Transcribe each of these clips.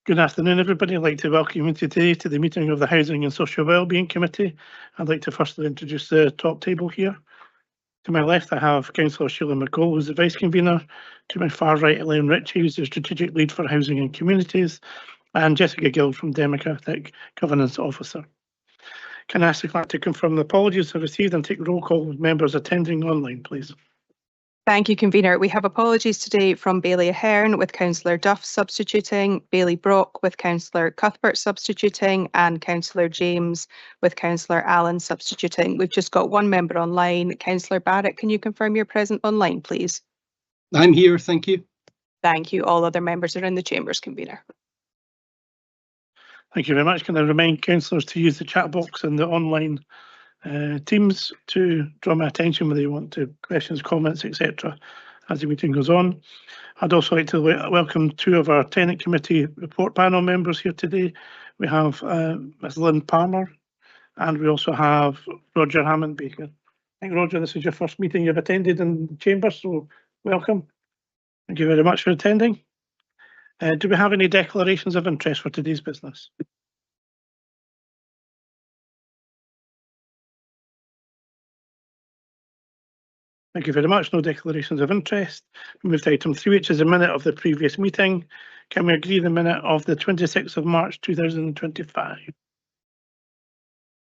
Good afternoon, everybody. I'd like to welcome you today to the meeting of the Housing and Social Wellbeing Committee. I'd like to firstly introduce the top table here. To my left, I have Councillor Sheila McCall, who's the Vice Convener. To my far right, Elaine Ritchie, who's the Strategic Lead for Housing and Communities, and Jessica Gill from Democratic Governance Officer. Can I ask the clerk to confirm the apologies are received and take roll call with members attending online, please? Thank you, Convener. We have apologies today from Bailey Ahern with Councillor Duff substituting, Bailey Brock with Councillor Cuthbert substituting, and Councillor James with Councillor Allen substituting. We've just got one member online. Councillor Barrett, can you confirm you're present online, please? I'm here, thank you. Thank you. All other members are in the chambers, Convener. Thank you very much. Can I remind councillors to use the chat box in the online Teams to draw my attention whether you want to questions, comments, etc. as the meeting goes on. I'd also like to welcome two of our Tenant Committee report panel members here today. We have Ms Lynn Palmer and we also have Roger Hammond-Baker. I think, Roger, this is your first meeting you've attended in the chamber, so welcome. Thank you very much for attending. Do we have any declarations of interest for today's business? Thank you very much. No declarations of interest. We move to item 3, which is a minute of the previous meeting. Can we agree the minute of the 26th of March 2025?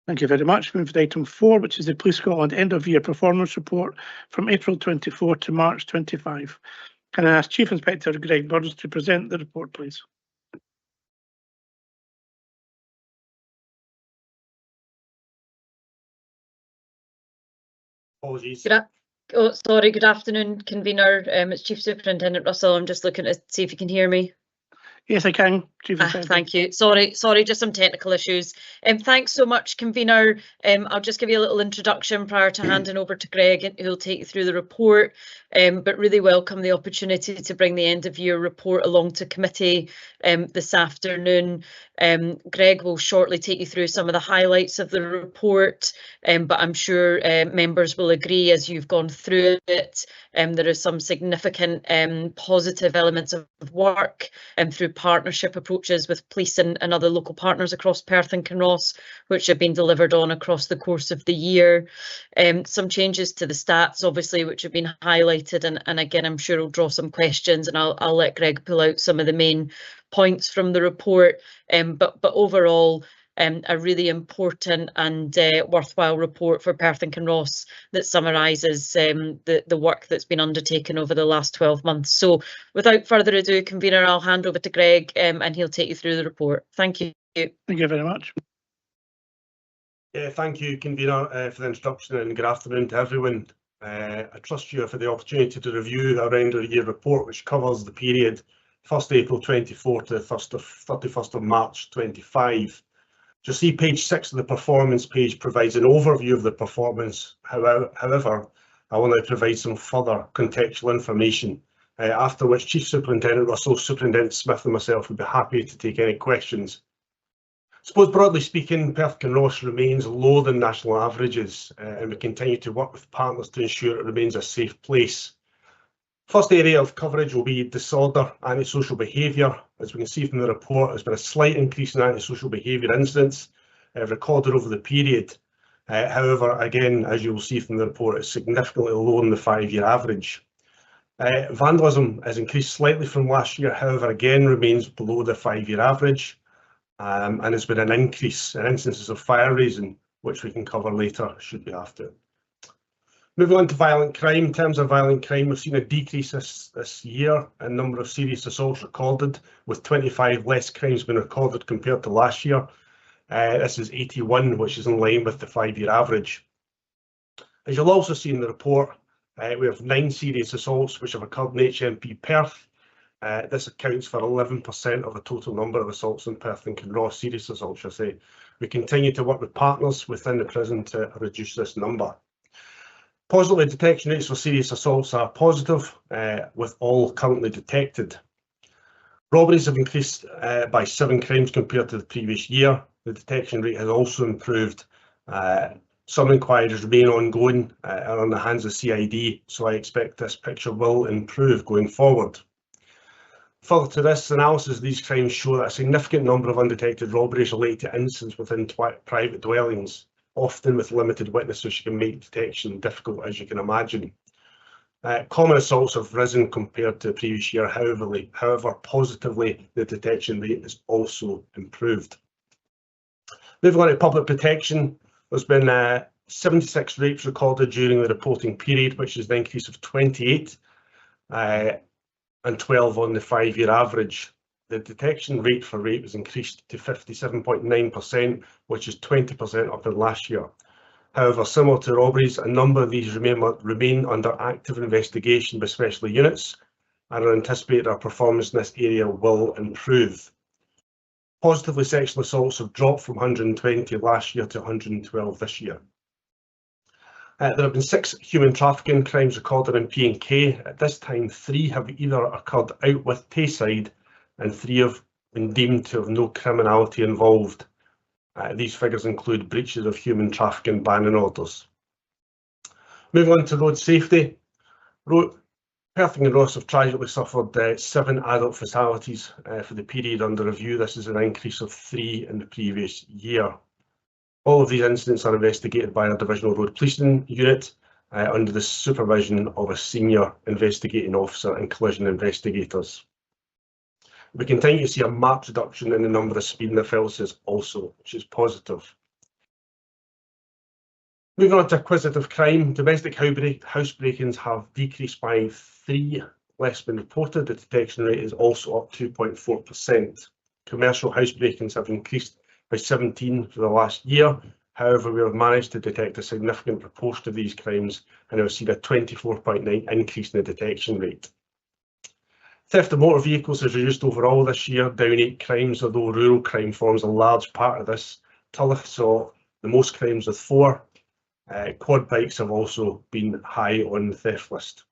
Thank you very much. We move to item 4, which is the Police Scotland end of year performance report from April 24 to March 25. Can I ask Chief Inspector Greg Burns to present the report, please? Apologies. Good afternoon, Convener. It's Chief Superintendent Russell. I'm just looking to see if you can hear me. Yes, I can. Chief Inspector. Thank you. Sorry, just some technical issues. Thanks so much, Convener. I'll just give you a little introduction prior to handing over to Greg, who'll take you through the report. But really welcome the opportunity to bring the end of year report along to committee this afternoon. Greg will shortly take you through some of the highlights of the report, but I'm sure members will agree as you've gone through it. There are some significant positive elements of work through partnership approaches with police and other local partners across Perth and Kinross, which have been delivered on across the course of the year. Some changes to the stats, obviously, which have been highlighted, and again, I'm sure will draw some questions, and I'll let Greg pull out some of the main points from the report. But overall, a really important and worthwhile report for Perth and Kinross that summarises the work that's been undertaken over the last 12 months. So without further ado, Convener, I'll hand over to Greg and he'll take you through the report. Thank you. Thank you very much. Yeah, thank you, Convener, for the introduction, and good afternoon to everyone. I trust you for the opportunity to review our end of year report, which covers the period 1st April 24 to 31st of March 25. You'll see page 6 of the performance page provides an overview of the performance. However, I want to provide some further contextual information, after which Chief Superintendent Russell, Superintendent Smith and myself would be happy to take any questions. I suppose broadly speaking, Perth Kinross remains lower than national averages, and we continue to work with partners to ensure it remains a safe place. First area of coverage will be disorder, antisocial behaviour. As we can see from the report, there's been a slight increase in antisocial behaviour incidents recorded over the period. However, again, as you will see from the report, it's significantly lower than the 5-year average. Vandalism has increased slightly from last year, however, again remains below the 5-year average. And there's been an increase in instances of fire raising, which we can cover later should we have to. Moving on to violent crime. In terms of violent crime, we've seen a decrease this year in number of serious assaults recorded, with 25 less crimes being recorded compared to last year. This is 81, which is in line with the 5-year average. As you'll also see in the report, we have 9 serious assaults which have occurred in HMP Perth. This accounts for 11% of the total number of assaults in Perth and Kinross, serious assaults, I say. We continue to work with partners within the prison to reduce this number. Positively, detection rates for serious assaults are positive, with all currently detected. Robberies have increased by 7 crimes compared to the previous year. The detection rate has also improved. Some inquiries remain ongoing and on the hands of CID, so I expect this picture will improve going forward. Further to this, analysis of these crimes show that a significant number of undetected robberies relate to incidents within private dwellings, often with limited witness, which can make detection difficult, as you can imagine. Common assaults have risen compared to the previous year, however, positively, the detection rate has also improved. Moving on to public protection, there's been 76 rapes recorded during the reporting period, which is an increase of 28 and 12 on the 5-year average. The detection rate for rape has increased to 57.9%, which is 20% up in last year. However, similar to robberies, a number of these remain under active investigation by special units, and are anticipated our performance in this area will improve. Positively, sexual assaults have dropped from 120 last year to 112 this year. There have been 6 human trafficking crimes recorded in P&K. At this time, 3 have either occurred out with Tayside, and 3 have been deemed to have no criminality involved. These figures include breaches of human trafficking banning orders. Moving on to road safety. Perthing and Ross have tragically suffered 7 adult fatalities for the period under review. This is an increase of 3 in the previous year. All of these incidents are investigated by our Divisional Road Policing Unit under the supervision of a senior investigating officer and collision investigators. We continue to see a marked reduction in the number of speeding offences also, which is positive. Moving on to acquisitive crime, domestic house break-ins have decreased by 3, less been reported. The detection rate is also up 2.4%. Commercial house break-ins have increased by 17 for the last year. However, we have managed to detect a significant proportion of these crimes and have seen a 24.9% increase in the detection rate. Theft of motor vehicles has reduced overall this year, down 8 crimes, although rural crime forms a large part of this. Tulloch saw the most crimes with 4. Quad bikes have also been high on the theft list.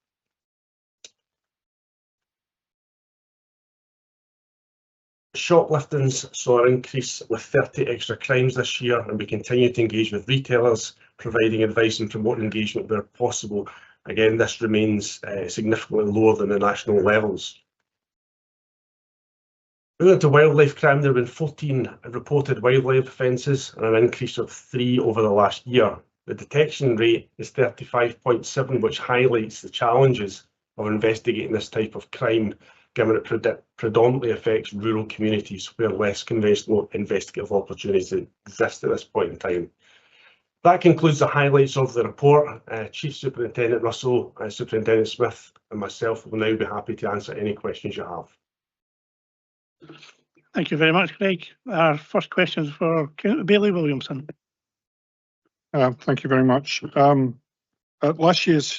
Shopliftings saw an increase with 30 extra crimes this year, and we continue to engage with retailers, providing advice and promoting engagement where possible. Again, this remains significantly lower than the national levels. Moving on to wildlife crime, there have been 14 reported wildlife offences and an increase of 3 over the last year. The detection rate is 35.7, which highlights the challenges of investigating this type of crime, given it predominantly affects rural communities where less conventional investigative opportunities exist at this point in time. That concludes the highlights of the report. Chief Superintendent Russell, Superintendent Smith and myself will now be happy to answer any questions you have. Thank you very much, Craig. Our first question is for Bailey Williamson. Thank you very much. At last year's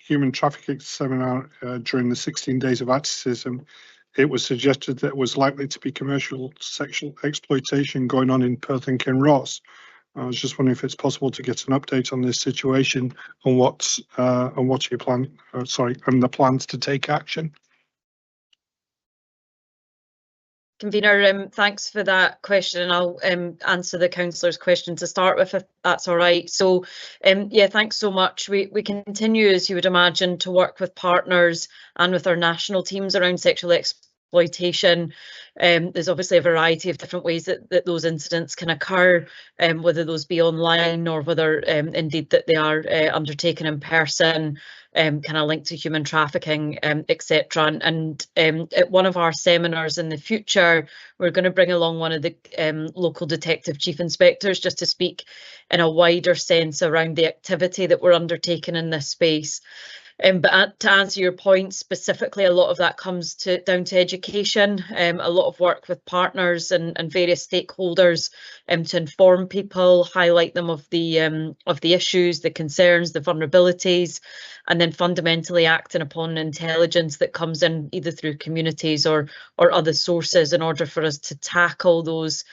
human trafficking seminar during the 16 days of Atticism, it was suggested that it was likely to be commercial sexual exploitation going on in Perth and Kinross. I was just wondering if it's possible to get an update on this situation and what's your plan, and the plans to take action. Convener, thanks for that question, and I'll answer the councillor's question to start with, if that's all right. So, yeah, thanks so much. We continue, as you would imagine, to work with partners and with our national teams around sexual exploitation. There's obviously a variety of different ways that those incidents can occur, whether those be online or whether indeed that they are undertaken in person, kind of linked to human trafficking, etc. And at one of our seminars in the future, we're going to bring along one of the local detective chief inspectors just to speak in a wider sense around the activity that we're undertaking in this space. But to answer your point specifically, a lot of that comes down to education, a lot of work with partners and various stakeholders to inform people, highlight them of the issues, the concerns, the vulnerabilities, and then fundamentally acting upon intelligence that comes in either through communities or other sources in order for us to tackle those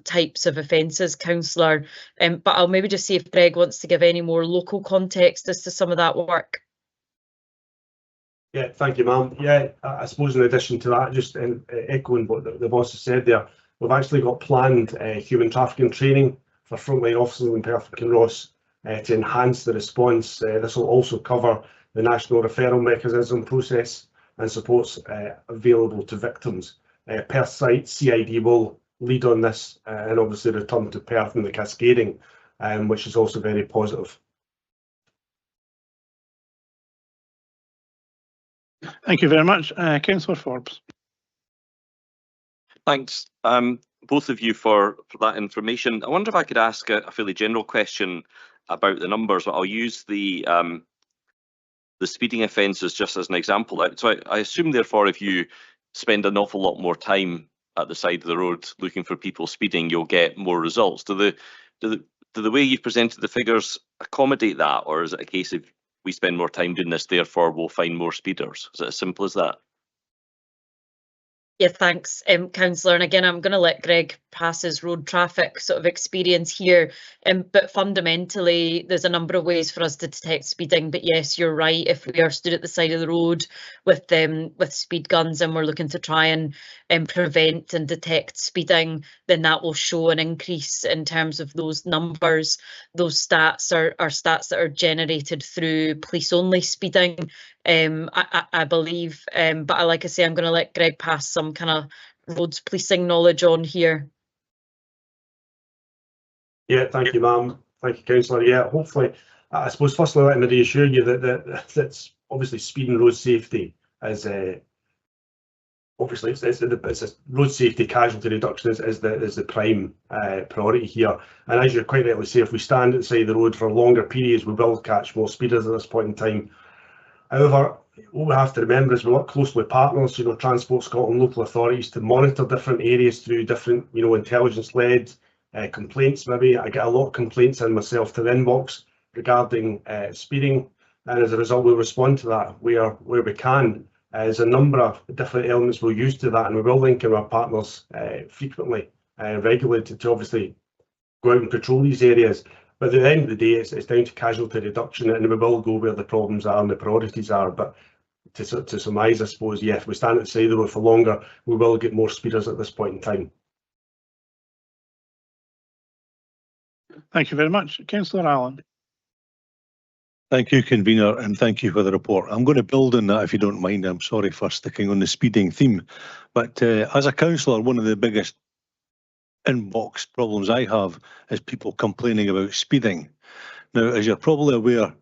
types of offences, councillor. But I'll maybe just see if Greg wants to give any more local context as to some of that work. Yeah, thank you, ma'am. Yeah, I suppose in addition to that, just echoing what the boss has said there, we've actually got planned human trafficking training for frontline officers in Perth and Kinross to enhance the response. This will also cover the national referral mechanism process and supports available to victims. Perth site CID will lead on this and obviously return to Perth and the cascading, which is also very positive. Thank you very much. Councillor Forbes. Thanks, both of you for that information. I wonder if I could ask a fairly general question about the numbers. I'll use the speeding offences just as an example. So I assume, therefore, if you spend an awful lot more time at the side of the road looking for people speeding, you'll get more results. Do the way you've presented the figures accommodate that, or is it a case of we spend more time doing this, therefore we'll find more speeders? Is it as simple as that? Yeah, thanks, Councillor. And again, I'm going to let Greg pass his road traffic sort of experience here. But fundamentally, there's a number of ways for us to detect speeding. But yes, you're right. If we are stood at the side of the road with speed guns and we're looking to try and prevent and detect speeding, then that will show an increase in terms of those numbers. Those stats are stats that are generated through police-only speeding. I believe, but like I say, I'm going to let Greg pass some kind of roads policing knowledge on here. Yeah, thank you, ma'am. Thank you, Councillor. Yeah, hopefully, I suppose firstly let me reassure you that's obviously speed and road safety is obviously it's a road safety casualty reduction is the prime priority here. And as you quite rightly say, if we stand at the side of the road for longer periods, we will catch more speeders at this point in time. However, what we have to remember is we work closely with partners, Transport Scotland, local authorities, to monitor different areas through different, intelligence-led complaints. Maybe I get a lot of complaints in myself to the inbox regarding speeding, and as a result, we'll respond to that where we can. There's a number of different elements we'll use to that, and we will link in with our partners frequently, regularly, to obviously go out and patrol these areas. But at the end of the day, it's down to casualty reduction, and we will go where the problems are and the priorities are. But to surmise, I suppose, yeah, if we stand at the side of the road for longer, we will get more speeders at this point in time. Thank you very much. Councillor Allen. Thank you, convener, and thank you for the report. I'm going to build on that, if you don't mind. I'm sorry for sticking on the speeding theme, but as a councillor, one of the biggest inbox problems I have is people complaining about speeding. Now, as you're probably aware,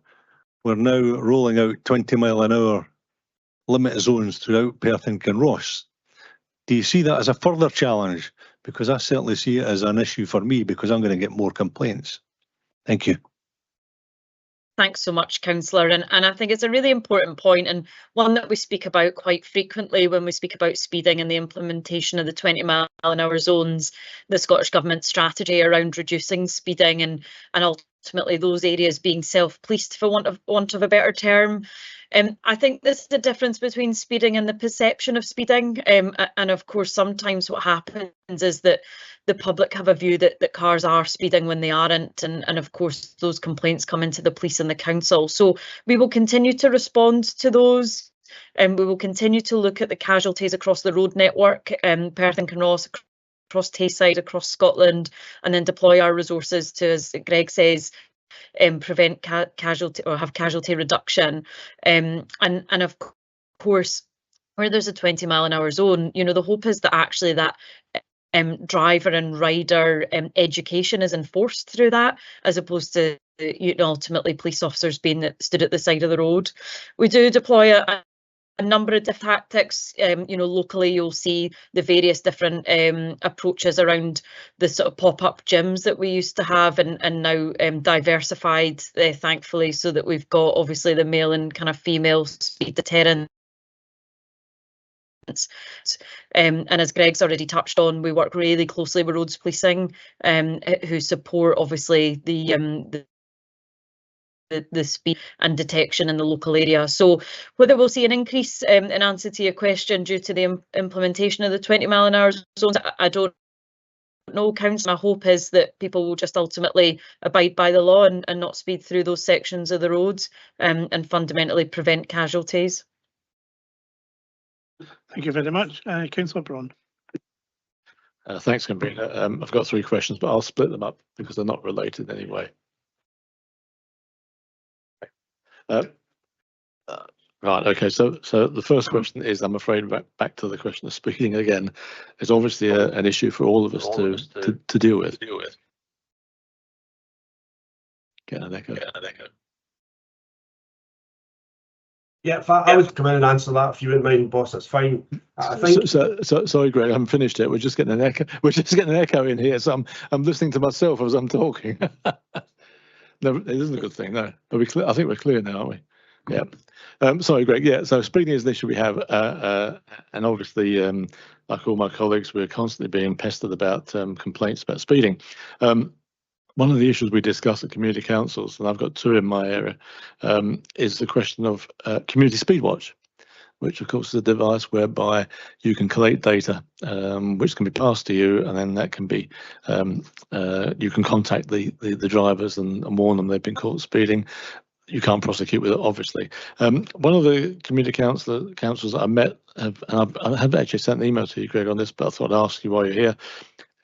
we're now rolling out 20-mile-an-hour limit zones throughout Perth and Kinross. Do you see that as a further challenge? Because I certainly see it as an issue for me, because I'm going to get more complaints. Thank you. Thanks so much, Councillor. And I think it's a really important point, and one that we speak about quite frequently when we speak about speeding and the implementation of the 20-mile-an-hour zones, the Scottish Government strategy around reducing speeding and ultimately those areas being self-policed, for want of a better term. I think this is the difference between speeding and the perception of speeding. And of course, sometimes what happens is that the public have a view that cars are speeding when they aren't. And of course, those complaints come into the police and the council. So we will continue to respond to those. And we will continue to look at the casualties across the road network, Perth and Kinross, across Tayside, across Scotland, and then deploy our resources to, as Greg says, prevent casualty or have casualty reduction. And of course, where there's a 20-mile-an-hour zone, the hope is that actually that driver and rider education is enforced through that, as opposed to ultimately police officers being stood at the side of the road. We do deploy a number of different tactics. Locally you'll see the various different approaches around the sort of pop-up gyms that we used to have and now diversified, thankfully, so that we've got obviously the male and kind of female speed deterrents. And as Greg's already touched on, we work really closely with roads policing, who support obviously the speed and detection in the local area. So whether we'll see an increase, in answer to your question, due to the implementation of the 20-mile-an-hour zones, I don't know, Council. My hope is that people will just ultimately abide by the law and not speed through those sections of the roads, and fundamentally prevent casualties. Thank you very much. Councillor Braun. Thanks, convener. I've got 3 questions, but I'll split them up because they're not related anyway. Right. Okay. So the first question is, I'm afraid, back to the question of speeding again. It's obviously an issue for all of us to deal with. Get an echo. Yeah, I would come in and answer that if you wouldn't mind, boss. That's fine. I think. So sorry, Greg. I haven't finished it. We're just getting an echo. We're just getting an echo in here. So I'm listening to myself as I'm talking. No, it isn't a good thing. No. Are we clear? I think we're clear now, aren't we? Yeah. Sorry, Greg. Yeah. So speeding is an issue we have, and obviously, like all my colleagues, we're constantly being pestered about complaints about speeding. One of the issues we discuss at community councils, and I've got two in my area, is the question of community speed watch, which of course is a device whereby you can collate data, which can be passed to you, and then that can be you can contact the drivers and warn them they've been caught speeding. You can't prosecute with it, obviously. One of the community councils that I met, and I have actually sent an email to you, Greg, on this, but I thought I'd ask you while you're here,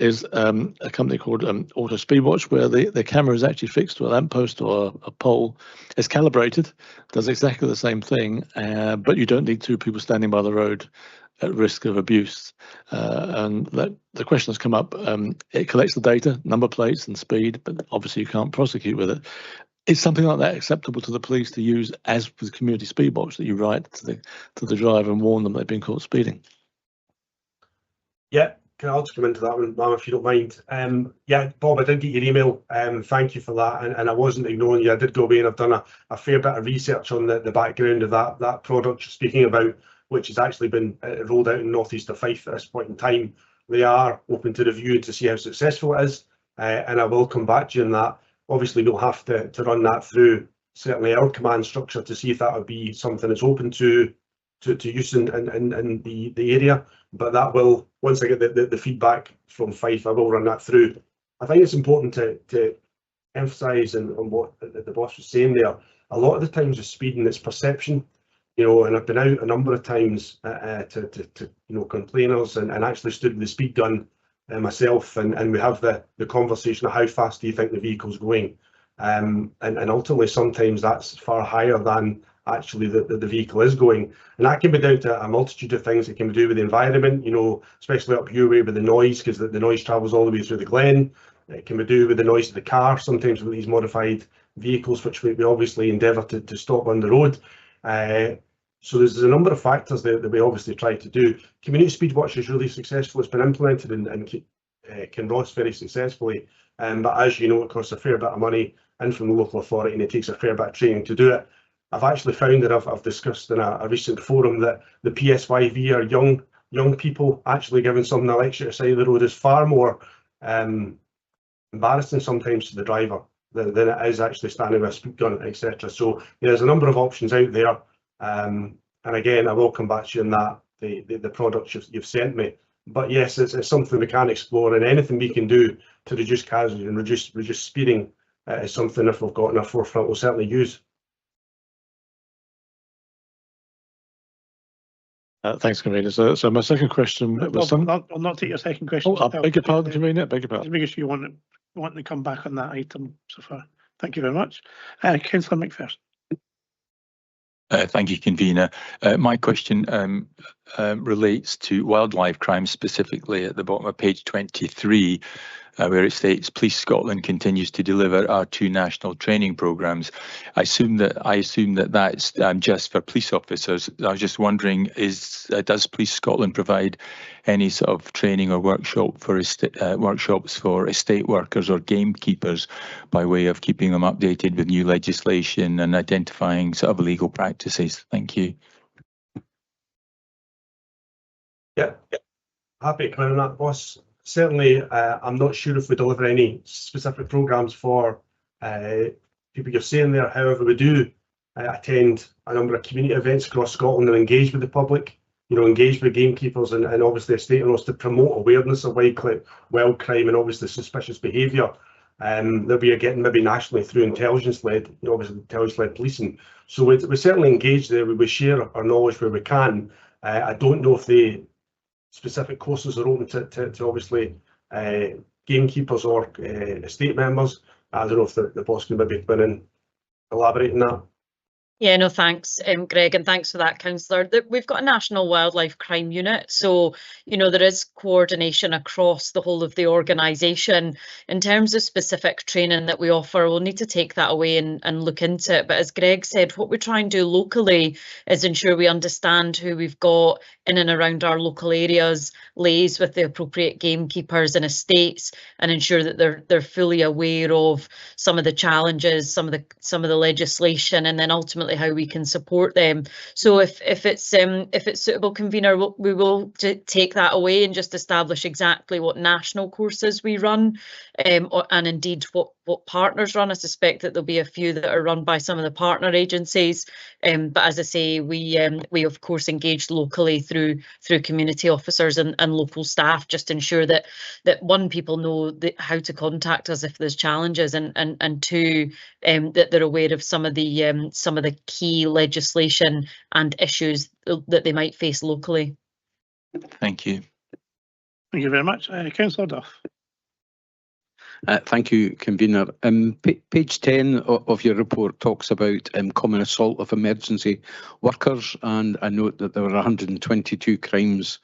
is a company called Auto Speedwatch, where the camera is actually fixed to a lamppost or a pole. It's calibrated, does exactly the same thing, but you don't need two people standing by the road at risk of abuse. And the question has come up. It collects the data, number plates and speed, but obviously you can't prosecute with it. Is something like that acceptable to the police to use as with community speed watch, that you write to the driver and warn them they've been caught speeding? Yeah, can I just come into that one, ma'am, if you don't mind? Yeah, Bob, I did get your email. Thank you for that, and I wasn't ignoring you. I did go away and I've done a fair bit of research on the background of that product you're speaking about, which has actually been rolled out in North East of Fife at this point in time. They are open to review to see how successful it is, and I will come back to you on that. Obviously, we'll have to run that through certainly our command structure to see if that would be something that's open to use in the area. But that will, once I get the feedback from Fife, I will run that through. I think it's important to emphasise on what the boss was saying there. A lot of the times with speeding, it's perception, and I've been out a number of times to complainers and actually stood with the speed gun myself, and we have the conversation of how fast do you think the vehicle's going, and ultimately sometimes that's far higher than actually the vehicle is going, and that can be down to a multitude of things. It can be to do with the environment, especially up your way with the noise, because the noise travels all the way through the glen. It can be to do with the noise of the car, sometimes with these modified vehicles, which we obviously endeavour to stop on the road. So there's a number of factors that we obviously try to do. Community Speed Watch is really successful. It's been implemented in Kinross very successfully, but as you know, it costs a fair bit of money in from the local authority, and it takes a fair bit of training to do it. I've actually found that I've discussed in a recent forum that the PSYV are young people actually giving someone a lecture to the side of the road is far more embarrassing sometimes to the driver than it is actually standing with a speed gun, etc. So there's a number of options out there. And again, I will come back to you on that, the products you've sent me. But yes, it's something we can explore, and anything we can do to reduce casualties and reduce speeding is something, if we've got in our forefront, we'll certainly use. Thanks, Convener. So my second question was I'll not take your second question. Oh, I beg your pardon, Convener. Beg your pardon. Just making sure you want to come back on that item so far. Thank you very much. Councillor McPherson. Thank you, Convener. My question relates to wildlife crime, specifically at the bottom of page 23, where it states Police Scotland continues to deliver our 2 national training programmes. I assume that that's just for police officers. I was just wondering, does Police Scotland provide any sort of training or workshops for estate workers or gamekeepers, by way of keeping them updated with new legislation and identifying sort of illegal practices? Thank you. Yeah. Happy to come in on that, boss. Certainly, I'm not sure if we deliver any specific programmes for people you're saying there. However, we do attend a number of community events across Scotland and engage with the public, engage with gamekeepers and obviously estate owners to promote awareness of wild crime and obviously suspicious behaviour. That we are getting maybe nationally through intelligence-led, obviously intelligence-led policing. So we certainly engage there. We share our knowledge where we can. I don't know if the specific courses are open to obviously gamekeepers or estate members. I don't know if the boss can maybe come in and elaborate on that. Yeah, no, thanks, Greg, and thanks for that, Councillor. We've got a national wildlife crime unit, so there is coordination across the whole of the organisation. In terms of specific training that we offer, we'll need to take that away and look into it. But as Greg said, what we try and do locally is ensure we understand who we've got in and around our local areas, liaise with the appropriate gamekeepers and estates, and ensure that they're fully aware of some of the challenges, some of the legislation, and then ultimately how we can support them. So if it's suitable, convener, we will take that away and just establish exactly what national courses we run, and indeed what partners run. I suspect that there'll be a few that are run by some of the partner agencies, but as I say, we of course engage locally through community officers and local staff, just to ensure that one, people know how to contact us if there's challenges, and two, that they're aware of some of the key legislation and issues that they might face locally. Thank you. Thank you very much. Councillor Duff. Thank you, convener. Page 10 of your report talks about common assault of emergency workers, and I note that there were 122 crimes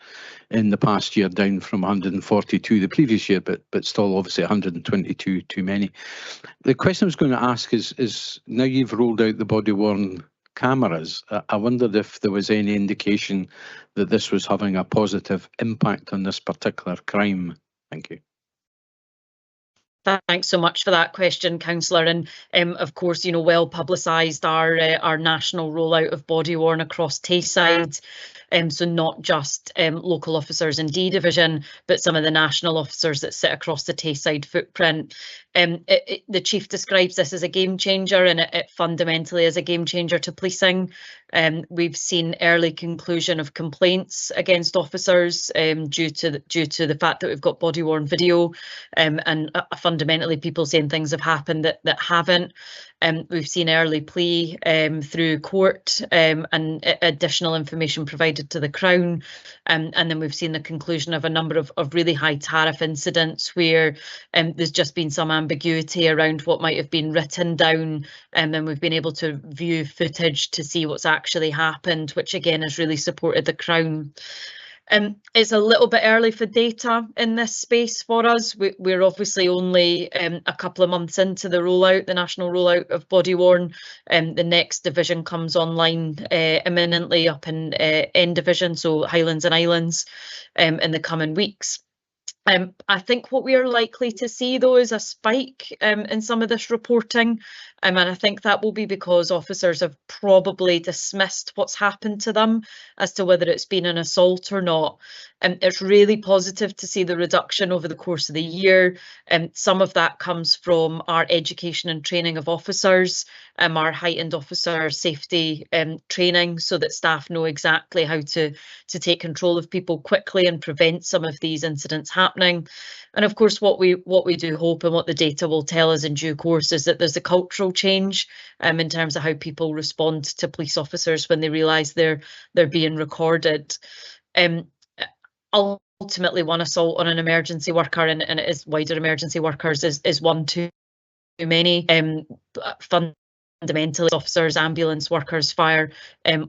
in the past year, down from 142 the previous year, but still obviously 122 too many. The question I was going to ask is now you've rolled out the body-worn cameras, I wondered if there was any indication that this was having a positive impact on this particular crime. Thank you. Thanks so much for that question, Councillor. And of course, well publicised our national rollout of body worn across Tayside. So not just local officers in D Division, but some of the national officers that sit across the Tayside footprint. The Chief describes this as a game changer, and it fundamentally is a game changer to policing. We've seen early conclusion of complaints against officers due to the fact that we've got body worn video, and fundamentally people saying things have happened that haven't. We've seen early plea through court, and additional information provided to the Crown, and then we've seen the conclusion of a number of really high tariff incidents where there's just been some ambiguity around what might have been written down, and then we've been able to view footage to see what's actually happened, which again has really supported the Crown. It's a little bit early for data in this space for us. We're obviously only a couple of months into the rollout, the national rollout of body worn. The next division comes online imminently up in N Division, so Highlands and Islands, in the coming weeks. I think what we are likely to see, though, is a spike in some of this reporting, and I think that will be because officers have probably dismissed what's happened to them as to whether it's been an assault or not. It's really positive to see the reduction over the course of the year. Some of that comes from our education and training of officers, our heightened officer safety training, so that staff know exactly how to take control of people quickly and prevent some of these incidents happening. And of course, what we do hope, and what the data will tell us in due course, is that there's a cultural change in terms of how people respond to police officers when they realise they're being recorded. Ultimately, one assault on an emergency worker, and it is wider emergency workers, is one too many. Fundamentally, officers, ambulance workers, fire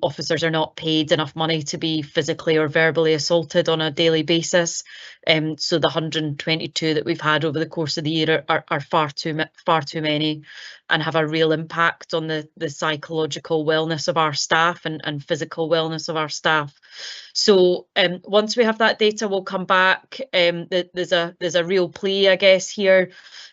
officers are not paid enough money to be physically or verbally assaulted on a daily basis. So the 122 that we've had over the course of the year are far too many, and have a real impact on the psychological wellness of our staff and physical wellness of our staff. So once we have that data, we'll come back. There's a real plea, I guess, here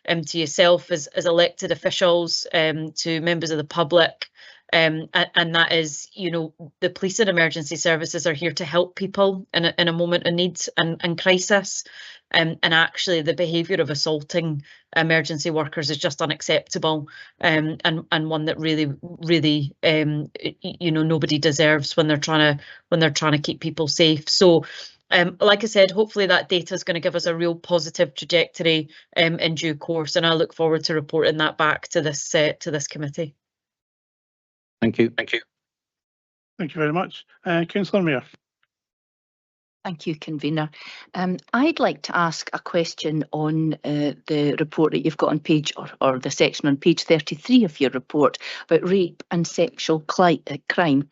to yourself as elected officials, to members of the public, and that is, the police and emergency services are here to help people in a moment of need and crisis, and actually the behaviour of assaulting emergency workers is just unacceptable, and one that really nobody deserves when they're trying to keep people safe. So like I said, hopefully that data is going to give us a real positive trajectory in due course, and I look forward to reporting that back to this committee. Thank you. Thank you very much. Councillor Mayor. Thank you, Convener. I'd like to ask a question on the report that you've got on page, or the section on page 33 of your report about rape and sexual crime.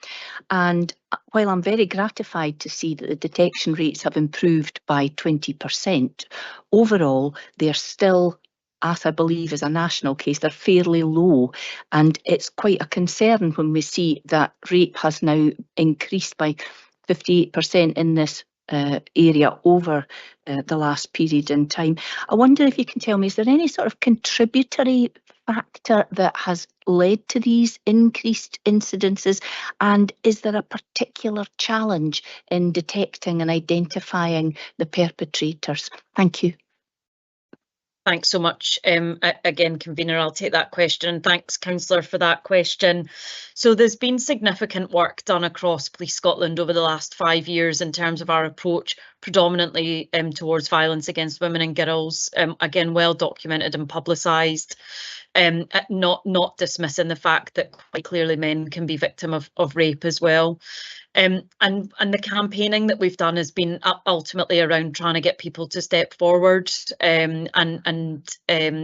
And while I'm very gratified to see that the detection rates have improved by 20%, overall they're still, as I believe is a national case, they're fairly low. And it's quite a concern when we see that rape has now increased by 58% in this area over the last period in time. I wonder if you can tell me, is there any sort of contributory factor that has led to these increased incidences, and is there a particular challenge in detecting and identifying the perpetrators? Thank you. Thanks so much. Again, Convener, I'll take that question. Thanks, Councillor, for that question. So there's been significant work done across Police Scotland over the last 5 years in terms of our approach, predominantly towards violence against women and girls. Again, well documented and publicised. Not dismissing the fact that quite clearly men can be victim of rape as well. And the campaigning that we've done has been ultimately around trying to get people to step forward and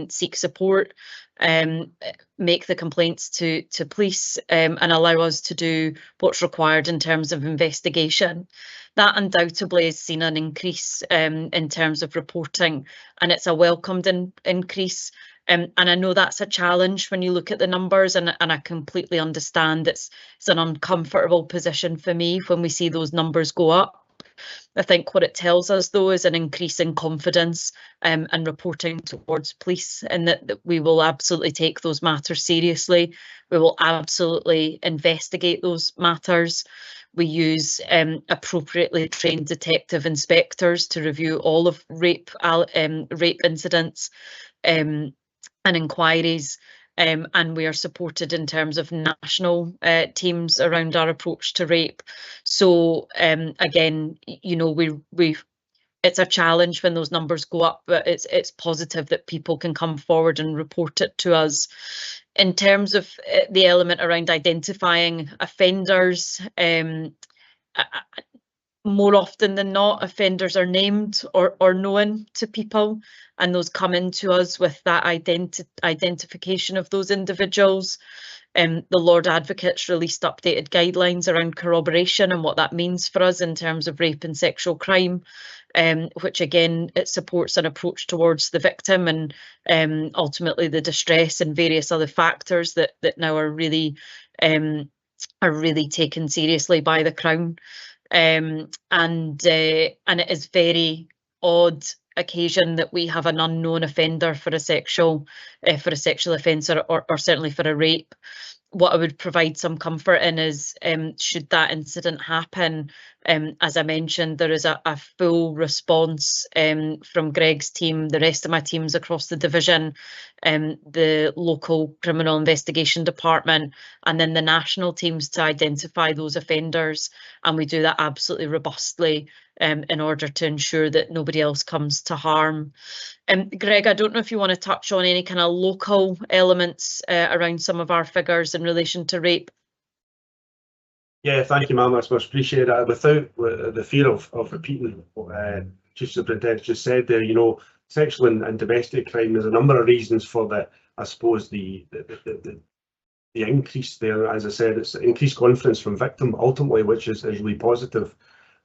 seek support, make the complaints to police, and allow us to do what's required in terms of investigation. That undoubtedly has seen an increase in terms of reporting, and it's a welcomed increase. And I know that's a challenge when you look at the numbers, and I completely understand it's an uncomfortable position for me when we see those numbers go up. I think what it tells us, though, is an increase in confidence and reporting towards police, and that we will absolutely take those matters seriously. We will absolutely investigate those matters. We use appropriately trained detective inspectors to review all of rape incidents and inquiries, and we are supported in terms of national teams around our approach to rape. So again, you know, it's a challenge when those numbers go up, but it's positive that people can come forward and report it to us. In terms of the element around identifying offenders, more often than not, offenders are named or known to people, and those come into us with that identification of those individuals. The Lord Advocate's released updated guidelines around corroboration and what that means for us in terms of rape and sexual crime, which again, it supports an approach towards the victim and ultimately the distress and various other factors that now are really taken seriously by the Crown. And it is very odd occasion that we have an unknown offender for a sexual offence or certainly for a rape. What I would provide some comfort in is, should that incident happen, as I mentioned, there is a full response from Greg's team, the rest of my teams across the division, the local criminal investigation department, and then the national teams to identify those offenders. And we do that absolutely robustly in order to ensure that nobody else comes to harm. Greg, I don't know if you want to touch on any kind of local elements around some of our figures in relation to rape. Yeah, thank you, ma'am. That's much appreciated. Without the fear of repeating what Chief Superintendent just said there, you know, sexual and domestic crime, there's a number of reasons for the, I suppose, the increase there. As I said, it's increased confidence from victim ultimately, which is really positive.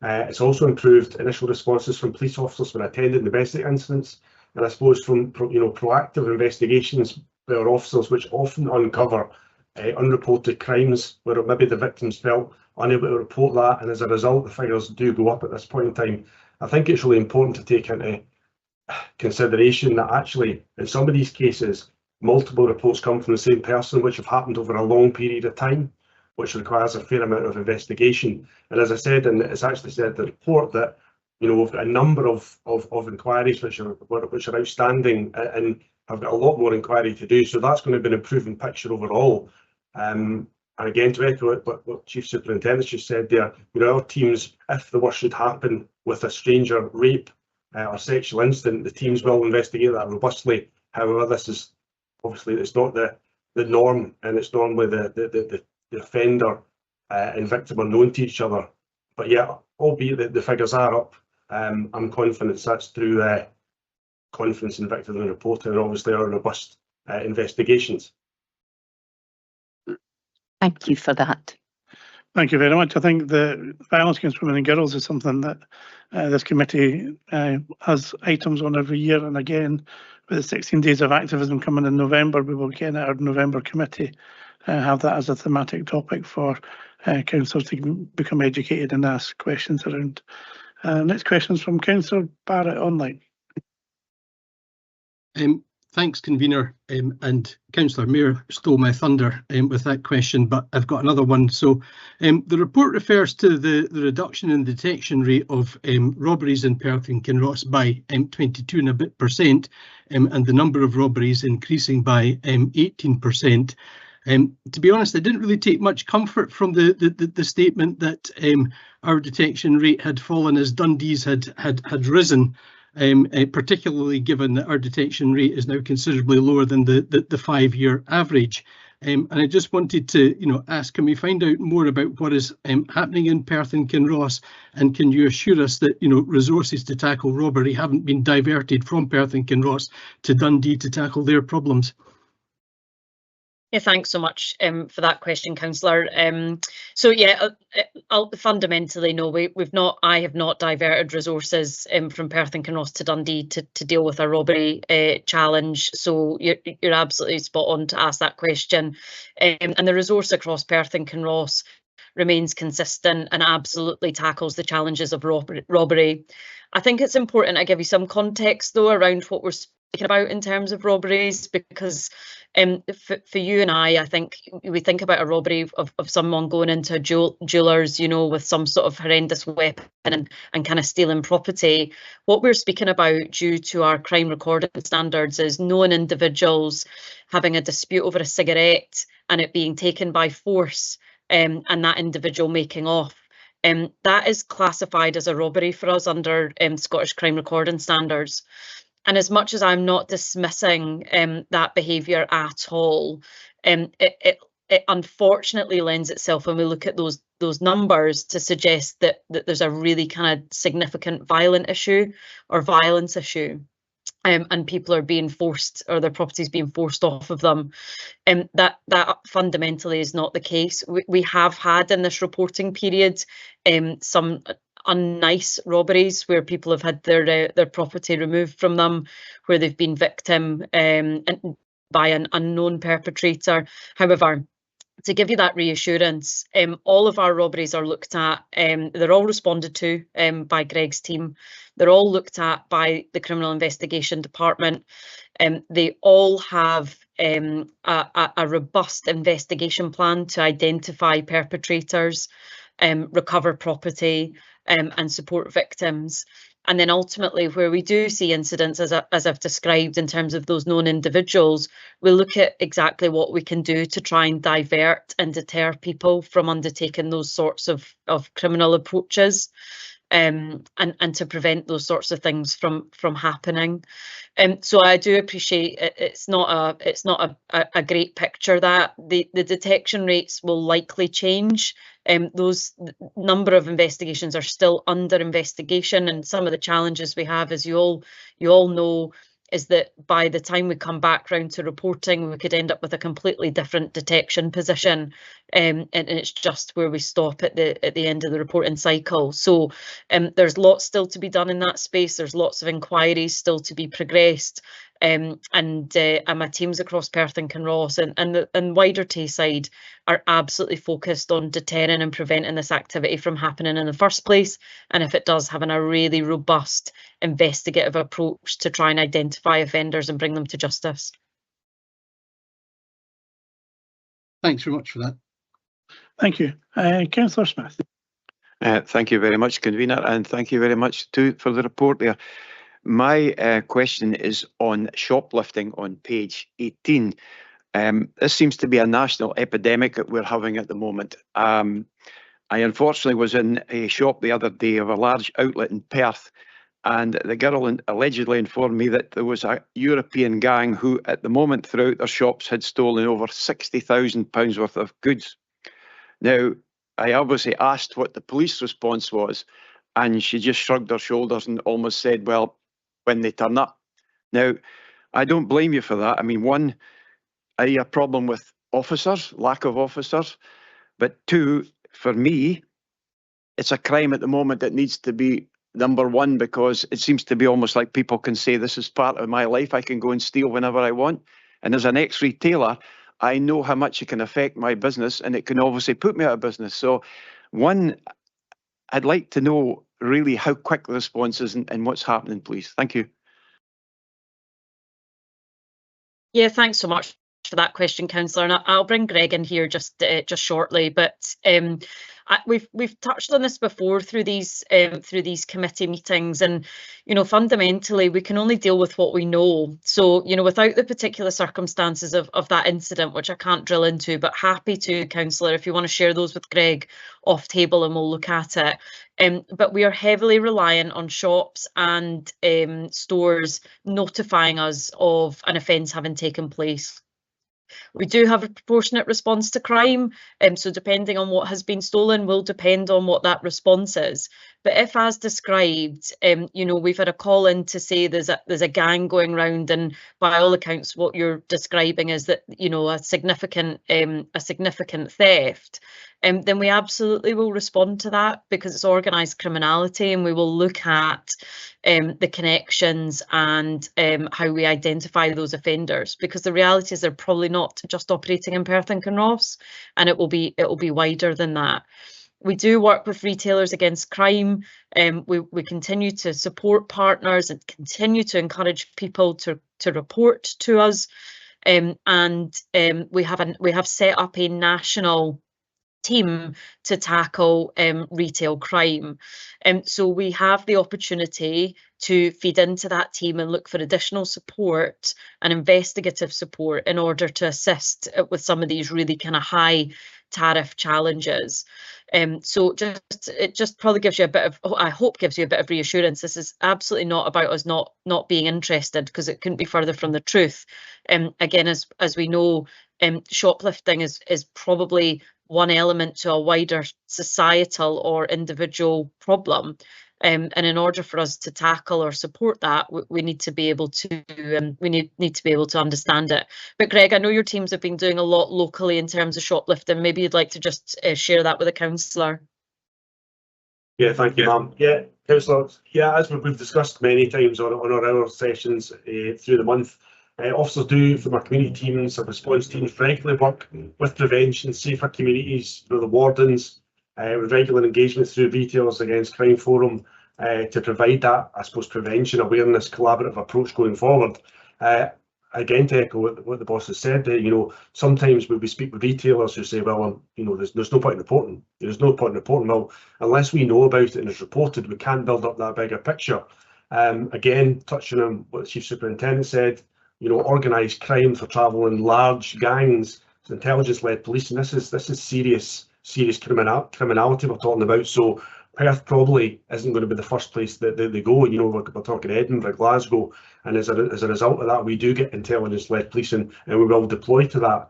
It's also improved initial responses from police officers when attending domestic incidents, and I suppose from proactive investigations by our officers, which often uncover unreported crimes where maybe the victims felt unable to report that, and as a result the figures do go up at this point in time. I think it's really important to take into consideration that actually in some of these cases multiple reports come from the same person, which have happened over a long period of time, which requires a fair amount of investigation. And as I said, and it's actually said in the report, that we've got a number of inquiries which are outstanding and have got a lot more inquiry to do. So that's going to be an improving picture overall. And again, to echo what Chief Superintendent just said there, our teams, if the worst should happen with a stranger rape or sexual incident, the teams will investigate that robustly. However, this is obviously, it's not the norm, and it's normally the offender and victim are known to each other. But yeah, albeit that the figures are up. I'm confident that's through confidence in victim and reporting, and obviously our robust investigations. Thank you for that. Thank you very much. I think the violence against women and girls is something that this committee has items on every year, and again, with the 16 days of activism coming in November, we will get our November committee have that as a thematic topic for councillors to become educated and ask questions around. Next question is from Councillor Barrett online. Thanks, convener, and Councillor Mayor stole my thunder with that question, but I've got another one. So the report refers to the reduction in detection rate of robberies in Perth and Kinross by 22 and a bit %, and the number of robberies increasing by 18%. To be honest, I didn't really take much comfort from the statement that our detection rate had fallen as Dundee's had risen. Particularly given that our detection rate is now considerably lower than the 5-year average. And I just wanted to, ask, can we find out more about what is happening in Perth and Kinross, and can you assure us that, resources to tackle robbery haven't been diverted from Perth and Kinross to Dundee to tackle their problems? Yeah, thanks so much for that question, Councillor. So yeah, fundamentally, no, I have not diverted resources from Perth and Kinross to Dundee to deal with a robbery challenge. So you're absolutely spot on to ask that question. And the resource across Perth and Kinross remains consistent and absolutely tackles the challenges of robbery. I think it's important I give you some context though around what we're speaking about in terms of robberies, because for you and I think we think about a robbery of someone going into a jeweller's, with some sort of horrendous weapon and kind of stealing property. What we're speaking about due to our crime recording standards is known individuals having a dispute over a cigarette and it being taken by force, and that individual making off. That is classified as a robbery for us under Scottish crime recording standards. And as much as I'm not dismissing that behaviour at all, it unfortunately lends itself, when we look at those numbers, to suggest that there's a really kind of significant violent issue or violence issue, and people are being forced, or their properties being forced off of them. That fundamentally is not the case. We have had in this reporting period some unnice robberies where people have had their property removed from them, where they've been victim by an unknown perpetrator. However, to give you that reassurance, all of our robberies are looked at. They're all responded to by Greg's team. They're all looked at by the Criminal Investigation Department. They all have a robust investigation plan to identify perpetrators, recover property, and support victims. And then ultimately, where we do see incidents, as I've described in terms of those known individuals, we'll look at exactly what we can do to try and divert and deter people from undertaking those sorts of criminal approaches, and to prevent those sorts of things from happening. So I do appreciate it's not a great picture that the detection rates will likely change. Those number of investigations are still under investigation, and some of the challenges we have, as you all know, is that by the time we come back round to reporting, we could end up with a completely different detection position, and it's just where we stop at the end of the reporting cycle. So there's lots still to be done in that space. There's lots of inquiries still to be progressed, and my teams across Perth and Kinross and wider Tayside are absolutely focused on deterring and preventing this activity from happening in the first place, and if it does, having a really robust investigative approach to try and identify offenders and bring them to justice. Thanks very much for that. Thank you. Councillor Smith. Thank you very much, convener, and thank you very much too for the report there. My question is on shoplifting on page 18. This seems to be a national epidemic that we're having at the moment. I unfortunately was in a shop the other day of a large outlet in Perth, and the girl allegedly informed me that there was a European gang who at the moment throughout their shops had stolen over £60,000 worth of goods. Now, I obviously asked what the police response was, and she just shrugged her shoulders and almost said, well, when they turn up. Now, I don't blame you for that. I mean, one, a problem with officers, lack of officers, but two, for me, it's a crime at the moment that needs to be number one, because it seems to be almost like people can say, this is part of my life, I can go and steal whenever I want. And as an ex-retailer, I know how much it can affect my business, and it can obviously put me out of business. So one, I'd like to know really how quick the response is and what's happening, please. Thank you. Yeah, thanks so much for that question, Councillor. And I'll bring Greg in here just shortly. But we've touched on this before through these committee meetings, and fundamentally we can only deal with what we know. So without the particular circumstances of that incident, which I can't drill into, but happy to, Councillor, if you want to share those with Greg off table and we'll look at it. But we are heavily reliant on shops and stores notifying us of an offence having taken place. We do have a proportionate response to crime, so depending on what has been stolen will depend on what that response is. But if, as described, we've had a call in to say there's a gang going round, and by all accounts, what you're describing is that a significant theft, then we absolutely will respond to that, because it's organised criminality, and we will look at the connections and how we identify those offenders, because the reality is they're probably not just operating in Perth and Kinross, and it will be wider than that. We do work with Retailers Against Crime. We continue to support partners and continue to encourage people to report to us, and we have set up a national team to tackle retail crime. So we have the opportunity to feed into that team and look for additional support and investigative support in order to assist with some of these really kind of high tariff challenges. So it just probably gives you a bit of, I hope gives you a bit of reassurance. This is absolutely not about us not being interested, because it couldn't be further from the truth. Again, as we know, shoplifting is probably one element to a wider societal or individual problem. And in order for us to tackle or support that, we need to be able to need to be able to understand it. But Greg, I know your teams have been doing a lot locally in terms of shoplifting. Maybe you'd like to just share that with the councillor. Yeah, thank you, ma'am. Yeah, councillor. Yeah, as we've discussed many times on our hour sessions through the month, officers do, from our community teams, our response teams, regularly work with prevention, safer communities, the wardens, with regular engagement through Retailers Against Crime Forum to provide that, I suppose, prevention, awareness, collaborative approach going forward. Again, to echo what the boss has said, sometimes when we speak with retailers who say, well, there's no point in reporting. There's no point in reporting. Well, unless we know about it and it's reported, we can't build up that bigger picture. Again, touching on what the Chief Superintendent said, organised crime for travel in large gangs, intelligence-led policing. This is serious criminality we're talking about. So Perth probably isn't going to be the first place that they go. We're talking Edinburgh, Glasgow, and as a result of that, we do get intelligence-led policing, and we will deploy to that.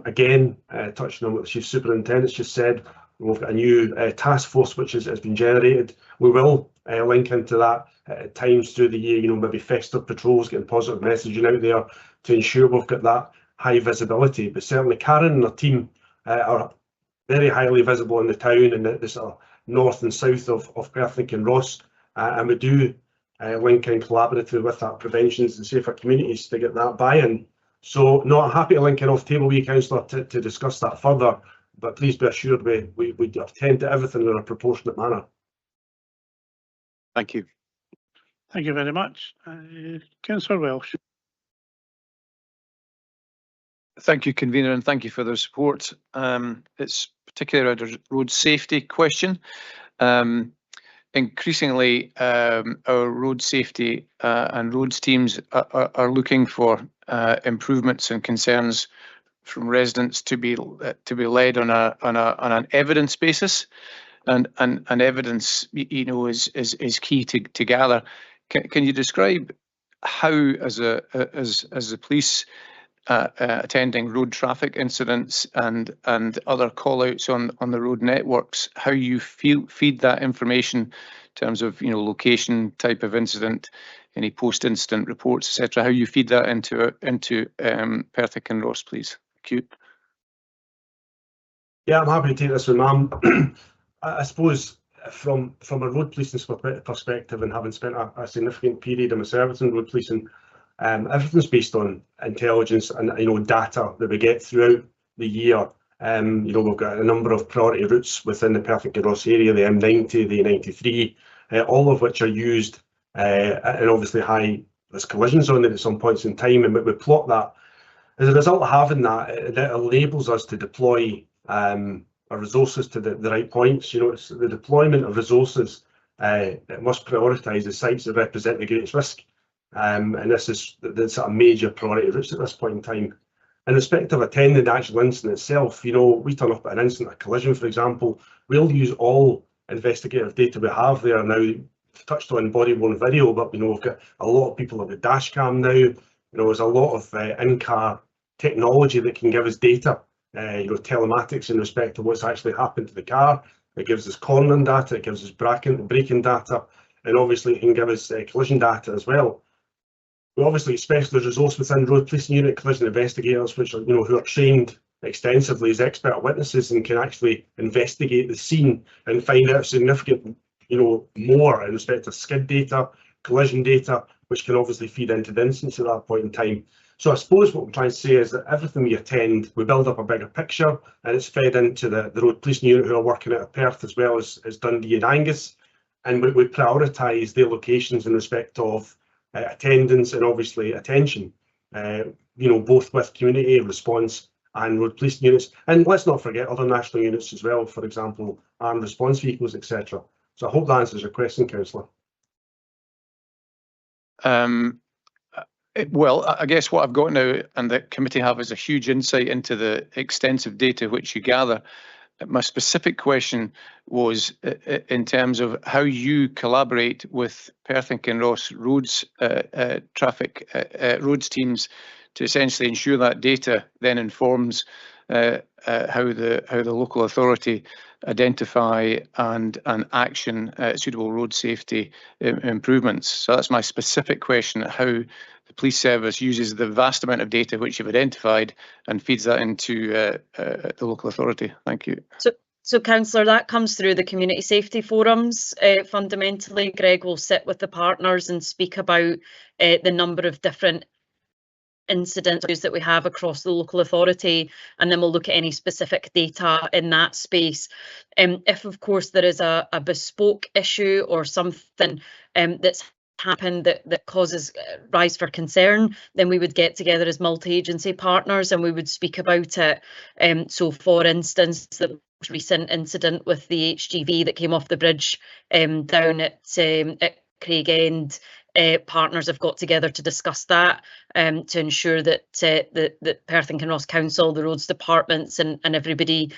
Again, touching on what the Chief Superintendent just said, we've got a new task force which has been generated. We will link into that at times through the year, maybe festive patrols, getting positive messaging out there to ensure we've got that high visibility. But certainly Karen and her team are very highly visible in the town and the sort of north and south of Perth and Kinross, and we do link in collaboratively with that preventions and safer communities to get that buy-in. So no, I'm happy to link in off table with you, councillor, to discuss that further, but please be assured we attend to everything in a proportionate manner. Thank you. Thank you very much. Councillor Welsh. Thank you, convener, and thank you for the support. It's particularly a road safety question. Increasingly, our road safety and roads teams are looking for improvements and concerns from residents to be led on an evidence basis, and evidence, is key to gather. Can you describe how, as the police, attending road traffic incidents and other call-outs on the road networks, how you feed that information in terms of location, type of incident, any post-incident reports, etc. How you feed that into Perth and Kinross, please. Thank you. Yeah, I'm happy to take this one, ma'am. I suppose from a road policing perspective, and having spent a significant period in my service in road policing, everything's based on intelligence and data that we get throughout the year. We've got a number of priority routes within the Perth and Kinross area, the M90, the A93, all of which are used, and obviously there's collisions on it at some points in time, and we plot that. As a result of having that, it enables us to deploy our resources to the right points. It's the deployment of resources. It must prioritise the sites that represent the greatest risk, and this is the sort of major priority routes at this point in time. In respect of attending the actual incident itself, we turn up at an incident, a collision, for example, we'll use all investigative data we have there now. We've touched on body-worn video, but we've got a lot of people on the dash cam now. There's a lot of in-car technology that can give us data, telematics in respect to what's actually happened to the car. It gives us cornering data, it gives us braking data, and obviously it can give us collision data as well. We obviously specialist resource within road policing unit, collision investigators, which are who are trained extensively as expert witnesses and can actually investigate the scene and find out significant more in respect to skid data, collision data, which can obviously feed into the incidents at that point in time. So I suppose what we're trying to say is that everything we attend, we build up a bigger picture, and it's fed into the road policing unit who are working out of Perth as well as Dundee and Angus, and we prioritise their locations in respect of attendance and obviously attention, both with community response and road policing units. And let's not forget other national units as well, for example, armed response vehicles, etc. So I hope that answers your question, Councillor. Well, I guess what I've got now and the committee have is a huge insight into the extensive data which you gather. My specific question was in terms of how you collaborate with Perth and Kinross roads roads teams to essentially ensure that data then informs how the local authority identify and action suitable road safety improvements. So that's my specific question: how the police service uses the vast amount of data which you've identified and feeds that into the local authority. Thank you. So Councillor, that comes through the community safety forums. Fundamentally, Greg will sit with the partners and speak about the number of different incidents that we have across the local authority, and then we'll look at any specific data in that space. If of course there is a bespoke issue or something that's happened that causes rise for concern, then we would get together as multi-agency partners and we would speak about it. So for instance, the most recent incident with the HGV that came off the bridge down at Craigend, partners have got together to discuss that, to ensure that the Perth and Kinross Council, the roads departments and everybody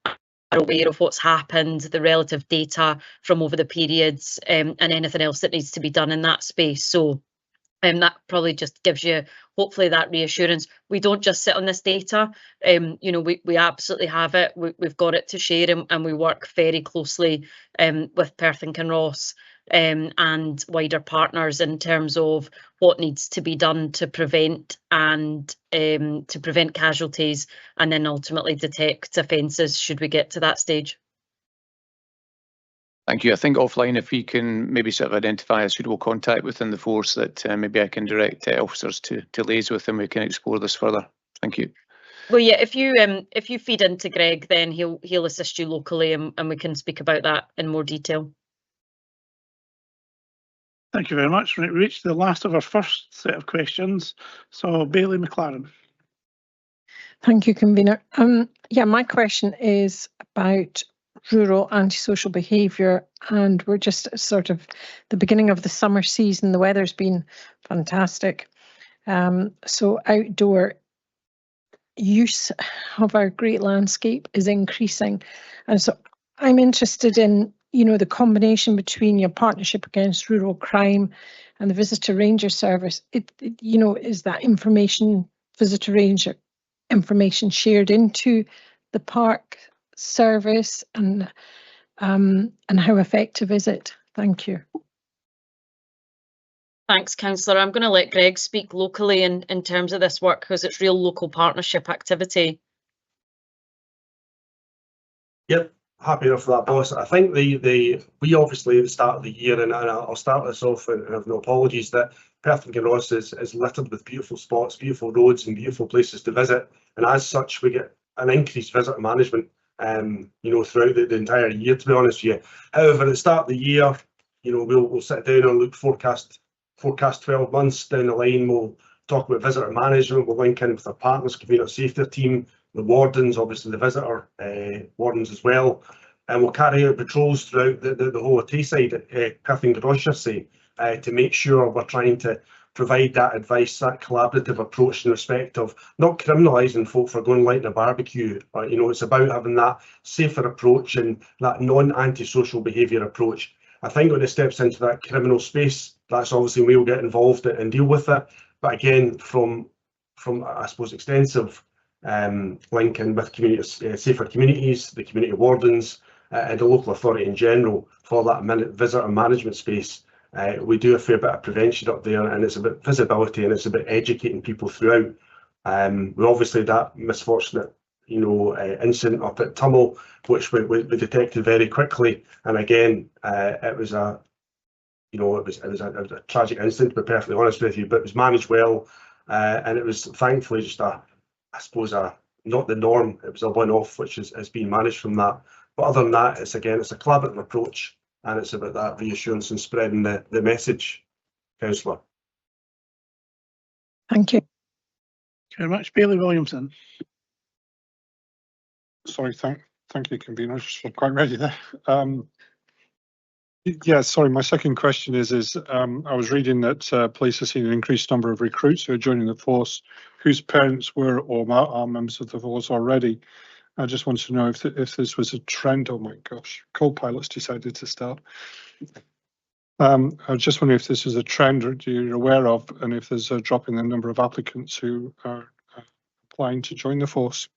are aware of what's happened, the relative data from over the periods, and anything else that needs to be done in that space. So that probably just gives you hopefully that reassurance. We don't just sit on this data, we absolutely have it. We've got it to share, and we work very closely with Perth and Kinross and wider partners in terms of what needs to be done to prevent and to prevent casualties, and then ultimately detect offences should we get to that stage. Thank you. I think offline, if we can maybe sort of identify a suitable contact within the force that maybe I can direct officers to liaise with, and we can explore this further. Thank you. Well, yeah, if you feed into Greg, then he'll assist you locally, and we can speak about that in more detail. Thank you very much. We reached the last of our first set of questions. So Bailey McLaren. Thank you, Convener. Yeah, my question is about rural antisocial behaviour, and we're just sort of the beginning of the summer season. The weather's been fantastic, so outdoor use of our great landscape is increasing, and so I'm interested in the combination between your partnership against rural crime and the Visitor Ranger Service. Is that information visitor range information shared into the park service, and how effective is it? Thank you. Thanks, Councillor. I'm going to let Greg speak locally in terms of this work, because it's real local partnership activity. Yep, happy enough for that, boss. I think we obviously at the start of the year, and I'll start this off and have no apologies, that Perth and Kinross is littered with beautiful spots, beautiful roads and beautiful places to visit, and as such we get an increased visitor management throughout the entire year, to be honest with you. However, at the start of the year, we'll sit down and look forecast 12 months down the line. We'll talk about visitor management, we'll link in with our partners, community safety team, the wardens, obviously the visitor wardens as well, and we'll carry out patrols throughout the whole of Tayside, Perth and Kinross, to make sure we're trying to provide that advice, that collaborative approach in respect of not criminalising folk for going lighting a barbecue. It's about having that safer approach and that non-antisocial behaviour approach. I think when it steps into that criminal space, that's obviously when we'll get involved and deal with it. But again, from I suppose extensive linking with safer communities, the community wardens, and the local authority in general for that visitor management space. We do a fair bit of prevention up there, and it's about visibility and it's about educating people throughout. We obviously had that misfortunate incident up at Tummel, which we detected very quickly, and again it was a tragic incident, to be perfectly honest with you, but it was managed well, and it was thankfully just not the norm. It was a one-off which has been managed from that. But other than that, it's a collaborative approach, and it's about that reassurance and spreading the message, Councillor. Thank you. Thank you very much. Bailey Williamson. Sorry, thank you, convener. I just wasn't quite ready there. Yeah, sorry. My second question is I was reading that police have seen an increased number of recruits who are joining the force, whose parents were or are members of the force already. I just wanted to know if this was a trend. Oh my gosh, co-pilots decided to start. I was just wondering if this is a trend or you're aware of, and if there's a drop in the number of applicants who are applying to join the force.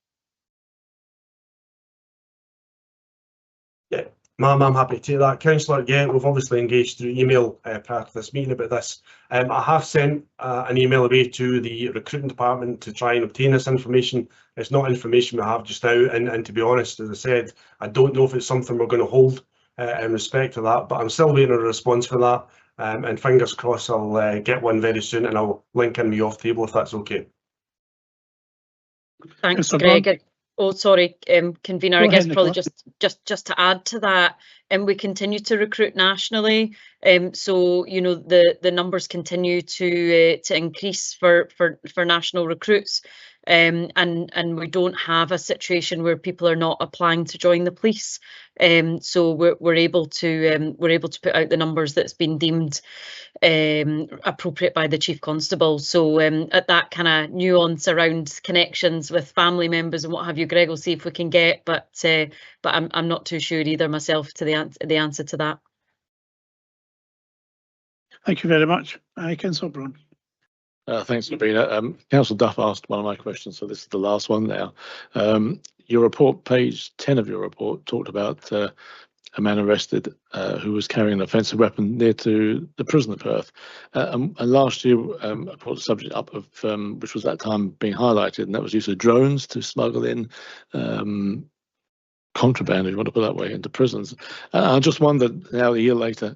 Yeah, ma'am, I'm happy to take that. Councillor, yeah, we've obviously engaged through email prior to this meeting about this. I have sent an email away to the recruiting department to try and obtain this information. It's not information we have just now, and to be honest, as I said, I don't know if it's something we're going to hold in respect to that, but I'm still waiting on a response for that, and fingers crossed I'll get one very soon, and I'll link in the off table if that's okay. Thanks, Greg. Oh, sorry, convener. I guess probably just to add to that, we continue to recruit nationally. So the numbers continue to increase for national recruits, and we don't have a situation where people are not applying to join the police. So we're able to put out the numbers that's been deemed appropriate by the Chief Constable. So at that kind of nuance around connections with family members and what have you, Greg will see if we can get, but I'm not too sure either myself to the answer to that. Thank you very much. Councillor Brown. Thanks, Sabina. Councillor Duff asked one of my questions, so this is the last one now. Your report, page 10 of your report, talked about a man arrested who was carrying an offensive weapon near to the prison of Perth. And last year, I brought the subject up of, which was that time being highlighted, and that was use of drones to smuggle in contraband, if you want to put it that way, into prisons. I just wondered, now a year later,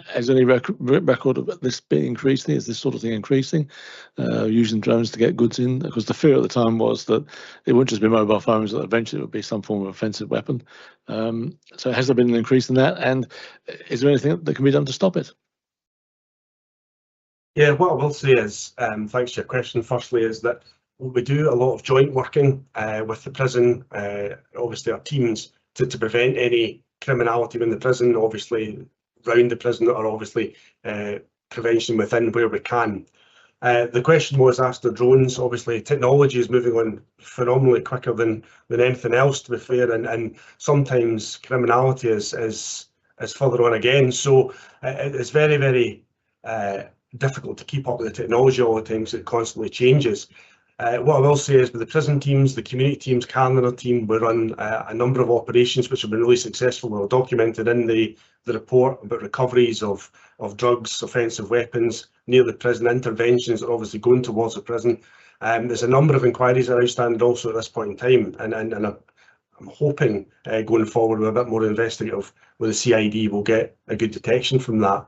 has any record of this being increasing? Is this sort of thing increasing, using drones to get goods in? Because the fear at the time was that it wouldn't just be mobile phones, that eventually it would be some form of offensive weapon. So has there been an increase in that? And is there anything that can be done to stop it? Yeah, what I will say is, thanks to your question, firstly, is that we do a lot of joint working with the prison, obviously our teams, to prevent any criminality in the prison, obviously around the prison, or obviously prevention within where we can. The question was asked of drones. Obviously technology is moving on phenomenally quicker than anything else, to be fair, and sometimes criminality is further on again. So it's very, very difficult to keep up with the technology all the time because it constantly changes. What I will say is with the prison teams, the community teams, calendar team, we run a number of operations which have been really successful. We're documented in the report about recoveries of drugs, offensive weapons, near the prison, interventions that are obviously going towards the prison. There's a number of inquiries that are outstanding also at this point in time, and I'm hoping going forward with a bit more investigative with the CID we'll get a good detection from that.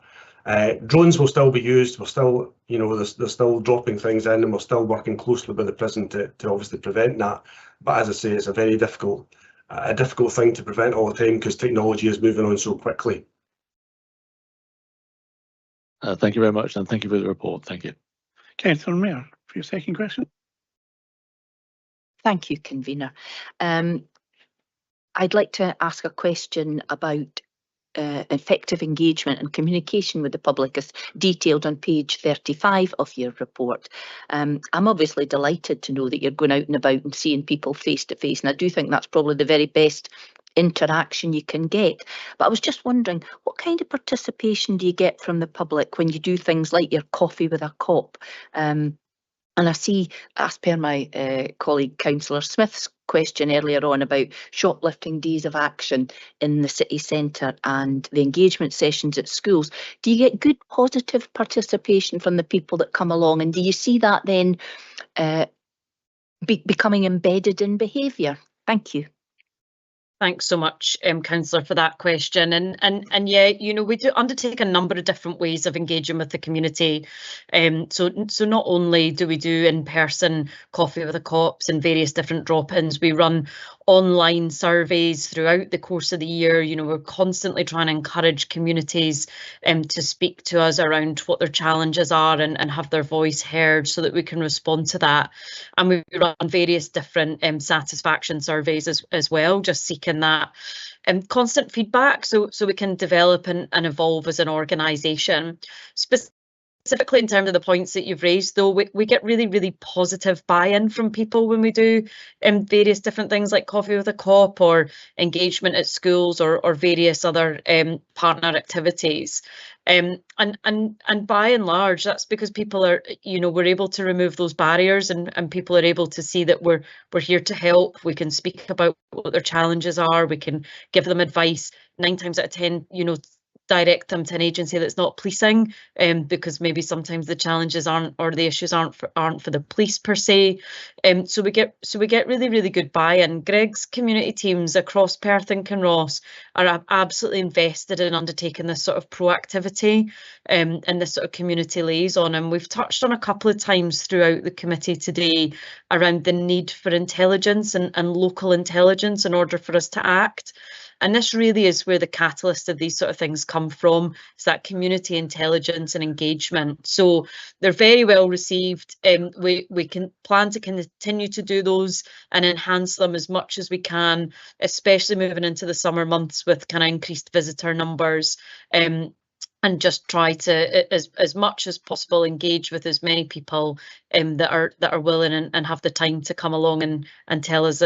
Drones will still be used. We're still, they're still dropping things in, and we're still working closely with the prison to obviously prevent that. But as I say, it's a very difficult thing to prevent all the time because technology is moving on so quickly. Thank you very much, and thank you for the report. Thank you. Councillor Mayor, for your second question. Thank you, Convener. I'd like to ask a question about effective engagement and communication with the public as detailed on page 35 of your report. I'm obviously delighted to know that you're going out and about and seeing people face to face, and I do think that's probably the very best interaction you can get. But I was just wondering, what kind of participation do you get from the public when you do things like your coffee with a cop? And I see, as per my colleague Councillor Smith's question earlier on about shoplifting days of action in the city centre and the engagement sessions at schools, do you get good positive participation from the people that come along? And do you see that then becoming embedded in behaviour? Thank you. Thanks so much, Councillor, for that question. And yeah, we do undertake a number of different ways of engaging with the community. So not only do we do in-person coffee with the cops and various different drop-ins, we run online surveys throughout the course of the year. We're constantly trying to encourage communities to speak to us around what their challenges are and have their voice heard so that we can respond to that. And we run various different satisfaction surveys as well, just seeking that constant feedback so we can develop and evolve as an organisation. Specifically in terms of the points that you've raised, though, we get really, really positive buy-in from people when we do various different things like coffee with a cop or engagement at schools or various other partner activities. And by and large, that's because people are, we're able to remove those barriers and people are able to see that we're here to help. We can speak about what their challenges are. We can give them advice. 9 times out of 10, direct them to an agency that's not policing, because maybe sometimes the challenges aren't or the issues aren't for the police per se. So we get really, really good buy-in. Greg's community teams across Perth and Kinross are absolutely invested in undertaking this sort of proactivity and this sort of community liaison. And we've touched on a couple of times throughout the committee today around the need for intelligence and local intelligence in order for us to act. And this really is where the catalyst of these sort of things come from. It's that community intelligence and engagement. So they're very well received. We can plan to continue to do those and enhance them as much as we can, especially moving into the summer months with kind of increased visitor numbers. And just try to, as much as possible, engage with as many people that are willing and have the time to come along and tell us,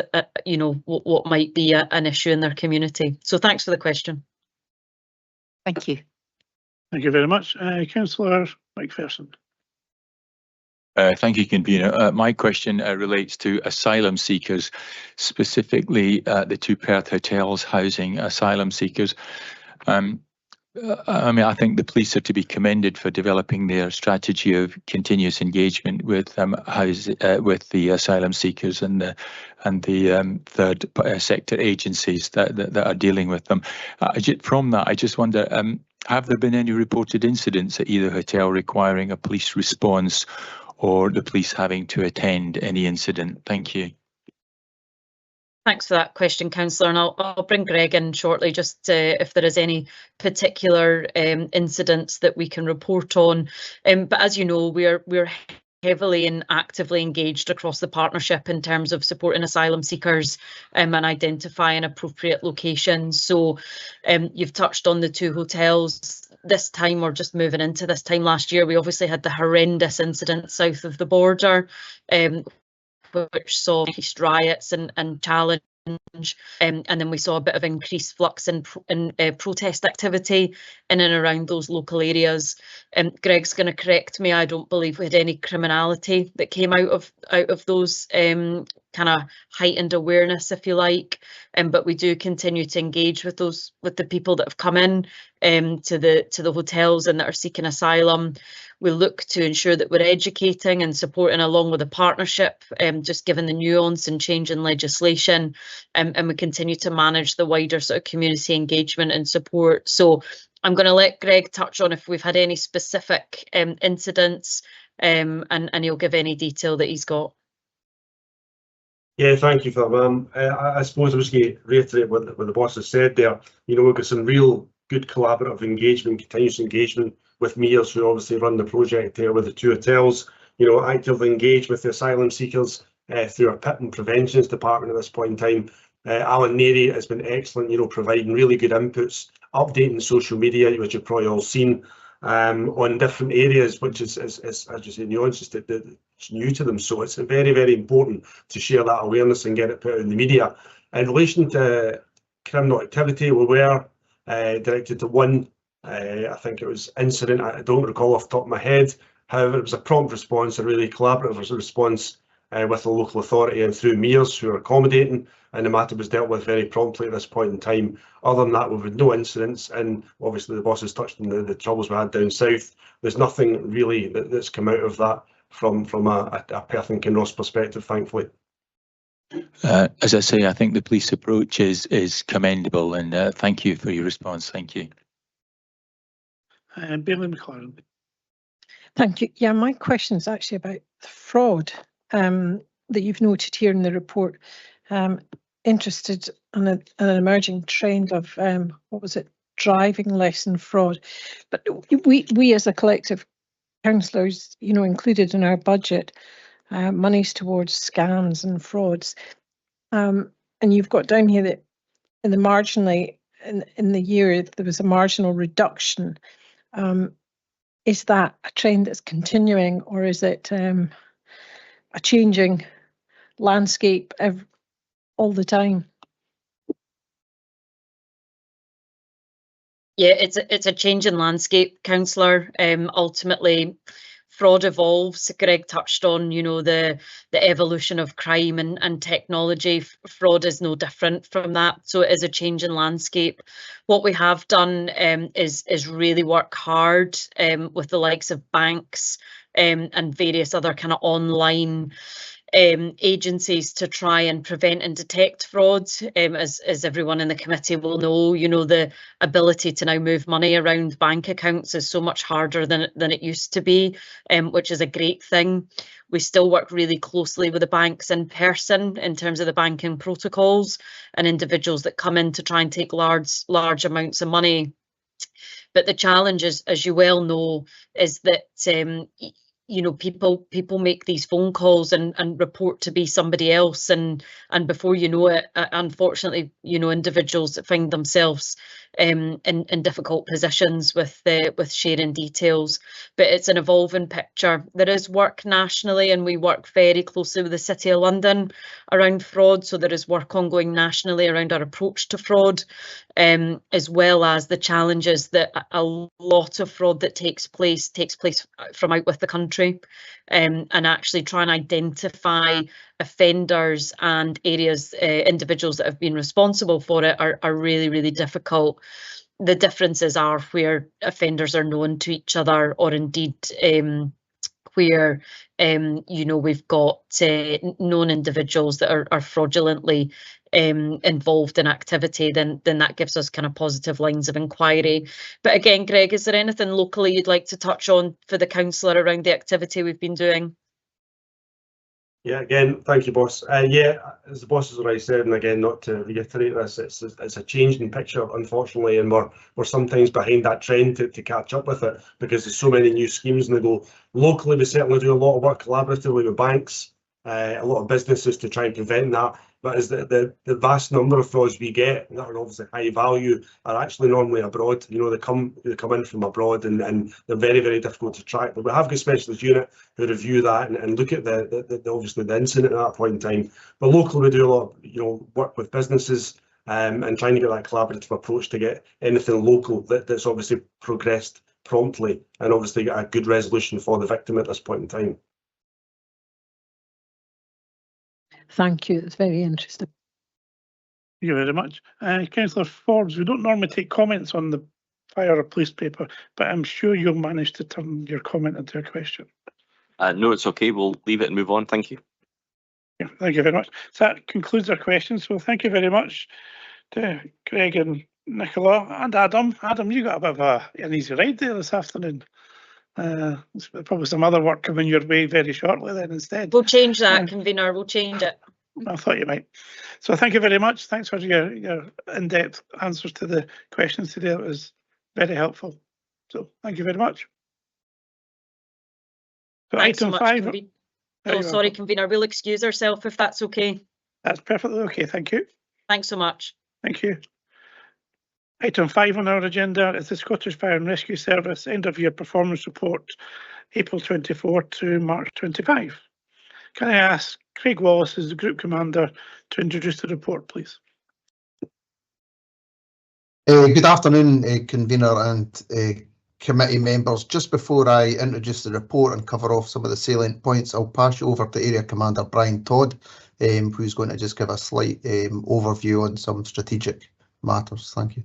what might be an issue in their community. So thanks for the question. Thank you. Thank you very much, Councillor McPherson. Thank you, Convener. My question relates to asylum seekers, specifically the 2 Perth hotels housing asylum seekers. I think the police are to be commended for developing their strategy of continuous engagement with the asylum seekers and the third sector agencies that are dealing with them. From that, I just wonder, have there been any reported incidents at either hotel requiring a police response or the police having to attend any incident? Thank you. Thanks for that question, Councillor, and I'll bring Greg in shortly just if there is any particular incidents that we can report on. But as you know, we're heavily and actively engaged across the partnership in terms of supporting asylum seekers and identifying appropriate locations. So you've touched on the 2 hotels. This time, or just moving into this time last year, we obviously had the horrendous incident south of the border, which saw riots and challenges and then we saw a bit of increased flux in protest activity in and around those local areas. Greg's going to correct me. I don't believe we had any criminality that came out of those kind of heightened awareness, if you like. But we do continue to engage with the people that have come in to the hotels and that are seeking asylum. We look to ensure that we're educating and supporting along with a partnership, just given the nuance and change in legislation, and we continue to manage the wider sort of community engagement and support. So I'm going to let Greg touch on if we've had any specific incidents, and he'll give any detail that he's got. Yeah, thank you for that, ma'am. I suppose I was going to reiterate what the boss has said there. You know, we've got some real good collaborative engagement, continuous engagement with mayors who obviously run the project here with the 2 hotels. You know, actively engage with the asylum seekers through our PIP and Preventions Department at this point in time. Alan Neary has been excellent, you know, providing really good inputs, updating social media, which you've probably all seen, on different areas, which is as you say, nuances that it's new to them. So it's very, very important to share that awareness and get it put out in the media. In relation to criminal activity, we were directed to one, I think it was incident, I don't recall off the top of my head. However, it was a prompt response, a really collaborative response with the local authority and through mayors who are accommodating, and the matter was dealt with very promptly at this point in time. Other than that, we've had no incidents, and obviously the boss has touched on the troubles we had down south. There's nothing really that's come out of that from a Perth and Kinross perspective, thankfully. As I say, I think the police approach is commendable, and thank you for your response. Thank you. Bailey McLaren. Thank you. Yeah, my question is actually about the fraud that you've noted here in the report. Interested in an emerging trend of what was it, driving lesson fraud. But we as a collective councillors, you know, included in our budget monies towards scams and frauds. And you've got down here that in the marginally in the year there was a marginal reduction. Is that a trend that's continuing, or is it a changing landscape all the time? Yeah, it's a changing landscape, councillor. Ultimately, fraud evolves. Greg touched on, you know, the evolution of crime and technology. Fraud is no different from that. So it is a changing landscape. What we have done is really work hard with the likes of banks and various other kind of online agencies to try and prevent and detect fraud. As everyone in the committee will know, you know, the ability to now move money around bank accounts is so much harder than it used to be, which is a great thing. We still work really closely with the banks in person in terms of the banking protocols and individuals that come in to try and take large amounts of money. But the challenge is, as you well know, is that you know, people make these phone calls and report to be somebody else, and before you know it, unfortunately, you know, individuals that find themselves in difficult positions with sharing details. But it's an evolving picture. There is work nationally, and we work very closely with the City of London around fraud. So there is work ongoing nationally around our approach to fraud, as well as the challenges that a lot of fraud that takes place from out with the country, and actually try and identify offenders and areas, individuals that have been responsible for it are really, really difficult. The differences are where offenders are known to each other, or indeed where you know, we've got known individuals that are fraudulently involved in activity, then that gives us kind of positive lines of inquiry. But again, Greg, is there anything locally you'd like to touch on for the councillor around the activity we've been doing? Yeah, again, thank you, boss. Yeah, as the boss has already said, and again, not to reiterate this, it's a changing picture, unfortunately, and we're sometimes behind that trend to catch up with it, because there's so many new schemes on the go. Locally, we certainly do a lot of work collaboratively with banks, a lot of businesses to try and prevent that. but is that the vast number of frauds we get that are obviously high value are actually normally abroad. You know, they come in from abroad, and they're very, very difficult to track. But we have got a specialist unit who review that and look at the obviously the incident at that point in time. But locally, we do a lot of, work with businesses and trying to get that collaborative approach to get anything local that's obviously progressed promptly and obviously get a good resolution for the victim at this point in time. Thank you. It's very interesting. Thank you very much. Councillor Forbes, we don't normally take comments on the fire or police paper, but I'm sure you'll manage to turn your comment into a question. No, it's okay. We'll leave it and move on. Thank you. Yeah, thank you very much. So that concludes our questions. So thank you very much to Craig and Nicola and Adam. Adam, you got a bit of an easy ride there this afternoon. There's probably some other work coming your way very shortly then instead. We'll change that, convener. We'll change it. I thought you might. So thank you very much. Thanks for your in-depth answers to the questions today. It was very helpful. So thank you very much. So Thanks so item much, 5. Oh, sorry, convener. We'll excuse ourselves if that's okay. That's perfectly okay. Thank you. Thanks so much. Thank you. Item 5 on our agenda is the Scottish Fire and Rescue Service end of year performance report, April 24 to March 25. Can I ask Craig Wallace, as the Group Commander, to introduce the report, please? Good afternoon, convener and committee members. Just before I introduce the report and cover off some of the salient points, I'll pass you over to Area Commander Brian Todd, who's going to just give a slight overview on some strategic matters. Thank you.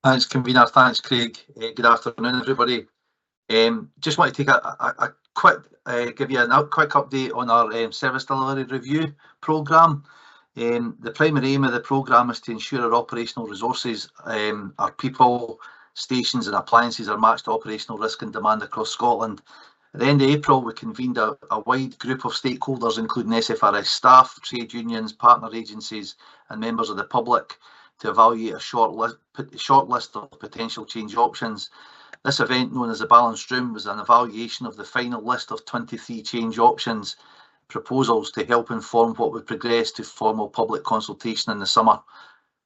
Thanks, convener. Thanks, Craig. Good afternoon, everybody. Just want to take a quick, give you a quick update on our service delivery review programme. The primary aim of the programme is to ensure our operational resources, our people, stations and appliances are matched to operational risk and demand across Scotland. At the end of April, we convened a wide group of stakeholders, including SFRS staff, trade unions, partner agencies and members of the public, to evaluate a short list of potential change options. This event, known as the Balanced Room, was an evaluation of the final list of 23 change options proposals to help inform what would progress to formal public consultation in the summer.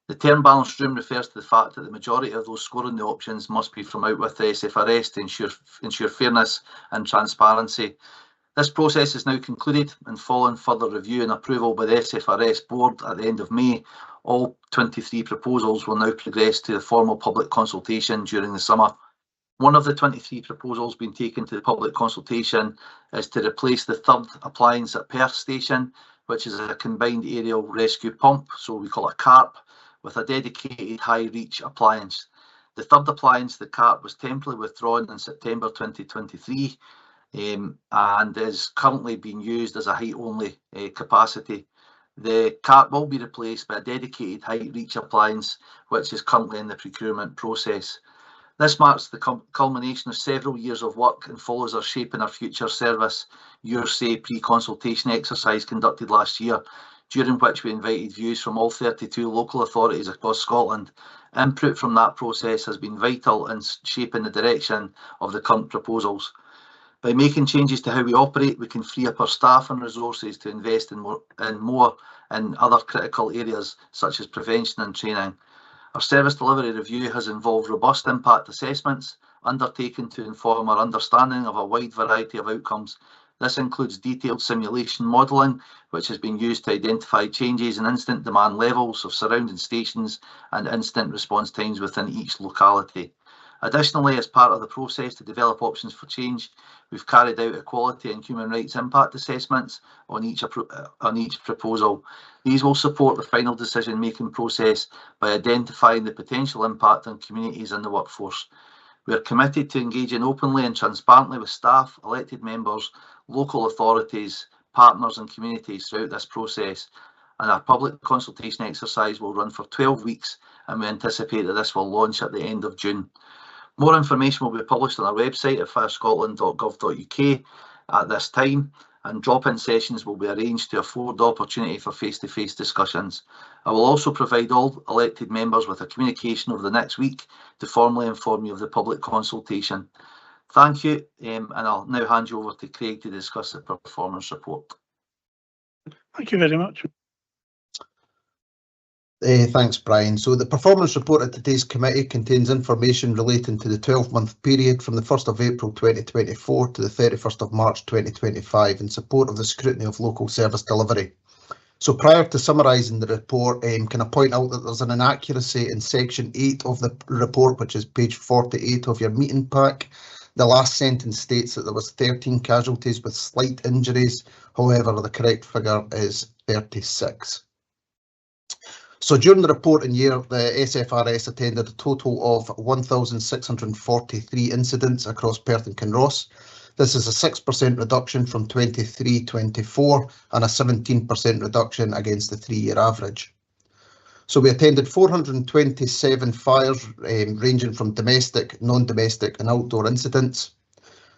The term Balanced Room refers to the fact that the majority of those scoring the options must be from out with the SFRS to ensure fairness and transparency. This process is now concluded, and following further review and approval by the SFRS board at the end of May, all 23 proposals will now progress to the formal public consultation during the summer. One of the 23 proposals being taken to the public consultation is to replace the third appliance at Perth Station, which is a combined aerial rescue pump, so we call it CARP, with a dedicated high-reach appliance. The third appliance, the CARP, was temporarily withdrawn in September 2023 and is currently being used as a height-only capacity. The CARP will be replaced by a dedicated height-reach appliance, which is currently in the procurement process. This marks the culmination of several years of work and follows our Shaping Our Future Service Your Say pre-consultation exercise conducted last year, during which we invited views from all 32 local authorities across Scotland. Input from that process has been vital in shaping the direction of the current proposals. By making changes to how we operate, we can free up our staff and resources to invest in more in other critical areas such as prevention and training. Our service delivery review has involved robust impact assessments undertaken to inform our understanding of a wide variety of outcomes. This includes detailed simulation modelling, which has been used to identify changes in incident demand levels of surrounding stations and incident response times within each locality. Additionally, as part of the process to develop options for change, we've carried out equality and human rights impact assessments on each proposal. These will support the final decision-making process by identifying the potential impact on communities and the workforce. We are committed to engaging openly and transparently with staff, elected members, local authorities, partners and communities throughout this process, and our public consultation exercise will run for 12 weeks, and we anticipate that this will launch at the end of June. More information will be published on our website at firescotland.gov.uk at this time, and drop-in sessions will be arranged to afford the opportunity for face-to-face discussions. I will also provide all elected members with a communication over the next week to formally inform you of the public consultation. Thank you, and I'll now hand you over to Craig to discuss the performance report. Thank you very much. Thanks, Brian. So the performance report at today's committee contains information relating to the 12-month period from the 1st of April 2024 to the 31st of March 2025 in support of the scrutiny of local service delivery. So prior to summarising the report, can I point out that there's an inaccuracy in section 8 of the report, which is page 48 of your meeting pack. The last sentence states that there was 13 casualties with slight injuries. However, the correct figure is 36. So during the reporting year, the SFRS attended a total of 1,643 incidents across Perth and Kinross. This is a 6% reduction from 23-24 and a 17% reduction against the 3-year average. So we attended 427 fires ranging from domestic, non-domestic and outdoor incidents.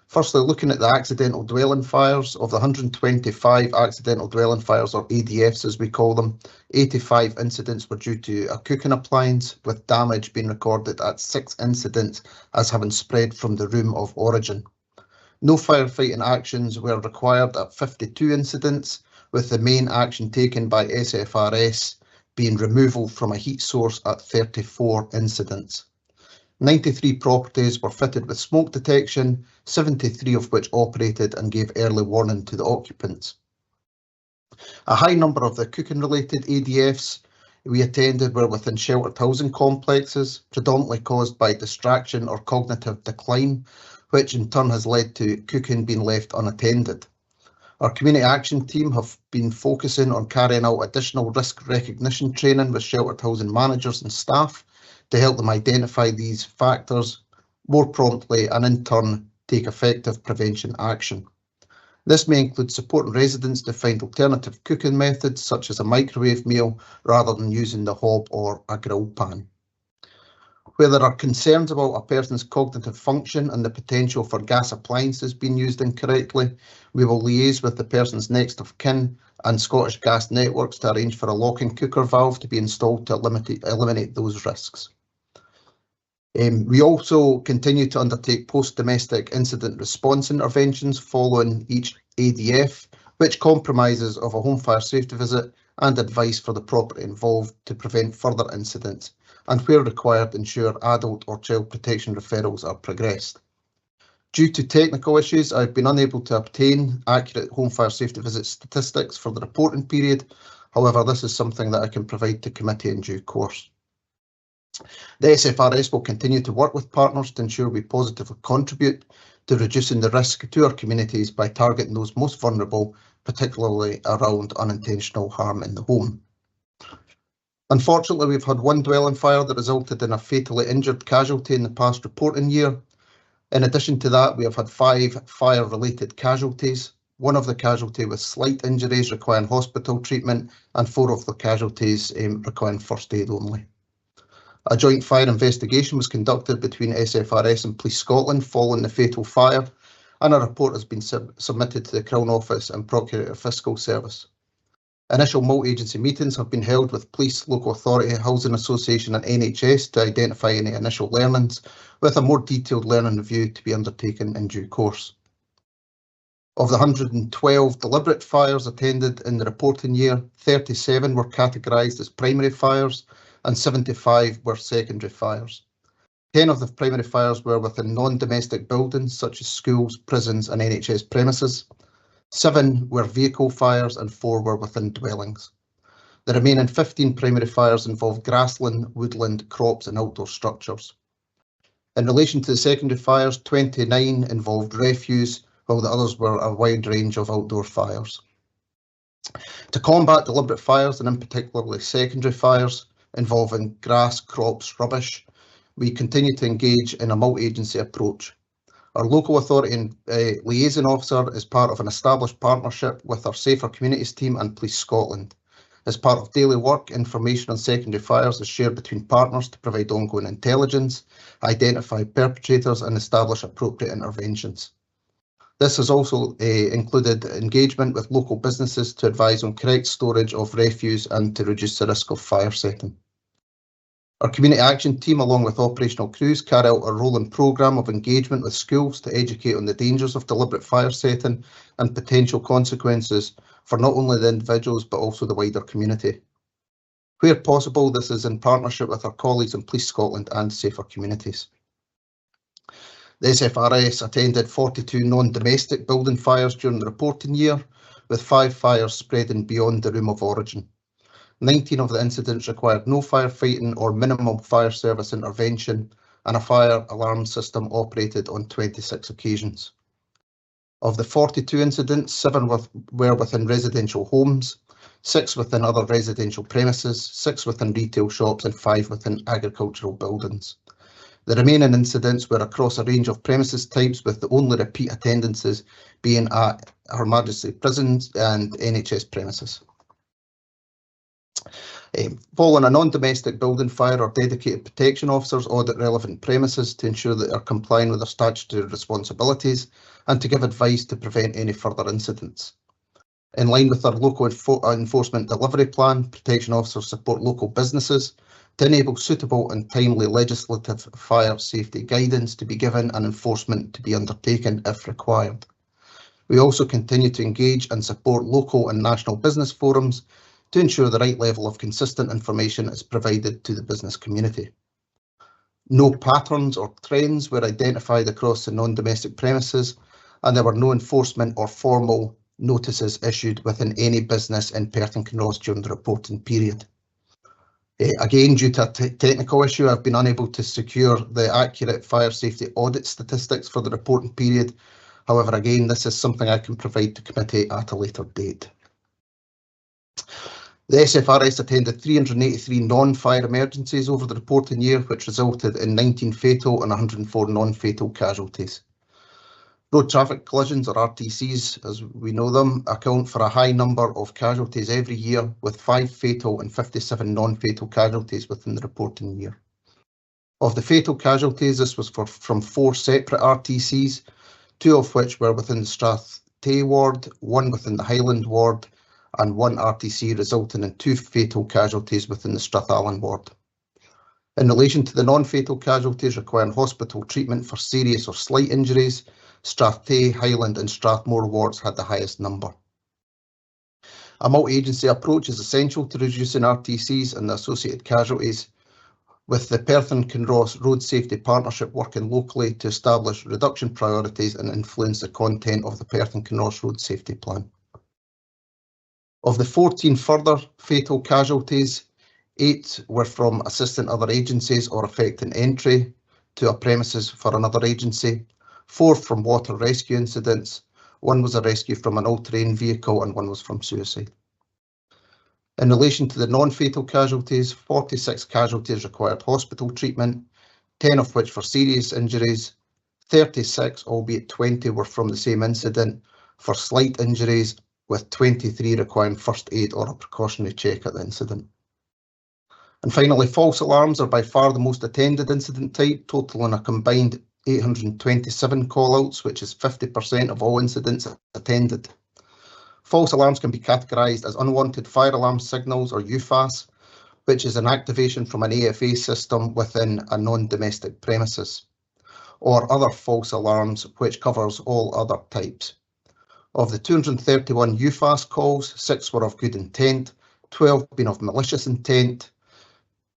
Firstly, looking at the accidental dwelling fires, of the 125 accidental dwelling fires, or ADFs as we call them, 85 incidents were due to a cooking appliance, with damage being recorded at 6 incidents as having spread from the room of origin. No firefighting actions were required at 52 incidents, with the main action taken by SFRS being removal from a heat source at 34 incidents. 93 properties were fitted with smoke detection, 73 of which operated and gave early warning to the occupants. A high number of the cooking-related ADFs we attended were within sheltered housing complexes, predominantly caused by distraction or cognitive decline, which in turn has led to cooking being left unattended. Our community action team have been focusing on carrying out additional risk recognition training with sheltered housing managers and staff to help them identify these factors more promptly and in turn take effective prevention action. This may include supporting residents to find alternative cooking methods such as a microwave meal rather than using the hob or a grill pan. Where there are concerns about a person's cognitive function and the potential for gas appliances being used incorrectly, we will liaise with the person's next of kin and Scottish Gas Networks to arrange for a locking cooker valve to be installed to eliminate those risks. We also continue to undertake post-domestic incident response interventions following each ADF, which comprises of a home fire safety visit and advice for the property involved to prevent further incidents, and where required ensure adult or child protection referrals are progressed. Due to technical issues, I've been unable to obtain accurate home fire safety visit statistics for the reporting period. However, this is something that I can provide to committee in due course. The SFRS will continue to work with partners to ensure we positively contribute to reducing the risk to our communities by targeting those most vulnerable, particularly around unintentional harm in the home. Unfortunately, we've had one dwelling fire that resulted in a fatally injured casualty in the past reporting year. In addition to that, we have had 5 fire-related casualties. One of the casualties with slight injuries requiring hospital treatment and 4 of the casualties requiring first aid only. A joint fire investigation was conducted between SFRS and Police Scotland following the fatal fire, and a report has been submitted to the Crown Office and Procurator Fiscal Service. Initial multi-agency meetings have been held with Police, Local Authority, Housing Association and NHS to identify any initial learnings, with a more detailed learning review to be undertaken in due course. Of the 112 deliberate fires attended in the reporting year, 37 were categorised as primary fires and 75 were secondary fires. 10 of the primary fires were within non-domestic buildings such as schools, prisons and NHS premises. 7 were vehicle fires and 4 were within dwellings. The remaining 15 primary fires involved grassland, woodland, crops and outdoor structures. In relation to the secondary fires, 29 involved refuse, while the others were a wide range of outdoor fires. To combat deliberate fires, and in particular secondary fires involving grass, crops, rubbish, we continue to engage in a multi-agency approach. Our local authority and liaison officer is part of an established partnership with our Safer Communities team and Police Scotland. As part of daily work, information on secondary fires is shared between partners to provide ongoing intelligence, identify perpetrators and establish appropriate interventions. This has also included engagement with local businesses to advise on correct storage of refuse and to reduce the risk of fire setting. Our community action team, along with operational crews, carry out a rolling programme of engagement with schools to educate on the dangers of deliberate fire setting and potential consequences for not only the individuals but also the wider community. Where possible, this is in partnership with our colleagues in Police Scotland and Safer Communities. The SFRS attended 42 non-domestic building fires during the reporting year, with 5 fires spreading beyond the room of origin. 19 of the incidents required no firefighting or minimal fire service intervention, and a fire alarm system operated on 26 occasions. Of the 42 incidents, 7 were within residential homes, 6 within other residential premises, 6 within retail shops and 5 within agricultural buildings. The remaining incidents were across a range of premises types, with the only repeat attendances being at Her Majesty prisons and NHS premises. Following a non-domestic building fire, our dedicated protection officers audit relevant premises to ensure that they are complying with their statutory responsibilities and to give advice to prevent any further incidents. In line with our local enforcement delivery plan, protection officers support local businesses to enable suitable and timely legislative fire safety guidance to be given and enforcement to be undertaken if required. We also continue to engage and support local and national business forums to ensure the right level of consistent information is provided to the business community. No patterns or trends were identified across the non-domestic premises, and there were no enforcement or formal notices issued within any business in Perth and Kinross during the reporting period. Again, due to a technical issue, I've been unable to secure the accurate fire safety audit statistics for the reporting period. However, again, this is something I can provide to committee at a later date. The SFRS attended 383 non-fire emergencies over the reporting year, which resulted in 19 fatal and 104 non-fatal casualties. Road traffic collisions, or RTCs as we know them, account for a high number of casualties every year, with 5 fatal and 57 non-fatal casualties within the reporting year. Of the fatal casualties, this was from 4 separate RTCs, 2 of which were within the Strath Tay ward, 1 within the Highland ward, and 1 RTC resulting in 2 fatal casualties within the Strathallan ward. In relation to the non-fatal casualties requiring hospital treatment for serious or slight injuries, Strath Tay, Highland and Strathmore wards had the highest number. A multi-agency approach is essential to reducing RTCs and the associated casualties, with the Perth and Kinross Road Safety Partnership working locally to establish reduction priorities and influence the content of the Perth and Kinross Road Safety Plan. Of the 14 further fatal casualties, 8 were from assisting other agencies or affecting entry to a premises for another agency, 4 from water rescue incidents, 1 was a rescue from an all-terrain vehicle and 1 was from suicide. In relation to the non-fatal casualties, 46 casualties required hospital treatment, 10 of which for serious injuries, 36, albeit 20, were from the same incident for slight injuries, with 23 requiring first aid or a precautionary check at the incident. And finally, false alarms are by far the most attended incident type, totaling a combined 827 call-outs, which is 50% of all incidents attended. False alarms can be categorised as unwanted fire alarm signals, or UFAS, which is an activation from an AFA system within a non-domestic premises, or other false alarms, which covers all other types. Of the 231 UFAS calls, 6 were of good intent, 12 being of malicious intent,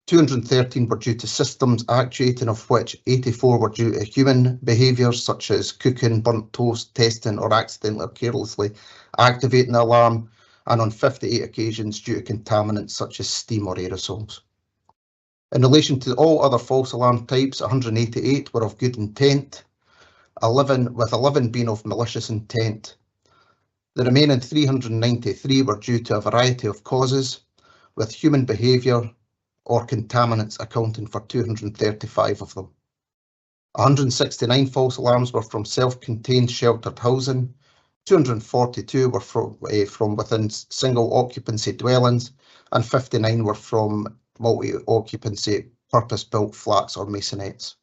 213 were due to systems actuating, of which 84 were due to human behaviours such as cooking, burnt toast, testing or accidentally or carelessly activating the alarm, and on 58 occasions due to contaminants such as steam or aerosols. In relation to all other false alarm types, 188 were of good intent, 11 being of malicious intent. The remaining 393 were due to a variety of causes, with human behaviour or contaminants accounting for 235 of them. 169 false alarms were from self-contained sheltered housing, 242 were from within single occupancy dwellings, and 59 were from multi-occupancy purpose-built flats or masonettes.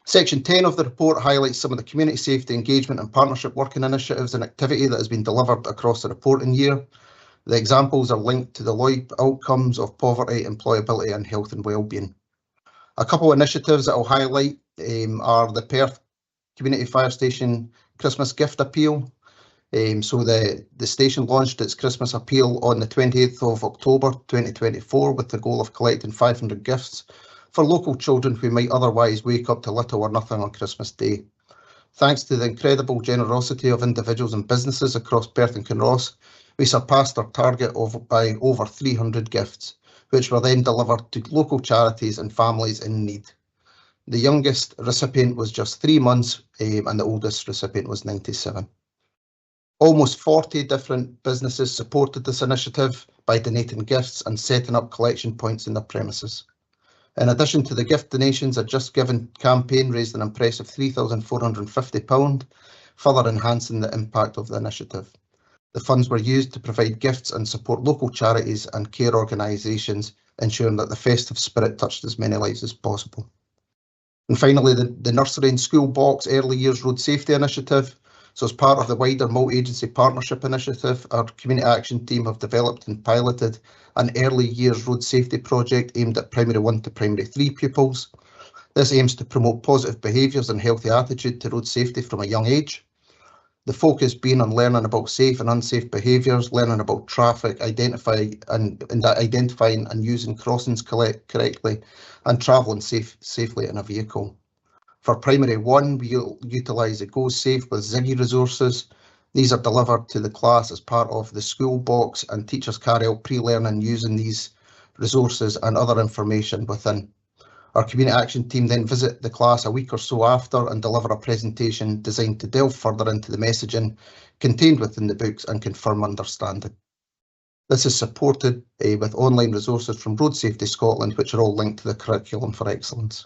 Section 10 of the report highlights some of the community safety engagement and partnership working initiatives and activity that has been delivered across the reporting year. The examples are linked to the Lloyd outcomes of poverty, employability and health and wellbeing. A couple of initiatives that I'll highlight are the Perth Community Fire Station Christmas Gift Appeal. So the station launched its Christmas appeal on the 28th of October 2024 with the goal of collecting 500 gifts for local children who might otherwise wake up to little or nothing on Christmas Day. Thanks to the incredible generosity of individuals and businesses across Perth and Kinross, we surpassed our target by over 300 gifts, which were then delivered to local charities and families in need. The youngest recipient was just 3 months and the oldest recipient was 97. Almost 40 different businesses supported this initiative by donating gifts and setting up collection points in their premises. In addition to the gift donations, a Just Giving campaign raised an impressive £3,450, further enhancing the impact of the initiative. The funds were used to provide gifts and support local charities and care organisations, ensuring that the festive spirit touched as many lives as possible. And finally, the Nursery and School Box Early Years Road Safety Initiative. So as part of the wider multi-agency partnership initiative, our community action team have developed and piloted an early years road safety project aimed at primary 1 to primary 3 pupils. This aims to promote positive behaviours and healthy attitude to road safety from a young age. The focus being on learning about safe and unsafe behaviours, learning about traffic, identifying and using crossings correctly, and travelling safely in a vehicle. For primary 1, we utilise the Go Safe with Ziggy resources. These are delivered to the class as part of the school box, and teachers carry out pre-learning using these resources and other information within. Our community action team then visit the class a week or so after and deliver a presentation designed to delve further into the messaging contained within the books and confirm understanding. This is supported with online resources from Road Safety Scotland, which are all linked to the Curriculum for Excellence.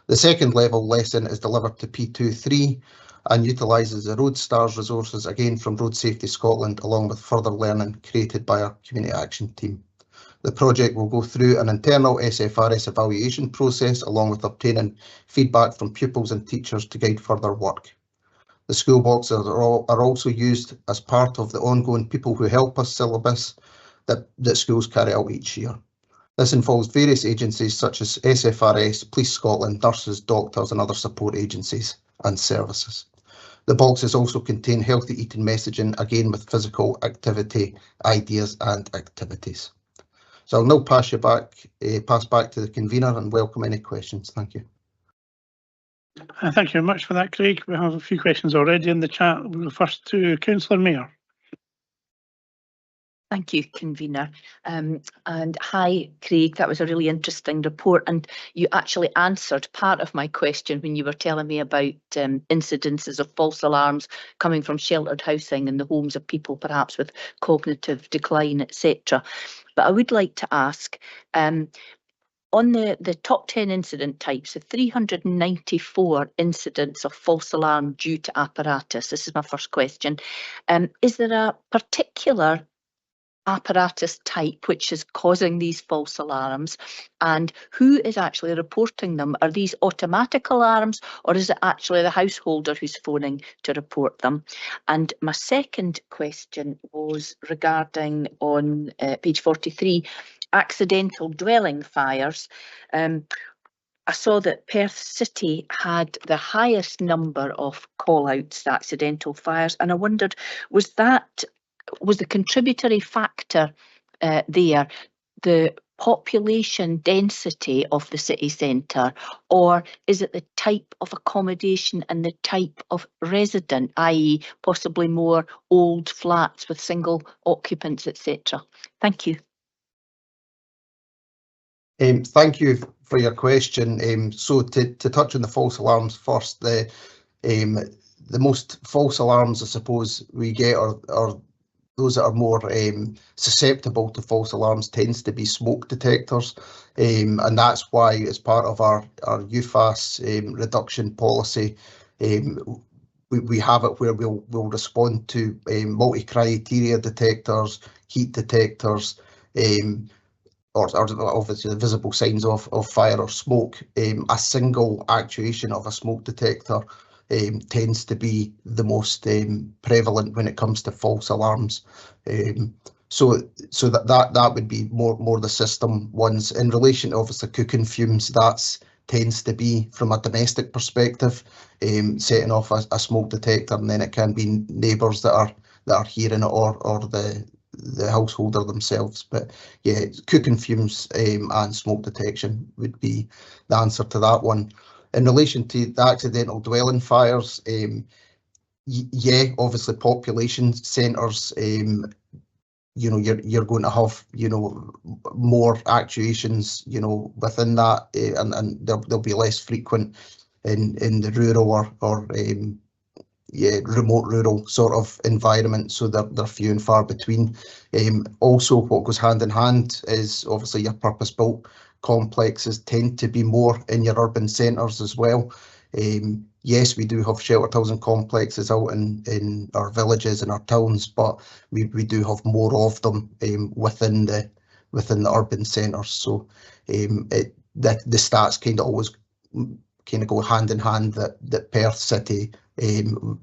The second level lesson is delivered to P2-3 and utilises the Road Stars resources again from Road Safety Scotland, along with further learning created by our community action team. The project will go through an internal SFRS evaluation process, along with obtaining feedback from pupils and teachers to guide further work. The school boxes are also used as part of the ongoing People Who Help Us syllabus that schools carry out each year. This involves various agencies such as SFRS, Police Scotland, nurses, doctors and other support agencies and services. The boxes also contain healthy eating messaging, again with physical activity, ideas and activities. So I'll now pass back to the convener and welcome any questions. Thank you. Thank you very much for that, Craig. We have a few questions already in the chat. We'll go first to Councillor Mayor. Thank you, convener. And hi, Craig. That was a really interesting report, and you actually answered part of my question when you were telling me about incidences of false alarms coming from sheltered housing in the homes of people perhaps with cognitive decline, etc. But I would like to ask, on the top 10 incident types, the 394 incidents of false alarm due to apparatus, this is my first question, is there a particular apparatus type which is causing these false alarms, and who is actually reporting them? Are these automatic alarms, or is it actually the householder who's phoning to report them? And my second question was regarding on page 43, accidental dwelling fires. I saw that Perth City had the highest number of call-outs to accidental fires, and I wondered, was the contributory factor there the population density of the city centre, or is it the type of accommodation and the type of resident, i.e. possibly more old flats with single occupants, etc.? Thank you. Thank you for your question. So to touch on the false alarms first, the most false alarms I suppose we get are those that are more susceptible to false alarms tends to be smoke detectors, and that's why as part of our UFAS reduction policy, we have it where we'll respond to multi-criteria detectors, heat detectors, or obviously the visible signs of fire or smoke. A single actuation of a smoke detector tends to be the most prevalent when it comes to false alarms. So that would be more the system ones. In relation to obviously cooking fumes, that's tends to be from a domestic perspective, setting off a smoke detector, and then it can be neighbours that are hearing it or the householder themselves. But yeah, cooking fumes and smoke detection would be the answer to that one. In relation to the accidental dwelling fires, yeah, obviously population centres, you know, you're going to have, you know, more actuations, you know, within that, and they'll be less frequent in the rural or yeah, remote rural sort of environment, so they're few and far between. Also, what goes hand in hand is obviously your purpose-built complexes tend to be more in your urban centres as well. Yes, we do have sheltered housing complexes out in our villages and our towns, but we do have more of them within the urban centres. So the stats kind of always kind of go hand in hand that Perth City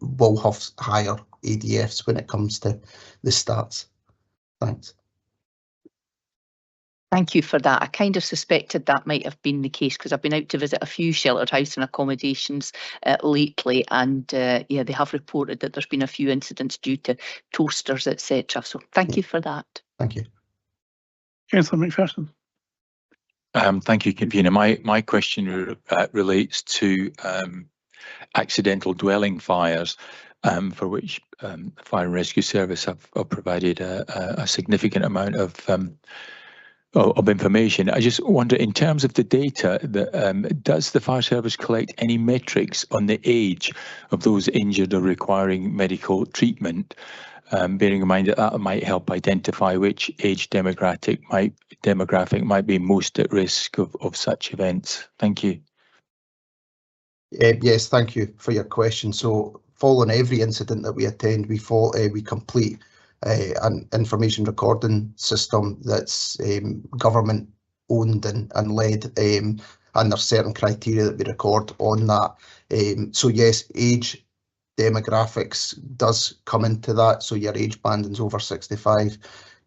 will have higher ADFs when it comes to the stats. Thanks. Thank you for that. I kind of suspected that might have been the case because I've been out to visit a few sheltered housing accommodations lately, and yeah, they have reported that there's been a few incidents due to toasters, etc. So thank you for that. Thank you. Councillor McPherson. Thank you, Convener. My question relates to accidental dwelling fires, for which Fire and Rescue Service have provided a significant amount of information. I just wonder, in terms of the data, does the fire service collect any metrics on the age of those injured or requiring medical treatment, bearing in mind that might help identify which age demographic might be most at risk of such events? Thank you. Yes, thank you for your question. So following every incident that we attend, we complete an information recording system that's government owned and led, and there's certain criteria that we record on that. So yes, age demographics does come into that. So your age banding's over 65,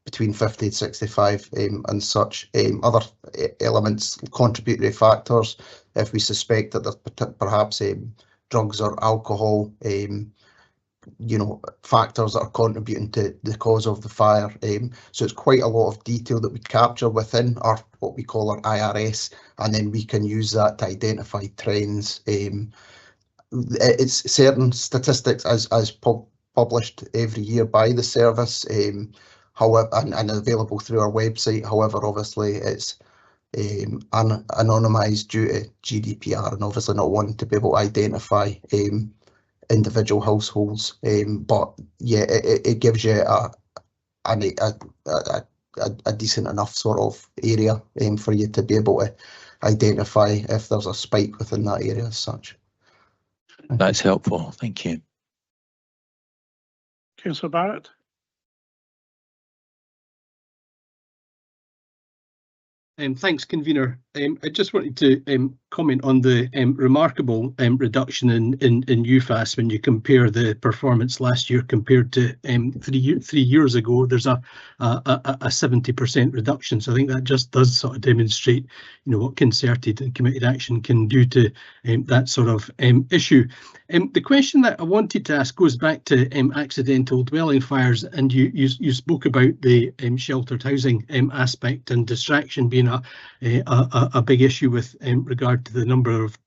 between 50 and 65, and such. Other elements, contributory factors, if we suspect that there's perhaps drugs or alcohol, you know, factors that are contributing to the cause of the fire. So it's quite a lot of detail that we capture within our what we call our IRS, and then we can use that to identify trends. It's certain statistics as published every year by the service, however, and available through our website. However, obviously it's anonymised due to GDPR, and obviously not wanting to be able to identify individual households. But yeah, it gives you a decent enough sort of area for you to be able to identify if there's a spike within that area as such. That's helpful. Thank you. Councillor Barrett. Thanks, Convener. I just wanted to comment on the remarkable reduction in UFAS when you compare the performance last year compared to 3 years ago. There's a 70% reduction. So I think that just does sort of demonstrate, you know, what concerted and committed action can do to that sort of issue. The question that I wanted to ask goes back to accidental dwelling fires, and you spoke about the sheltered housing aspect and distraction being a big issue with regard to the number of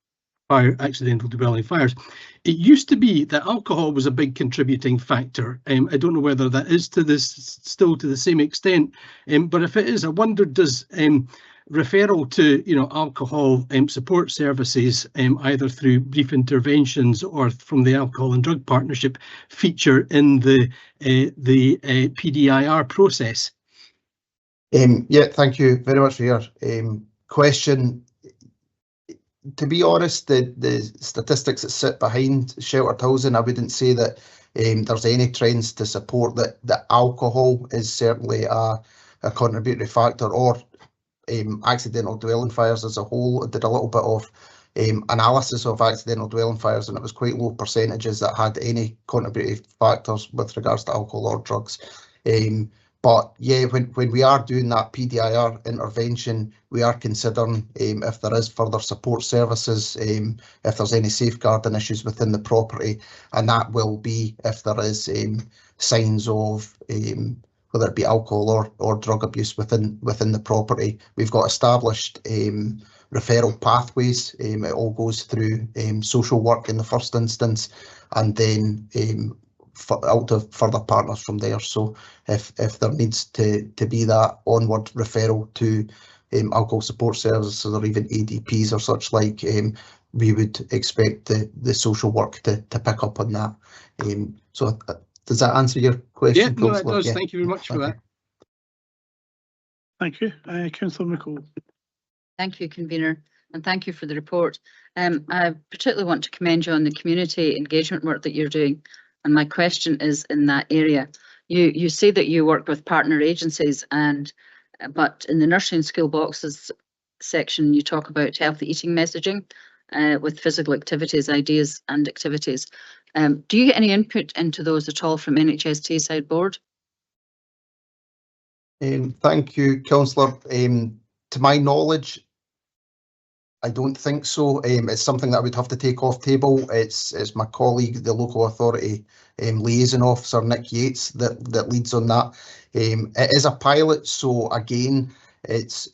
accidental dwelling fires. It used to be that alcohol was a big contributing factor. I don't know whether that is still to the same extent, but if it is, I wonder, does referral to, you know, alcohol support services, either through brief interventions or from the Alcohol and Drug Partnership, feature in the PDIR process? Yeah, thank you very much for your question. To be honest, the statistics that sit behind sheltered housing, I wouldn't say that there's any trends to support that alcohol is certainly a contributory factor, or accidental dwelling fires as a whole. I did a little bit of analysis of accidental dwelling fires, and it was quite low percentages that had any contributory factors with regards to alcohol or drugs. But yeah, when we are doing that PDIR intervention, we are considering if there is further support services, if there's any safeguarding issues within the property, and that will be if there is signs of whether it be alcohol or drug abuse within the property. We've got established referral pathways. It all goes through social work in the first instance, and then out to further partners from there. So if there needs to be that onward referral to alcohol support services or even ADPs or such like, we would expect the social work to pick up on that. So does that answer your question? Yeah, no, it does. Yeah. Thank you very much for that. Thank you. Councillor McCall. Thank you, convener, and thank you for the report. I particularly want to commend you on the community engagement work that you're doing. And my question is in that area. You say that you work with partner agencies, but in the nursery school boxes section, you talk about healthy eating messaging with physical activities, ideas and activities. Do you get any input into those at all from NHS Teesside Board? Thank you, Councillor. To my knowledge, I don't think so. It's something that I would have to take off table. It's my colleague, the local authority liaison officer, Nick Yates, that leads on that. It is a pilot, so again, it's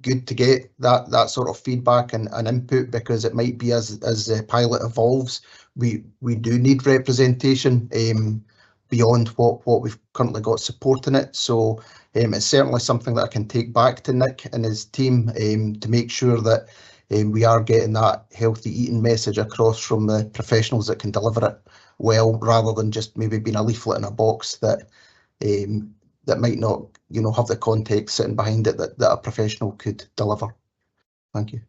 good to get that sort of feedback and input, because it might be as the pilot evolves, we do need representation beyond what we've currently got supporting it. So it's certainly something that I can take back to Nick and his team to make sure that we are getting that healthy eating message across from the professionals that can deliver it well, rather than just maybe being a leaflet in a box that might not, have the context sitting behind it that a professional could deliver. Thank you.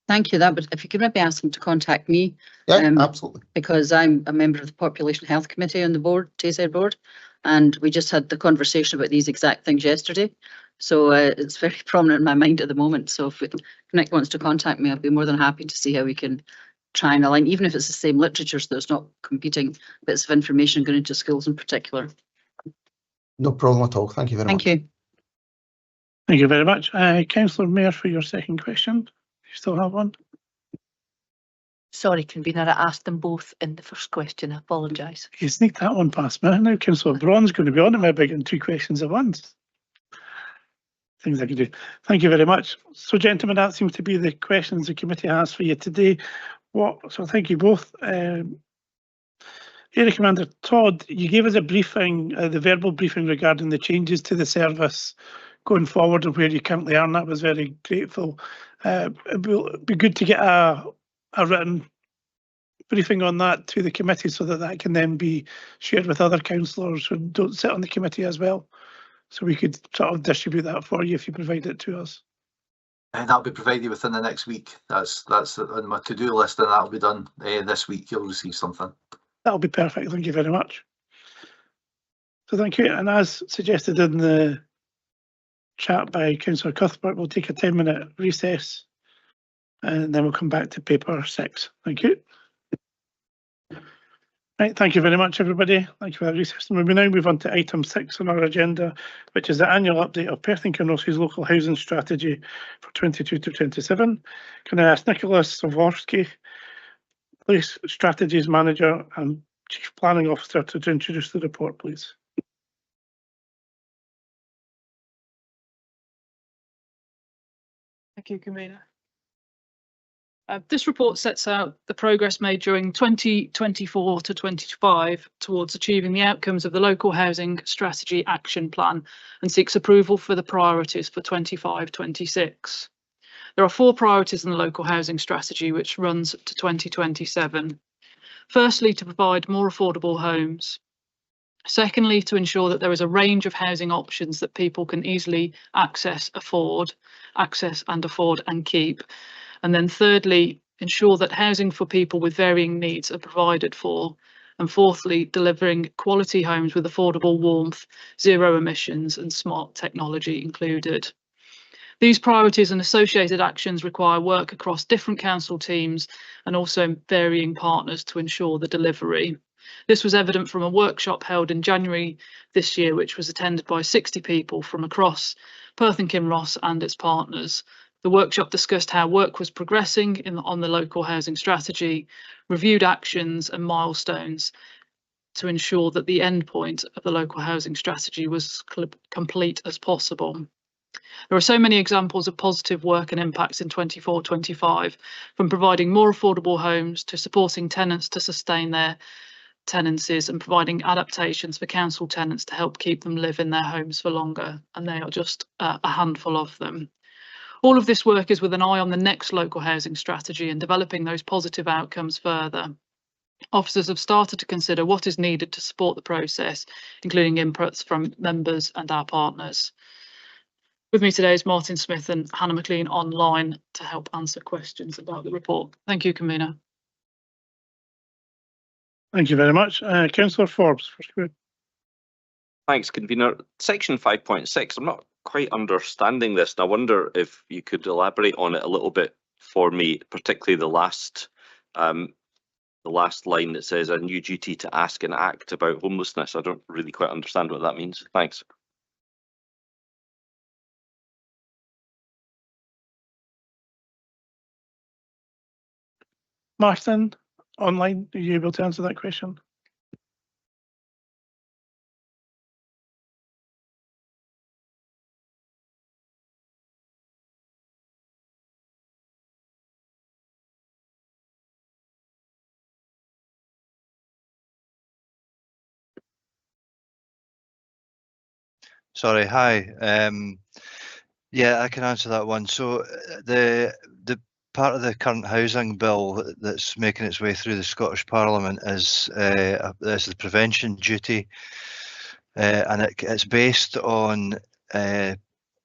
Thank you. That, but if you could maybe ask them to contact me. Yeah, absolutely. Because I'm a member of the Population Health Committee on the board, Teesside Board, and we just had the conversation about these exact things yesterday. So it's very prominent in my mind at the moment. So if Nick wants to contact me, I'd be more than happy to see how we can try and align, even if it's the same literature, so there's not competing bits of information going into schools in particular. No problem at all. Thank you very much. Thank you. Thank you very much. Councillor Mayor, for your second question. You still have one? Sorry, convener, I asked them both in the first question. I apologise. You sneaked that one past me. Now Councillor Braun's going to be on it, maybe getting two questions at once. Things I can do. Thank you very much. So, gentlemen, that seems to be the questions the committee has for you today. So thank you both. Area Commander Todd, you gave us a briefing, the verbal briefing regarding the changes to the service going forward and where you currently are, and that was very grateful. It will be good to get a written briefing on that to the committee so that can then be shared with other councillors who don't sit on the committee as well. So we could sort of distribute that for you if you provide it to us. And that'll be provided within the next week. That's on my to-do list, and that'll be done this week. You'll receive something. That'll be perfect. Thank you very much. So thank you. And as suggested in the chat by Councillor Cuthbert, we'll take a 10-minute recess and then we'll come back to paper 6. Thank you. Right, thank you very much, everybody. Thank you for that recess. And we now move on to item 6 on our agenda, which is the annual update of Perth and Kilnoskie's local housing strategy for 22 to 27. Can I ask Nicholas Savorsky, Place Strategies Manager and Chief Planning Officer, to introduce the report, please? Thank you, Convener. This report sets out the progress made during 2024 to 25 towards achieving the outcomes of the Local Housing Strategy Action Plan and seeks approval for the priorities for 25-26. There are 4 priorities in the Local Housing Strategy, which runs to 2027. Firstly, to provide more affordable homes. Secondly, to ensure that there is a range of housing options that people can easily access and keep. And then thirdly, ensure that housing for people with varying needs are provided for. And fourthly, delivering quality homes with affordable warmth, zero emissions and smart technology included. These priorities and associated actions require work across different council teams and also varying partners to ensure the delivery. This was evident from a workshop held in January this year, which was attended by 60 people from across Perth and Kinross and its partners. The workshop discussed how work was progressing on the local housing strategy, reviewed actions and milestones to ensure that the end point of the local housing strategy was complete as possible. There are so many examples of positive work and impacts in 24-25, from providing more affordable homes to supporting tenants to sustain their tenancies and providing adaptations for council tenants to help keep them live in their homes for longer, and they are just a handful of them. All of this work is with an eye on the next local housing strategy and developing those positive outcomes further. Officers have started to consider what is needed to support the process, including inputs from members and our partners. With me today is Martin Smith and Hannah McLean online to help answer questions about the report. Thank you, Convener. Thank you very much. Councillor Forbes. Thanks, Convener. Section 5.6, I'm not quite understanding this, and I wonder if you could elaborate on it a little bit for me, particularly the last line that says a new duty to ask and act about homelessness. I don't really quite understand what that means. Thanks. Martin, online, are you able to answer that question? Sorry, hi. Yeah, I can answer that one. So the part of the current housing bill that's making its way through the Scottish Parliament is the prevention duty, and it's based on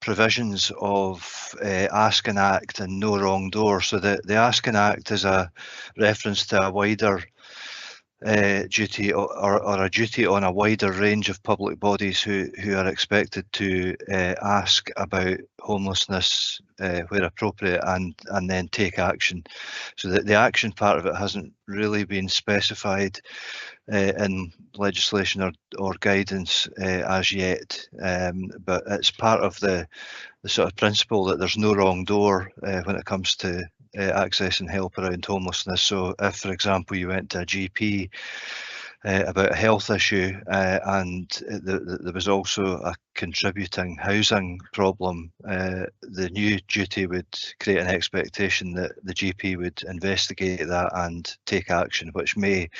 provisions of Ask and Act and No Wrong Door. So the Ask and Act is a reference to a wider duty or a duty on a wider range of public bodies who are expected to ask about homelessness where appropriate and then take action. So the action part of it hasn't really been specified in legislation or guidance as yet, but it's part of the sort of principle that there's no wrong door when it comes to accessing help around homelessness. So if, for example, you went to a GP about a health issue and there was also a contributing housing problem, the new duty would create an expectation that the GP would investigate that and take action, which may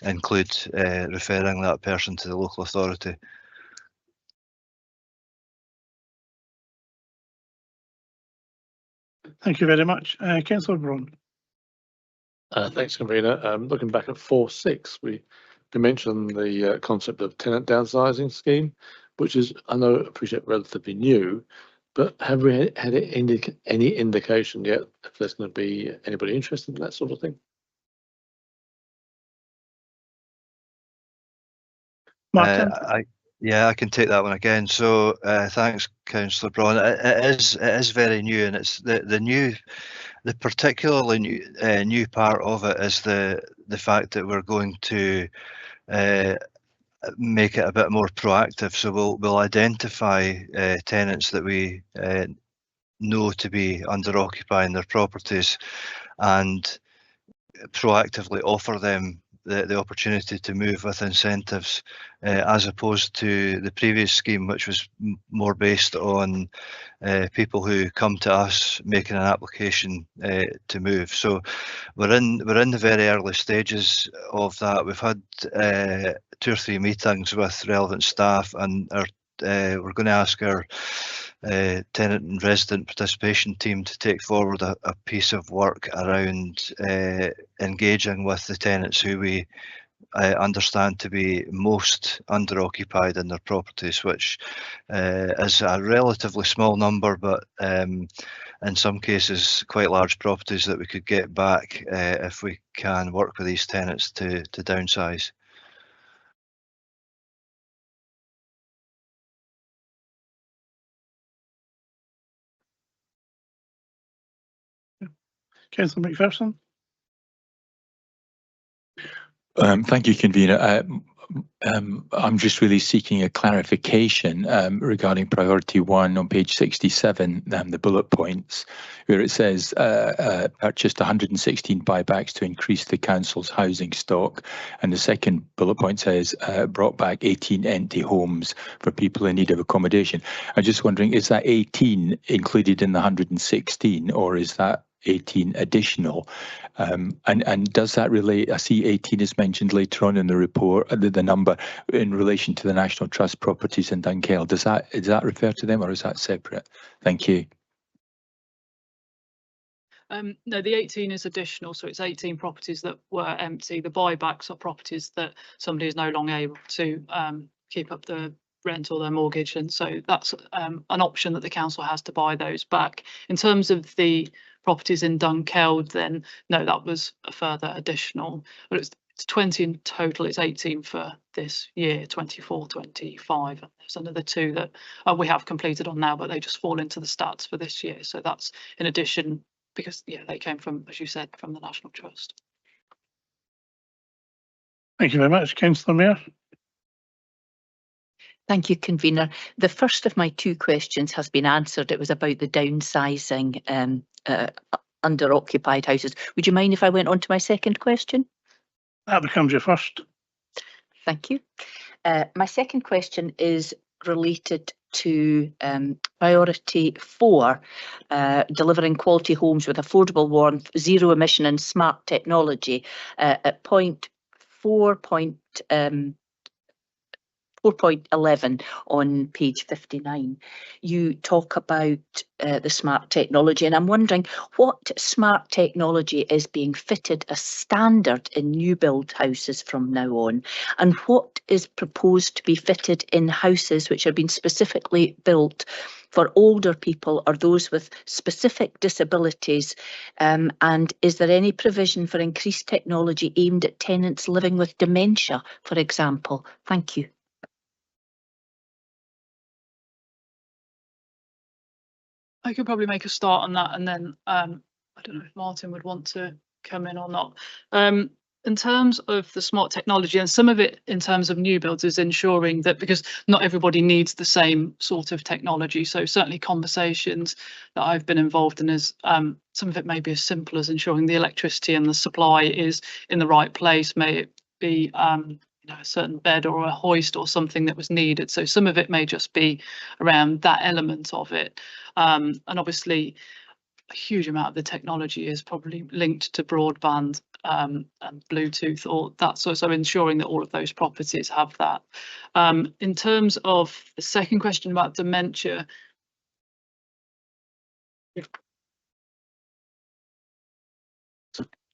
include referring that person to the local authority. Thank you very much. Councillor Braun. Thanks, Convener. Looking back at 4.6, we mentioned the concept of tenant downsizing scheme, which is, I appreciate, relatively new, but have we had any indication yet if there's going to be anybody interested in that sort of thing? Martin? Yeah, I can take that one again. So thanks, Councillor Braun. It is very new, and it's the particularly new part of it is the fact that we're going to make it a bit more proactive. So we'll identify tenants that we know to be under occupying their properties and proactively offer them the opportunity to move with incentives, as opposed to the previous scheme, which was more based on people who come to us making an application to move. So we're in the very early stages of that. We've had 2 or 3 meetings with relevant staff, and we're going to ask our tenant and resident participation team to take forward a piece of work around engaging with the tenants who we understand to be most under occupied in their properties, which is a relatively small number, but in some cases quite large properties that we could get back if we can work with these tenants to downsize. Councillor McPherson. Thank you, convener. I'm just really seeking a clarification regarding priority 1 on page 67, the bullet points, where it says purchased 116 buybacks to increase the council's housing stock, and the second bullet point says brought back 18 empty homes for people in need of accommodation. I'm just wondering, is that 18 included in the 116, or is that 18 additional? And does that relate? I see 18 is mentioned later on in the report, the number in relation to the National Trust properties in Dunkeld. Does that refer to them, or is that separate? Thank you. No, the 18 is additional, so it's 18 properties that were empty. The buybacks are properties that somebody is no longer able to keep up the rent or their mortgage, and so that's an option that the council has to buy those back. In terms of the properties in Dunkeld, then no, that was a further additional, but it's 20 in total. It's 18 for this year, 24-25. There's another 2 that we have completed on now, but they just fall into the stats for this year. So that's in addition, because yeah, they came from, as you said, from the National Trust. Thank you very much, Councillor Mayor. Thank you, convener. The first of my 2 questions has been answered. It was about the downsizing under occupied houses. Would you mind if I went on to my second question? That becomes your first. Thank you. My second question is related to priority 4, delivering quality homes with affordable warmth, zero emission and smart technology. At point 4.11 on page 59, you talk about the smart technology, and I'm wondering what smart technology is being fitted as standard in new build houses from now on, and what is proposed to be fitted in houses which have been specifically built for older people or those with specific disabilities, and is there any provision for increased technology aimed at tenants living with dementia, for example? Thank you. I could probably make a start on that, and then I don't know if Martin would want to come in or not. In terms of the smart technology, and some of it in terms of new builds is ensuring that, because not everybody needs the same sort of technology, so certainly conversations that I've been involved in is some of it may be as simple as ensuring the electricity and the supply is in the right place, may it be a certain bed or a hoist or something that was needed. So some of it may just be around that element of it. And obviously a huge amount of the technology is probably linked to broadband and Bluetooth or that sort, so ensuring that all of those properties have that. In terms of the second question about dementia,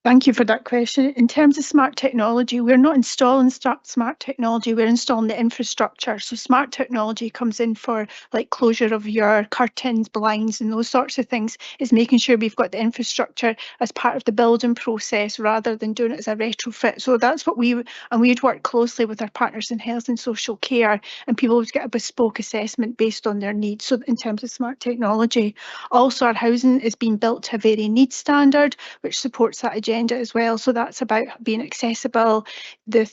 Thank you for that question. In terms of smart technology, we're not installing smart technology, we're installing the infrastructure. So smart technology comes in for like closure of your curtains, blinds and those sorts of things, is making sure we've got the infrastructure as part of the building process rather than doing it as a retrofit. So that's what we'd work closely with our partners in health and social care, and people would get a bespoke assessment based on their needs. So in terms of smart technology, also our housing is being built to a very needs standard, which supports that agenda as well. So that's about being accessible, the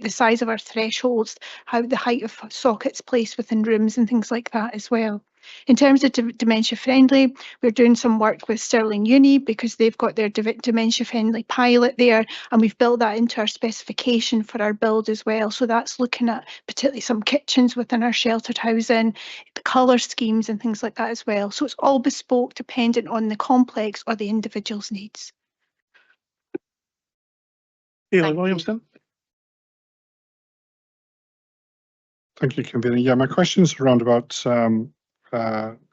size of our thresholds, how the height of sockets placed within rooms and things like that as well. In terms of dementia friendly, we're doing some work with Stirling Uni because they've got their dementia friendly pilot there, and we've built that into our specification for our build as well. So that's looking at particularly some kitchens within our sheltered housing, the colour schemes and things like that as well. So it's all bespoke dependent on the complex or the individual's needs. Williamson. Thank you, convener. Yeah, my question's around about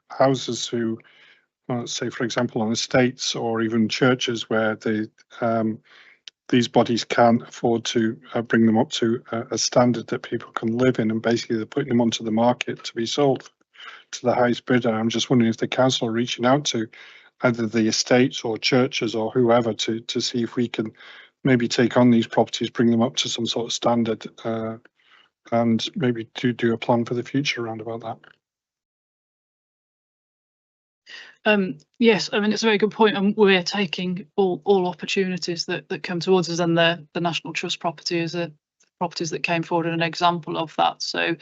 houses who, say, for example, on estates or even churches where these bodies can't afford to bring them up to a standard that people can live in, and basically they're putting them onto the market to be sold to the highest bidder. I'm just wondering if the council are reaching out to either the estates or churches or whoever to see if we can maybe take on these properties, bring them up to some sort of standard, and maybe to do a plan for the future around about that. Yes, I mean, it's a very good point, and we're taking all opportunities that come towards us, and the National Trust property is properties that came forward and an example of that. So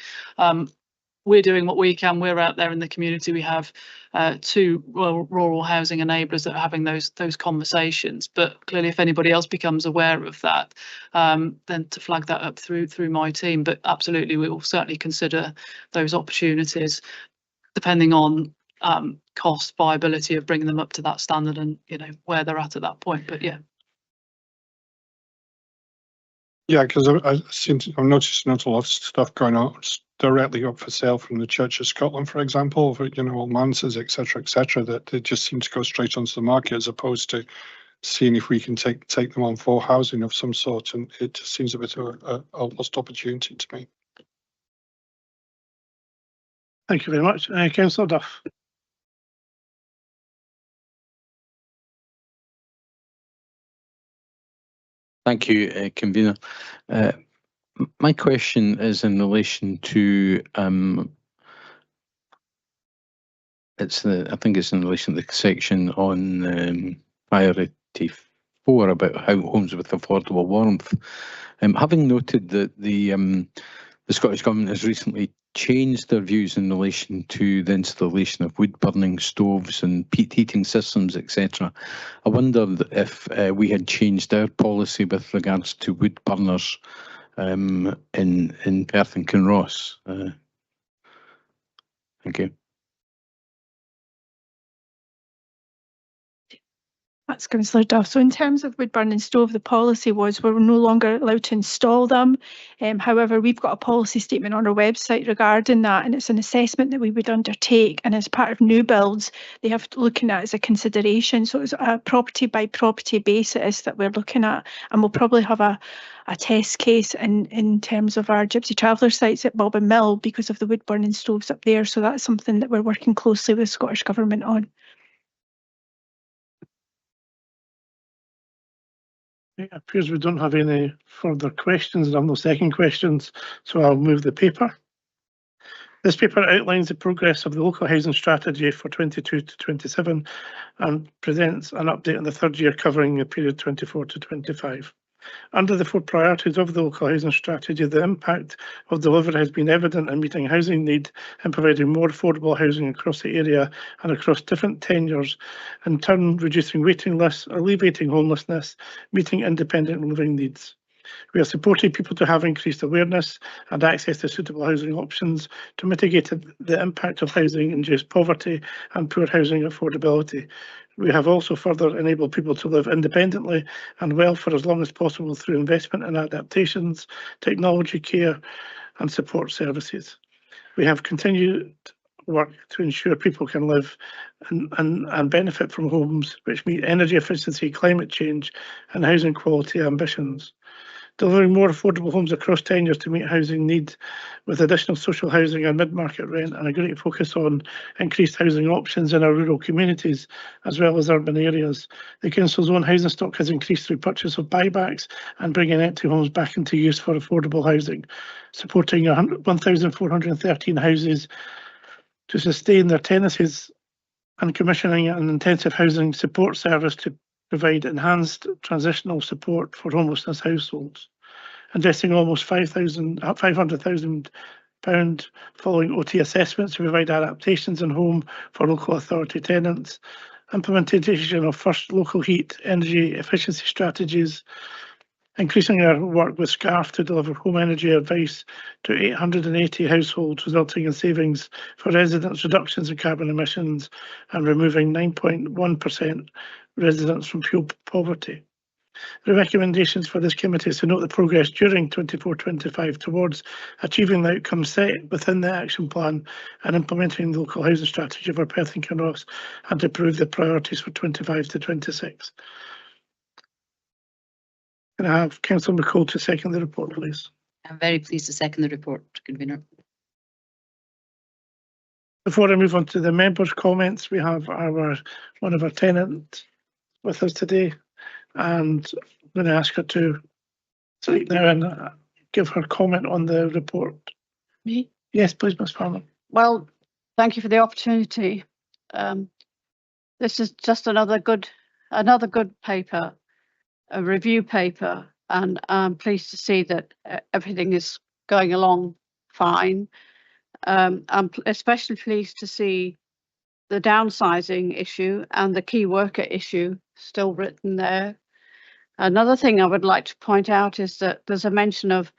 we're doing what we can. We're out there in the community. We have 2 rural housing enablers that are having those conversations. But clearly, if anybody else becomes aware of that, then to flag that up through my team. But absolutely, we will certainly consider those opportunities, depending on cost, viability of bringing them up to that standard, and where they're at that point. But yeah. Yeah, because I've noticed not a lot of stuff going on directly up for sale from the Church of Scotland, for example, for, all manses, etc., that they just seem to go straight onto the market as opposed to seeing if we can take them on for housing of some sort, and it just seems a bit of a lost opportunity to me. Thank you very much. Councillor Duff. Thank you, Convener. My question is in relation to I think it's in relation to the section on priority 4 about how homes with affordable warmth. Having noted that the Scottish Government has recently changed their views in relation to the installation of wood-burning stoves and peat heating systems, etc. I wondered if we had changed our policy with regards to wood burners in Perth and Kinross. Thank you. That's Councillor Duff. So in terms of wood burning stove, the policy was we're no longer allowed to install them. However, we've got a policy statement on our website regarding that, and it's an assessment that we would undertake. And as part of new builds, they have to look at it as a consideration. So it's a property by property basis that we're looking at, and we'll probably have a test case in terms of our Gypsy Traveller sites at Bobbin Mill because of the wood burning stoves up there. So that's something that we're working closely with the Scottish Government on. It appears we don't have any further questions. There are no second questions, so I'll move the paper. This paper outlines the progress of the local housing strategy for 22 to 27 and presents an update on the 3rd year covering the period 24 to 25. Under the 4 priorities of the local housing strategy, the impact of delivery has been evident in meeting housing need and providing more affordable housing across the area and across different tenures, in turn reducing waiting lists, alleviating homelessness, meeting independent living needs. We have supported people to have increased awareness and access to suitable housing options to mitigate the impact of housing-induced poverty and poor housing affordability. We have also further enabled people to live independently and well for as long as possible through investment in adaptations, technology care and support services. We have continued work to ensure people can live and benefit from homes which meet energy efficiency, climate change and housing quality ambitions. Delivering more affordable homes across tenures to meet housing need with additional social housing and mid-market rent, and a great focus on increased housing options in our rural communities as well as urban areas. The Council's own housing stock has increased through purchase of buybacks and bringing empty homes back into use for affordable housing, supporting 1,413 houses to sustain their tenancies and commissioning an intensive housing support service to provide enhanced transitional support for homelessness households, investing almost £500,000 following OT assessments to provide adaptations in home for local authority tenants, implementation of first local heat energy efficiency strategies, increasing our work with SCARF to deliver home energy advice to 880 households, resulting in savings for residents, reductions in carbon emissions, and removing 9.1% residents from fuel poverty. The recommendations for this committee is to note the progress during 24-25 towards achieving the outcomes set within the action plan and implementing the local housing strategy for Perth and Kinross, and to approve the priorities for 25 to 26. Can I have Councillor McCall to second the report, please? I'm very pleased to second the report, Convener. Before I move on to the members' comments, we have one of our tenants with us today, and I'm going to ask her to speak now and give her comment on the report. Me? Yes, please, Ms. Farmer. Well, thank you for the opportunity. this is just another good paper, a review paper, and I'm pleased to see that everything is going along fine. I'm especially pleased to see the downsizing issue and the key worker issue still written there. Another thing I would like to point out is that there's a mention of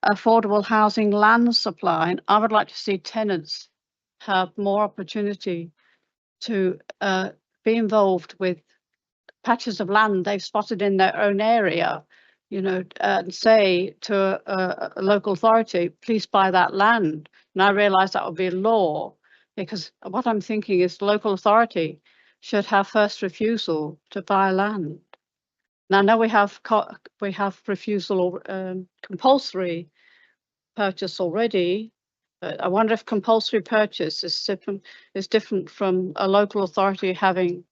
affordable housing land supply, and I would like to see tenants have more opportunity to be involved with patches of land they've spotted in their own area, you know, and say to a local authority, please buy that land. And I realise that would be law, because what I'm thinking is the local authority should have first refusal to buy land. Now, I know we have refusal or compulsory purchase already, but I wonder if compulsory purchase is different from a local authority having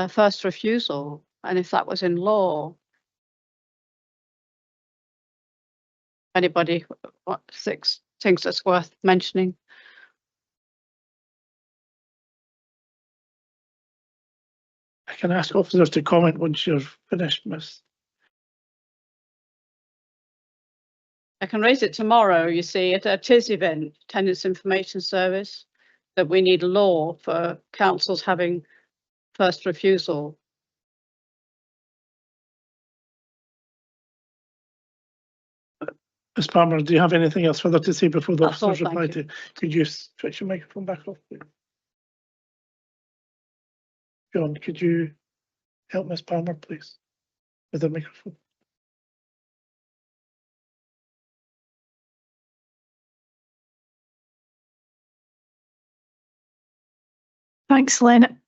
first refusal, and if that was in law. Anybody thinks it's worth mentioning? I can ask officers to comment once you're finished, Miss. I can raise it tomorrow, you see, at a TIS event, Tenants Information Service, that we need law for councils having first refusal. Ms Palmer, do you have anything else further to say before the That's all, officers reply thank to? Could you switch your microphone back off, please? John, could you help Ms Palmer, please, with the microphone? Thanks, Len.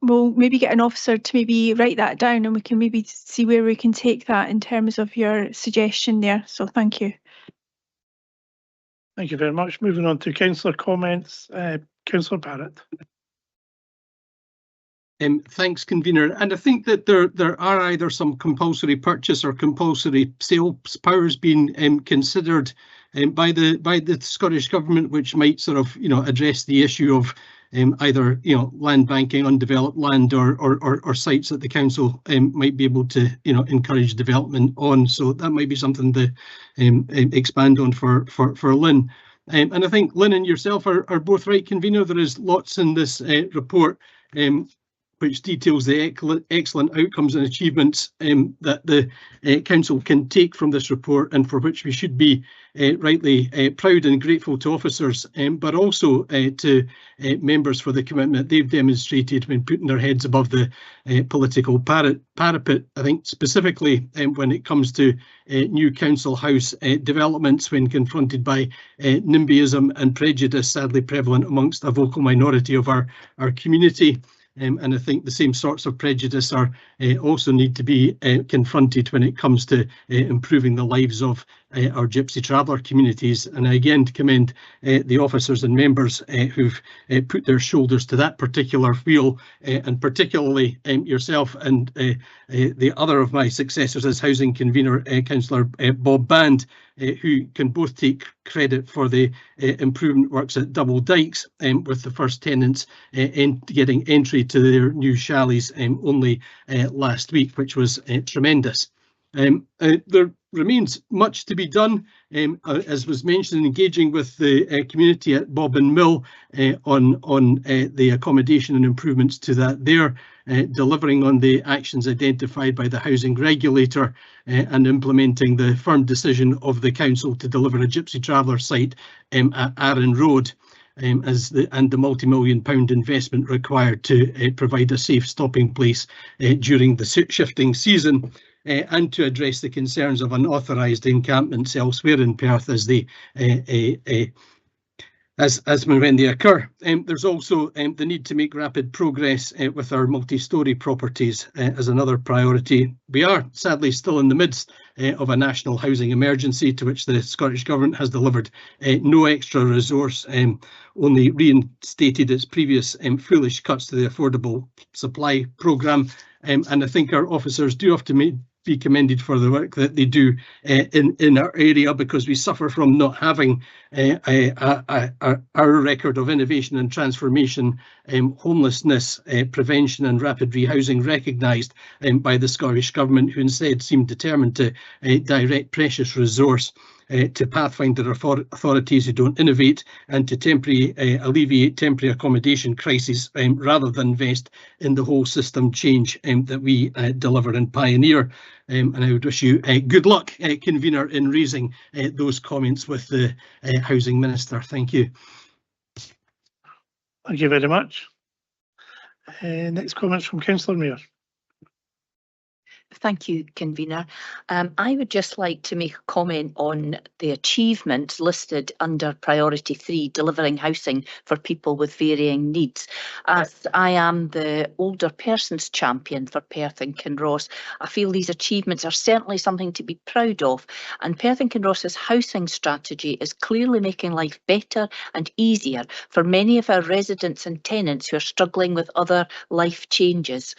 We'll maybe get an officer to maybe write that down, and we can maybe see where we can take that in terms of your suggestion there. So thank you. Thank you very much. Moving on to councillor comments. Councillor Barrett. Thanks, convener. And I think that there are either some compulsory purchase or compulsory sales powers being considered by the Scottish Government, which might sort of, you know, address the issue of either, you know, land banking, undeveloped land, or sites that the council might be able to, you know, encourage development on. So that might be something to expand on for Lynn. And I think Lynn and yourself are both right, convener. There is lots in this report which details the excellent outcomes and achievements that the council can take from this report, and for which we should be rightly proud and grateful to officers, but also to members for the commitment they've demonstrated when putting their heads above the political parapet. I think specifically when it comes to new council house developments, when confronted by NIMBYism and prejudice sadly prevalent amongst a vocal minority of our community. And I think the same sorts of prejudice are also need to be confronted when it comes to improving the lives of our Gypsy traveller communities. And I again commend the officers and members who've put their shoulders to that particular wheel, and particularly yourself and the other of my successors as housing convener, Councillor Bob Band, who can both take credit for the improvement works at Double Dykes, with the first tenants getting entry to their new chalets only last week, which was tremendous. There remains much to be done, as was mentioned, engaging with the community at Bobbin Mill on the accommodation and improvements to that there, delivering on the actions identified by the housing regulator, and implementing the firm decision of the council to deliver a Gypsy traveller site at Arran Road, and the multi-million-pound investment required to provide a safe stopping place during the shifting season. And to address the concerns of unauthorised encampments elsewhere in Perth as they when they occur. There's also the need to make rapid progress with our multi-storey properties as another priority. We are sadly still in the midst of a national housing emergency, to which the Scottish Government has delivered no extra resource, only reinstated its previous foolish cuts to the affordable supply programme. And I think our officers do have to be commended for the work that they do in our area, because we suffer from not having our record of innovation and transformation, homelessness prevention and rapid rehousing recognised by the Scottish Government, who instead seem determined to direct precious resource to pathfinder authorities who don't innovate and to alleviate temporary accommodation crises rather than invest in the whole system change that we deliver and pioneer. And I would wish you good luck, Convener, in raising those comments with the Housing Minister. Thank you. Thank you very much. Next comments from Councillor Mayor. Thank you, Convener. I would just like to make a comment on the achievements listed under Priority 3, delivering housing for people with varying needs. As I am the older persons champion for Perth and Kinross, I feel these achievements are certainly something to be proud of, and Perth and Kinross's housing strategy is clearly making life better and easier for many of our residents and tenants who are struggling with other life changes.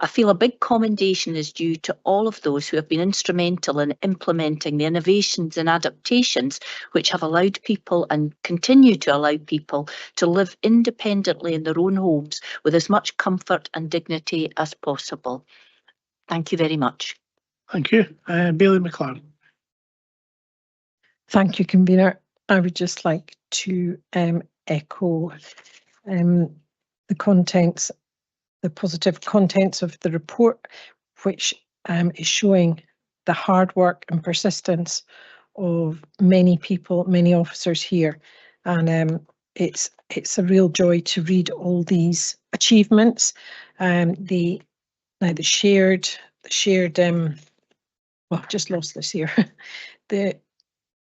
I feel a big commendation is due to all of those who have been instrumental in implementing the innovations and adaptations which have allowed people and continue to allow people to live independently in their own homes with as much comfort and dignity as possible. Thank you very much. Thank you. Bailey McLaren. Thank you, Convener. I would just like to echo the contents, the positive contents of the report, which is showing the hard work and persistence of many people, many officers here, and it's a real joy to read all these achievements. The shared well, I've just lost this here. the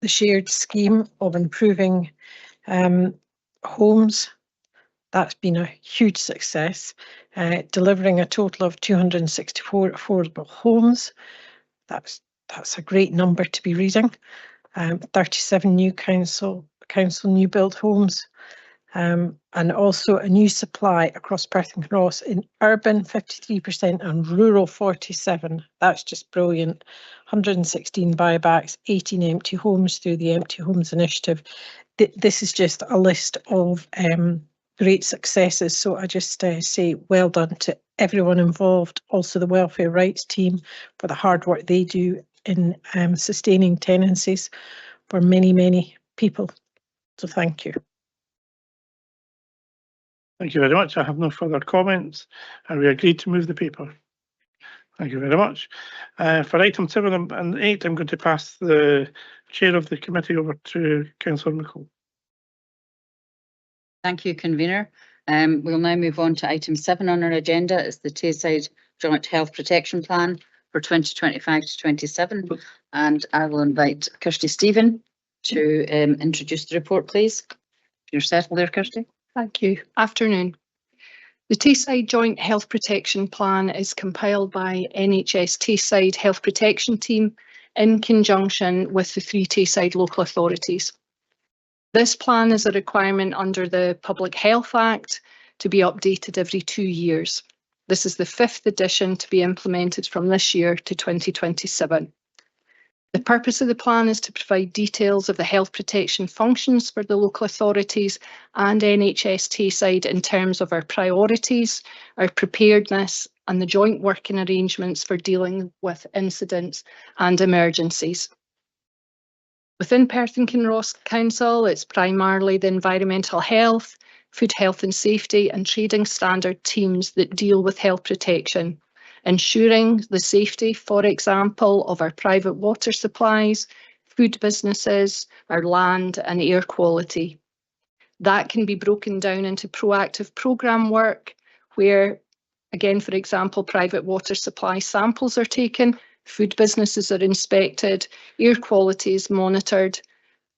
shared scheme of improving homes. That's been a huge success, delivering a total of 264 affordable homes. That's a great number to be reading. 37 new council new build homes, and also a new supply across Perth and Kinross in urban 53% and rural 47%. That's just brilliant. 116 buybacks, 18 empty homes through the Empty Homes Initiative. This is just a list of great successes. So I just say well done to everyone involved, also the welfare rights team for the hard work they do in sustaining tenancies for many, many people. So thank you. Thank you very much. I have no further comments, and we agreed to move the paper. Thank you very much. For item 7 and 8, I'm going to pass the chair of the committee over to Councillor McCall. Thank you, Convener. We'll now move on to item 7 on our agenda. It's the Tayside Joint Health Protection Plan for 2025 to 27. And I will invite Kirsty Stephen to introduce the report, please. You're settled there, Kirsty. Thank you. Afternoon. The Tayside Joint Health Protection Plan is compiled by NHS Tayside Health Protection Team in conjunction with the 3 Tayside local authorities. This plan is a requirement under the Public Health Act to be updated every 2 years. This is the 5th edition to be implemented from this year to 2027. The purpose of the plan is to provide details of the health protection functions for the local authorities and NHS Tayside in terms of our priorities, our preparedness, and the joint working arrangements for dealing with incidents and emergencies. Within Perth and Kinross Council, it's primarily the environmental health, food health and safety, and trading standard teams that deal with health protection, ensuring the safety, for example, of our private water supplies, food businesses, our land and air quality. That can be broken down into proactive programme work where, again, for example, private water supply samples are taken, food businesses are inspected, air quality is monitored,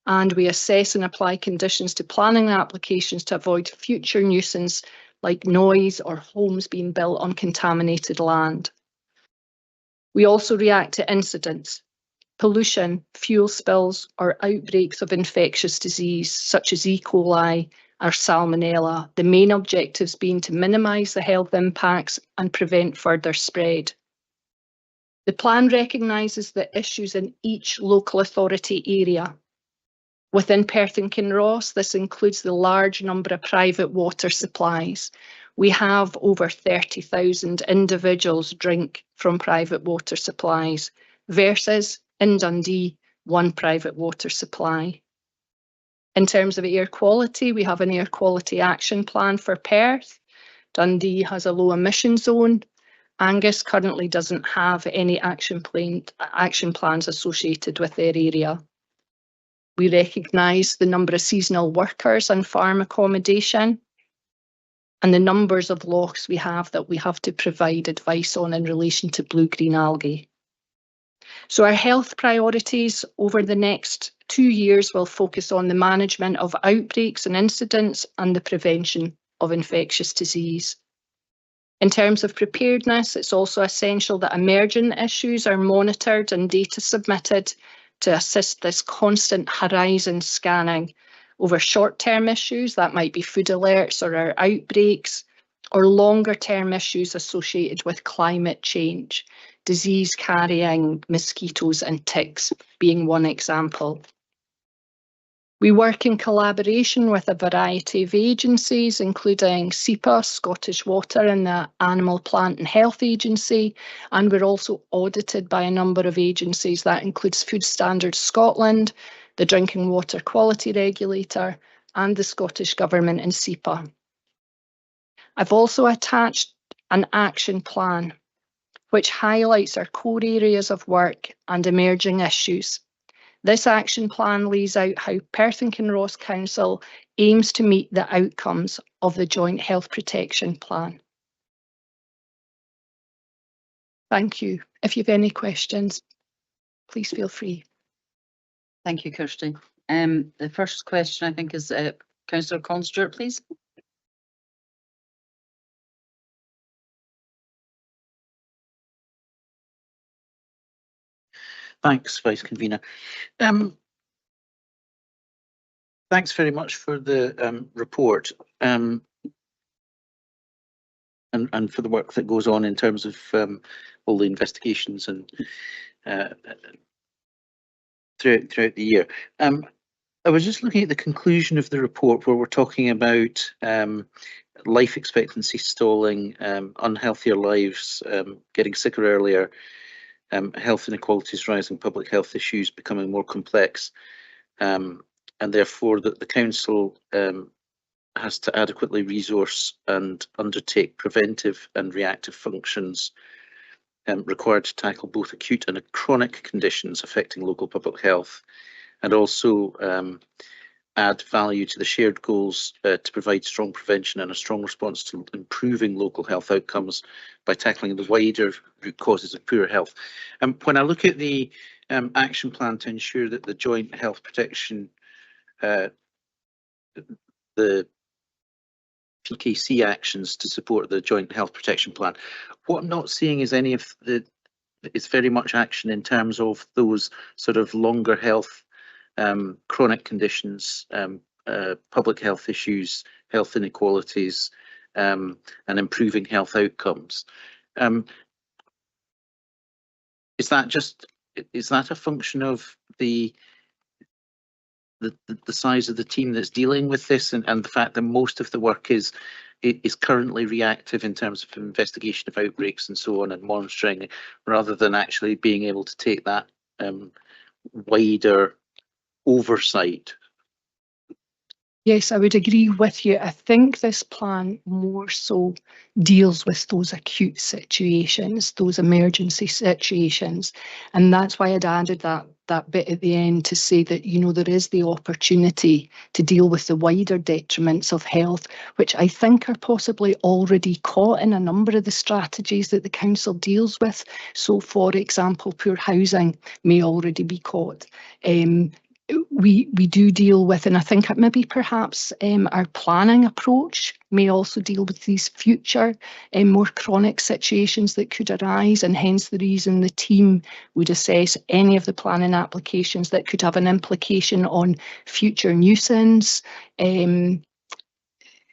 and we assess and apply conditions to planning applications to avoid future nuisance like noise or homes being built on contaminated land. We also react to incidents, pollution, fuel spills, or outbreaks of infectious disease such as E. coli or Salmonella, the main objectives being to minimise the health impacts and prevent further spread. The plan recognises the issues in each local authority area. Within Perth and Kinross, this includes the large number of private water supplies. We have over 30,000 individuals drink from private water supplies versus in Dundee, 1 private water supply. In terms of air quality, we have an air quality action plan for Perth. Dundee has a low emission zone. Angus currently doesn't have any action plans associated with their area. We recognise the number of seasonal workers and farm accommodation and the numbers of lochs we have that we have to provide advice on in relation to blue-green algae. So our health priorities over the next 2 years will focus on the management of outbreaks and incidents and the prevention of infectious disease. In terms of preparedness, it's also essential that emergent issues are monitored and data submitted to assist this constant horizon scanning over short-term issues, that might be food alerts or our outbreaks, or longer-term issues associated with climate change, disease carrying mosquitoes and ticks being one example. We work in collaboration with a variety of agencies, including SEPA, Scottish Water, and the Animal, Plant and Health Agency, and we're also audited by a number of agencies. That includes Food Standards Scotland, the Drinking Water Quality Regulator, and the Scottish Government and SEPA. I've also attached an action plan which highlights our core areas of work and emerging issues. This action plan lays out how Perth and Kinross Council aims to meet the outcomes of the Joint Health Protection Plan. Thank you. If you have any questions, please feel free. Thank you, Kirsty. The first question, I think, is Councillor Constewart, please. Thanks, Vice Convener. Thanks very much for the report and for the work that goes on in terms of all the investigations and throughout the year. I was just looking at the conclusion of the report where we're talking about life expectancy stalling, unhealthier lives, getting sicker earlier, health inequalities rising, public health issues becoming more complex, and therefore that the Council has to adequately resource and undertake preventive and reactive functions required to tackle both acute and chronic conditions affecting local public health, and also add value to the shared goals to provide strong prevention and a strong response to improving local health outcomes by tackling the wider root causes of poor health. When I look at the action plan to ensure that the joint health protection, the PKC actions to support the joint health protection plan, what I'm not seeing is any of it's very much action in terms of those sort of longer health chronic conditions, public health issues, health inequalities, and improving health outcomes. Is that a function of the size of the team that's dealing with this, and the fact that most of the work is currently reactive in terms of investigation of outbreaks and so on and monitoring, rather than actually being able to take that wider oversight? Yes, I would agree with you. I think this plan more so deals with those acute situations, those emergency situations. And that's why I'd added that bit at the end to say that, you know, there is the opportunity to deal with the wider detriments of health, which I think are possibly already caught in a number of the strategies that the Council deals with. So, for example, poor housing may already be caught. We do deal with, and I think maybe perhaps our planning approach may also deal with these future more chronic situations that could arise, and hence the reason the team would assess any of the planning applications that could have an implication on future nuisance,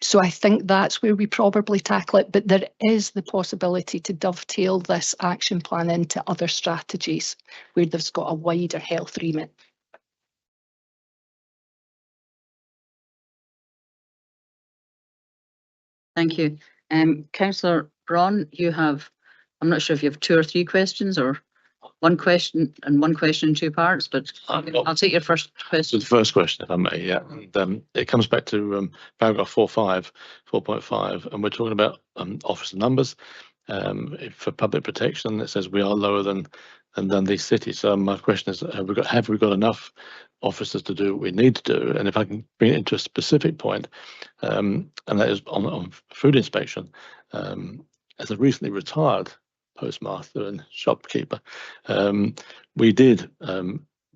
So I think that's where we probably tackle it, but there is the possibility to dovetail this action plan into other strategies where there's got a wider health remit. Thank you. Councillor Braun, you have, I'm not sure if you have 2 or 3 questions or one question in 2 parts, but I'll take your first So question. the first question, if I may, yeah, and it comes back to paragraph 4.5, and we're talking about officer numbers for public protection. It says we are lower than these cities. So my question is, have we got enough officers to do what we need to do? And if I can bring it into a specific point, and that is on food inspection, as a recently retired postmaster and shopkeeper, we did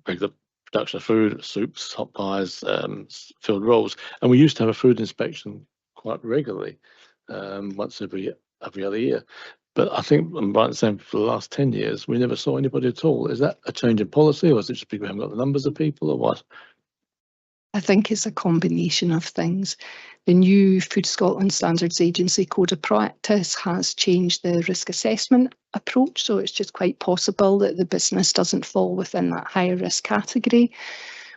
regular production of food, soups, hot pies, filled rolls, and we used to have a food inspection quite regularly, once every other year. But I think I'm right in saying for the last 10 years we never saw anybody at all. Is that a change in policy, or is it just because we haven't got the numbers of people, or what? I think it's a combination of things. The new Food Scotland Standards Agency Code of Practice has changed the risk assessment approach, so it's just quite possible that the business doesn't fall within that higher risk category.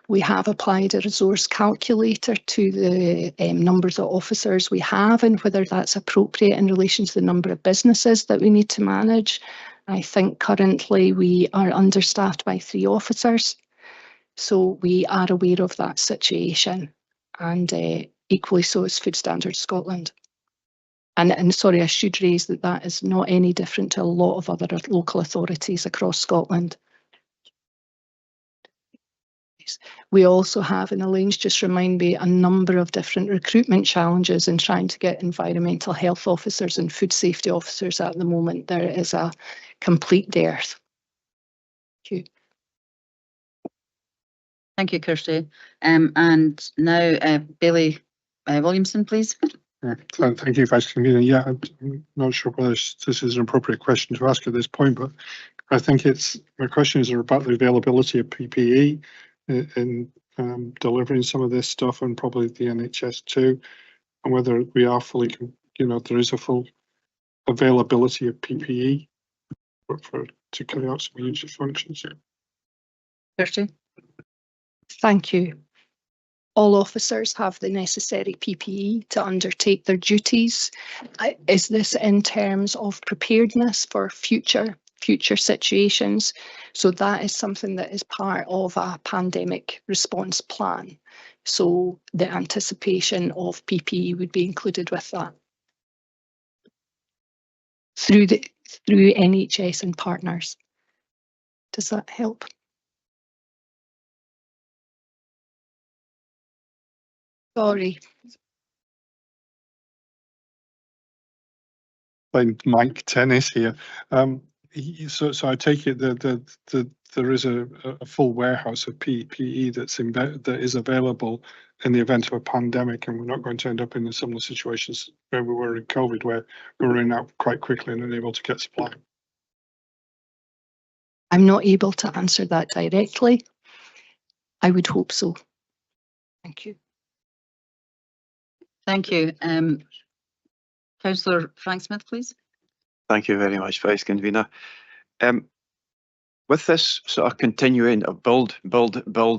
We have applied a resource calculator to the numbers of officers we have and whether that's appropriate in relation to the number of businesses that we need to manage. I think currently we are understaffed by 3 officers. So we are aware of that situation, and equally so is Food Standards Scotland. And sorry, I should raise that is not any different to a lot of other local authorities across Scotland. We also have, and Elaine's just remind me, a number of different recruitment challenges in trying to get environmental health officers and food safety officers at the moment. There is a complete dearth. Thank you. Thank you, Kirsty. And now Bailey Williamson, please. Thank you, Vice Convener. Yeah, I'm not sure whether this is an appropriate question to ask at this point, but I think my question is about the availability of PPE in delivering some of this stuff, and probably the NHS too, and whether we are fully, there is a full availability of PPE to carry out some user functions. Kirsty. Thank you. All officers have the necessary PPE to undertake their duties. Is this in terms of preparedness for future situations? So that is something that is part of a pandemic response plan. So the anticipation of PPE would be included with that through NHS and partners. Does that help? Sorry. Mike Tennis here. So I take it that there is a full warehouse of PPE that is available in the event of a pandemic, and we're not going to end up in a similar situations where we were in COVID, where we were running out quite quickly and unable to get supply. I'm not able to answer that directly. I would hope so. Thank you. Thank you. Councillor Frank Smith, please. Thank you very much, Vice Convener. With this sort of continuing of build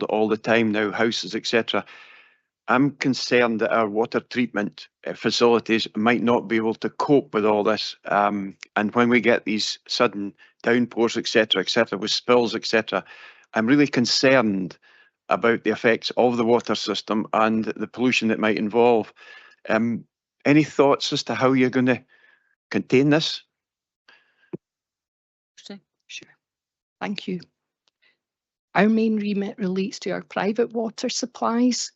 all the time now, houses, etc., I'm concerned that our water treatment facilities might not be able to cope with all this. And when we get these sudden downpours, etc., with spills, etc., I'm really concerned about the effects of the water system and the pollution that might involve. Any thoughts as to how you're going to contain this? Sure. Thank you. Our main remit relates to our private water supplies.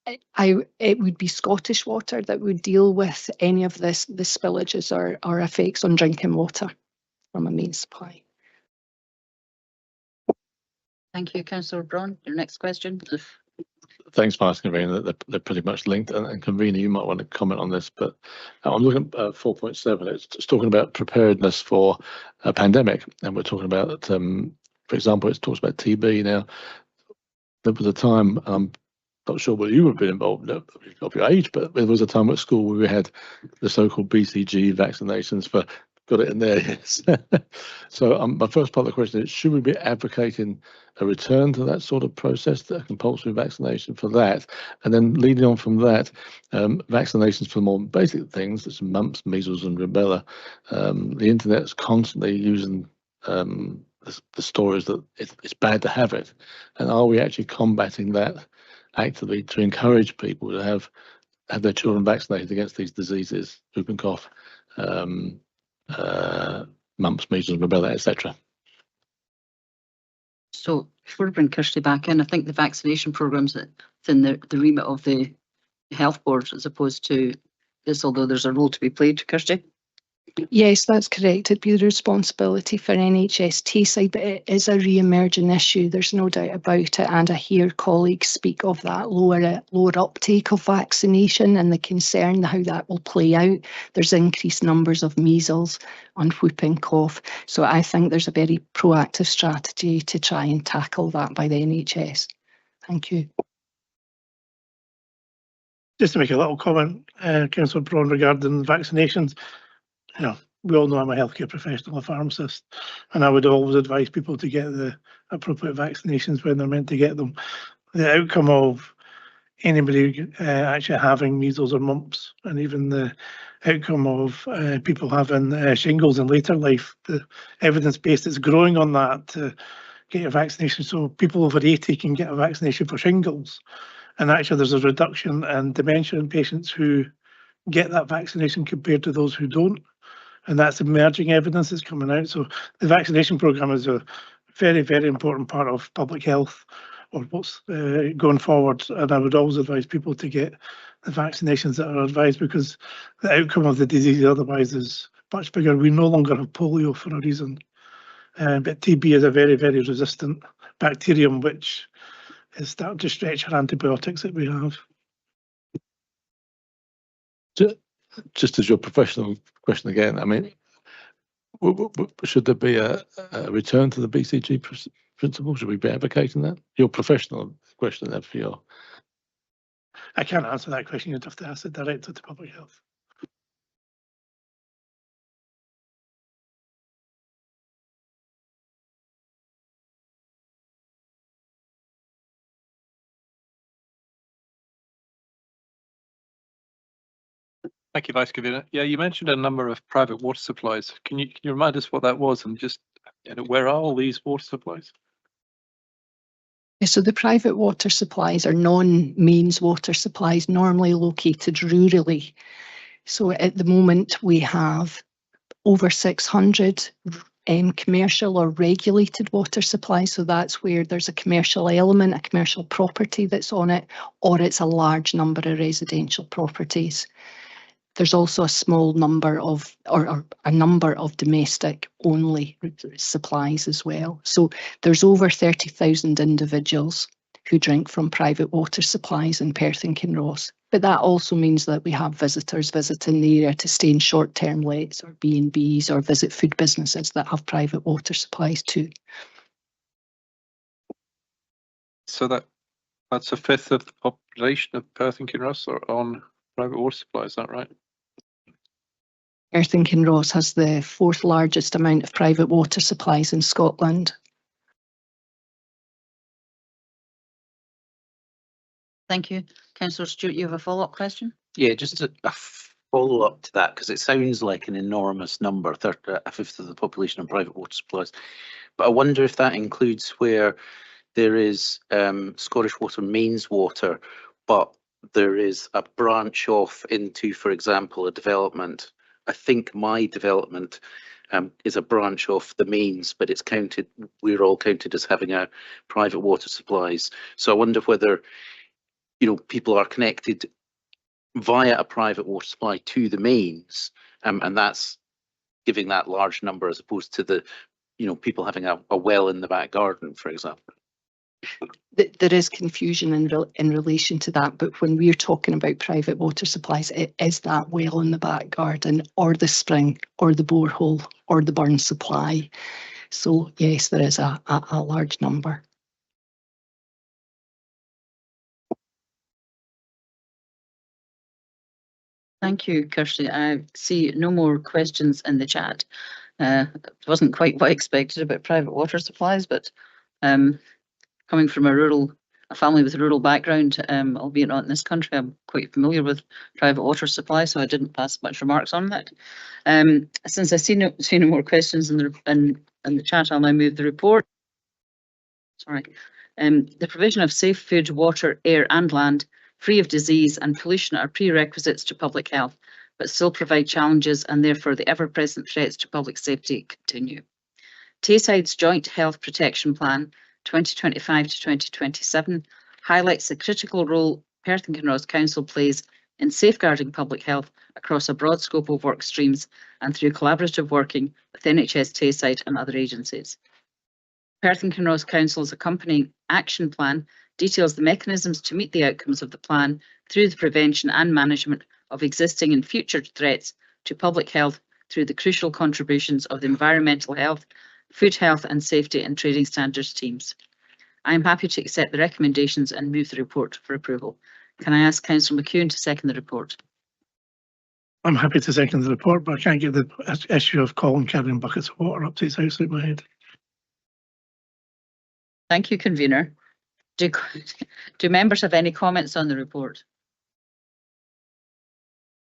It would be Scottish Water that would deal with any of the spillages or effects on drinking water from a main supply. Thank you, Councillor Braun. Your next question. Thanks, Vice Convener. They're pretty much linked, and Convener, you might want to comment on this, but I'm looking at 4.7. It's talking about preparedness for a pandemic, and we're talking about, for example, it talks about TB. Now, there was a time, not sure whether you would have been involved of your age, but there was a time at school where we had the so-called BCG vaccinations for, got it in there, yes. So my first part of the question is, should we be advocating a return to that sort of process, a compulsory vaccination for that? And then leading on from that, vaccinations for more basic things such as mumps, measles and rubella. The internet's constantly using the stories that it's bad to have it. And are we actually combating that actively to encourage people to have their children vaccinated against these diseases, whooping cough, mumps, measles, rubella, etc.? So before I bring Kirsty back in, I think the vaccination programmes within the remit of the health board as opposed to this, although there's a role to be played. Kirsty? Yes, that's correct. It'd be the responsibility for NHS side, but it is a re-emerging issue. There's no doubt about it. And I hear colleagues speak of that lower uptake of vaccination and the concern how that will play out. There's increased numbers of measles and whooping cough. So I think there's a very proactive strategy to try and tackle that by the NHS. Thank you. Just to make a little comment, Councillor Braun, regarding vaccinations. You know, we all know I'm a healthcare professional, a pharmacist, and I would always advise people to get the appropriate vaccinations when they're meant to get them. The outcome of anybody actually having measles or mumps, and even the outcome of people having shingles in later life, the evidence base is growing on that to get a vaccination. So people over 80 can get a vaccination for shingles, and actually there's a reduction in dementia in patients who get that vaccination compared to those who don't. And that's emerging evidence that's coming out. So the vaccination programme is a very, very important part of public health, or what's going forward. And I would always advise people to get the vaccinations that are advised, because the outcome of the disease otherwise is much bigger. We no longer have polio for a reason. But TB is a very, very resistant bacterium, which is starting to stretch our antibiotics that we have. Just as your professional question again, I mean, should there be a return to the BCG principle? Should we be advocating that? Your professional question there for your... I can't answer that question. You'd have to ask the Director to Public Health. Thank you, Vice Convener. Yeah, you mentioned a number of private water supplies. Can you remind us what that was, and just where are all these water supplies? So the private water supplies are non-mains water supplies, normally located rurally. So at the moment we have over 600 commercial or regulated water supplies. So that's where there's a commercial element, a commercial property that's on it, or it's a large number of residential properties. There's also a small number of, or a number of domestic only supplies as well. So there's over 30,000 individuals who drink from private water supplies in Perth and Kinross. But that also means that we have visitors visiting the area to stay in short-term lets or B&Bs or visit food businesses that have private water supplies too. So that's a fifth of the population of Perth and Kinross are on private water supply, is that right? Perth and Kinross has the 4th largest amount of private water supplies in Scotland. Thank you. Councillor Stewart, you have a follow-up question? Yeah, just a follow-up to that, because it sounds like an enormous number, a fifth of the population on private water supplies. But I wonder if that includes where there is Scottish Water mains water, but there is a branch off into, for example, a development. I think my development is a branch off the mains, but it's counted, we're all counted as having a private water supplies. So I wonder whether, people are connected via a private water supply to the mains, and that's giving that large number as opposed to the, people having a well in the back garden, for example. There is confusion in relation to that, but when we're talking about private water supplies, it is that well in the back garden or the spring or the borehole or the burn supply. So yes, there is a large number. Thank you, Kirsty. I see no more questions in the chat. It wasn't quite what I expected about private water supplies, but coming from a family with a rural background, albeit not in this country, I'm quite familiar with private water supply, so I didn't pass much remarks on that. Since I see no more questions in the chat, I'll now move the report. Sorry. The provision of safe food, water, air and land, free of disease and pollution are prerequisites to public health, but still provide challenges and therefore the ever-present threats to public safety continue. Tayside's Joint Health Protection Plan 2025 to 2027 highlights the critical role Perth and Kinross Council plays in safeguarding public health across a broad scope of work streams and through collaborative working with NHS Tayside and other agencies. Perth and Kinross Council's accompanying action plan details the mechanisms to meet the outcomes of the plan through the prevention and management of existing and future threats to public health through the crucial contributions of the environmental health, food health and safety and trading standards teams. I am happy to accept the recommendations and move the report for approval. Can I ask Councillor McEwen to second the report? I'm happy to second the report, but I can't get the issue of Colin carrying buckets of water up to his house out my head. Thank you, Convener. Do members have any comments on the report?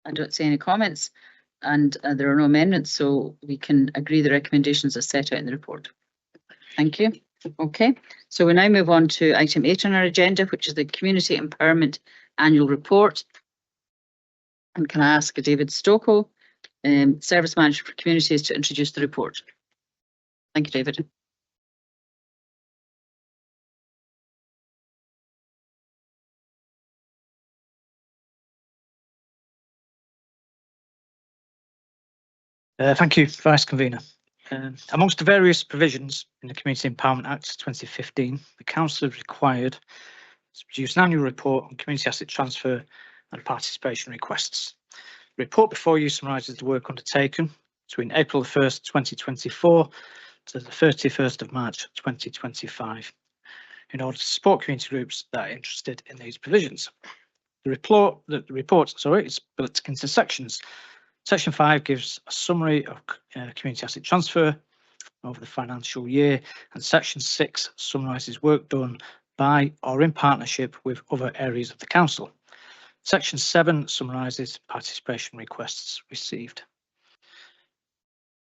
I don't see any comments, and there are no amendments, so we can agree the recommendations as set out in the report. Thank you. Okay, so we now move on to item 8 on our agenda, which is the Community Empowerment Annual Report. And can I ask David Stocco, Service Manager for Communities, to introduce the report? Thank you, David. Thank you, Vice Convener. Amongst the various provisions in the Community Empowerment Act 2015, the Council is required to produce an annual report on community asset transfer and participation requests. The report before you summarises the work undertaken between April 1st, 2024 to the 31st of March 2025 in order to support community groups that are interested in these provisions. The report is split into sections. Section 5 gives a summary of community asset transfer over the financial year, and Section 6 summarises work done by or in partnership with other areas of the Council. Section 7 summarises participation requests received.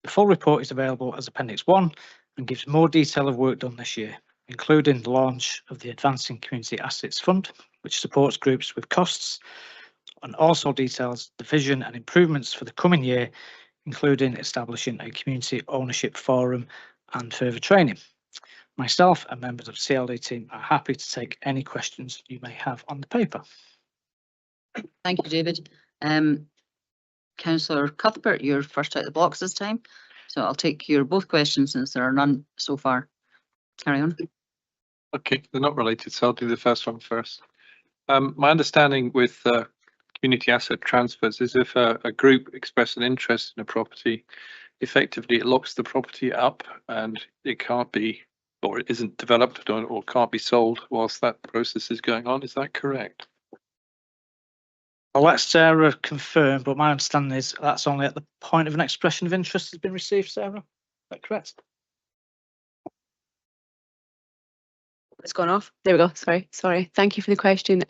The full report is available as Appendix 1 and gives more detail of work done this year, including the launch of the Advancing Community Assets Fund, which supports groups with costs, and also details the vision and improvements for the coming year, including establishing a community ownership forum and further training. Myself and members of the CLD team are happy to take any questions you may have on the paper. Thank you, David. Councillor Cuthbert, you're first out the blocks this time, so I'll take your both questions since there are none so far. Carry on. Okay, they're not related, so I'll do the first one first. My understanding with community asset transfers is if a group expresses an interest in a property, effectively it locks the property up and it can't be, or it isn't developed or can't be sold whilst that process is going on. Is that correct? I'll let Sarah confirm, but my understanding is that's only at the point of an expression of interest has been received, Sarah. Is that correct? It's gone off. There we go. Sorry. Thank you for the question.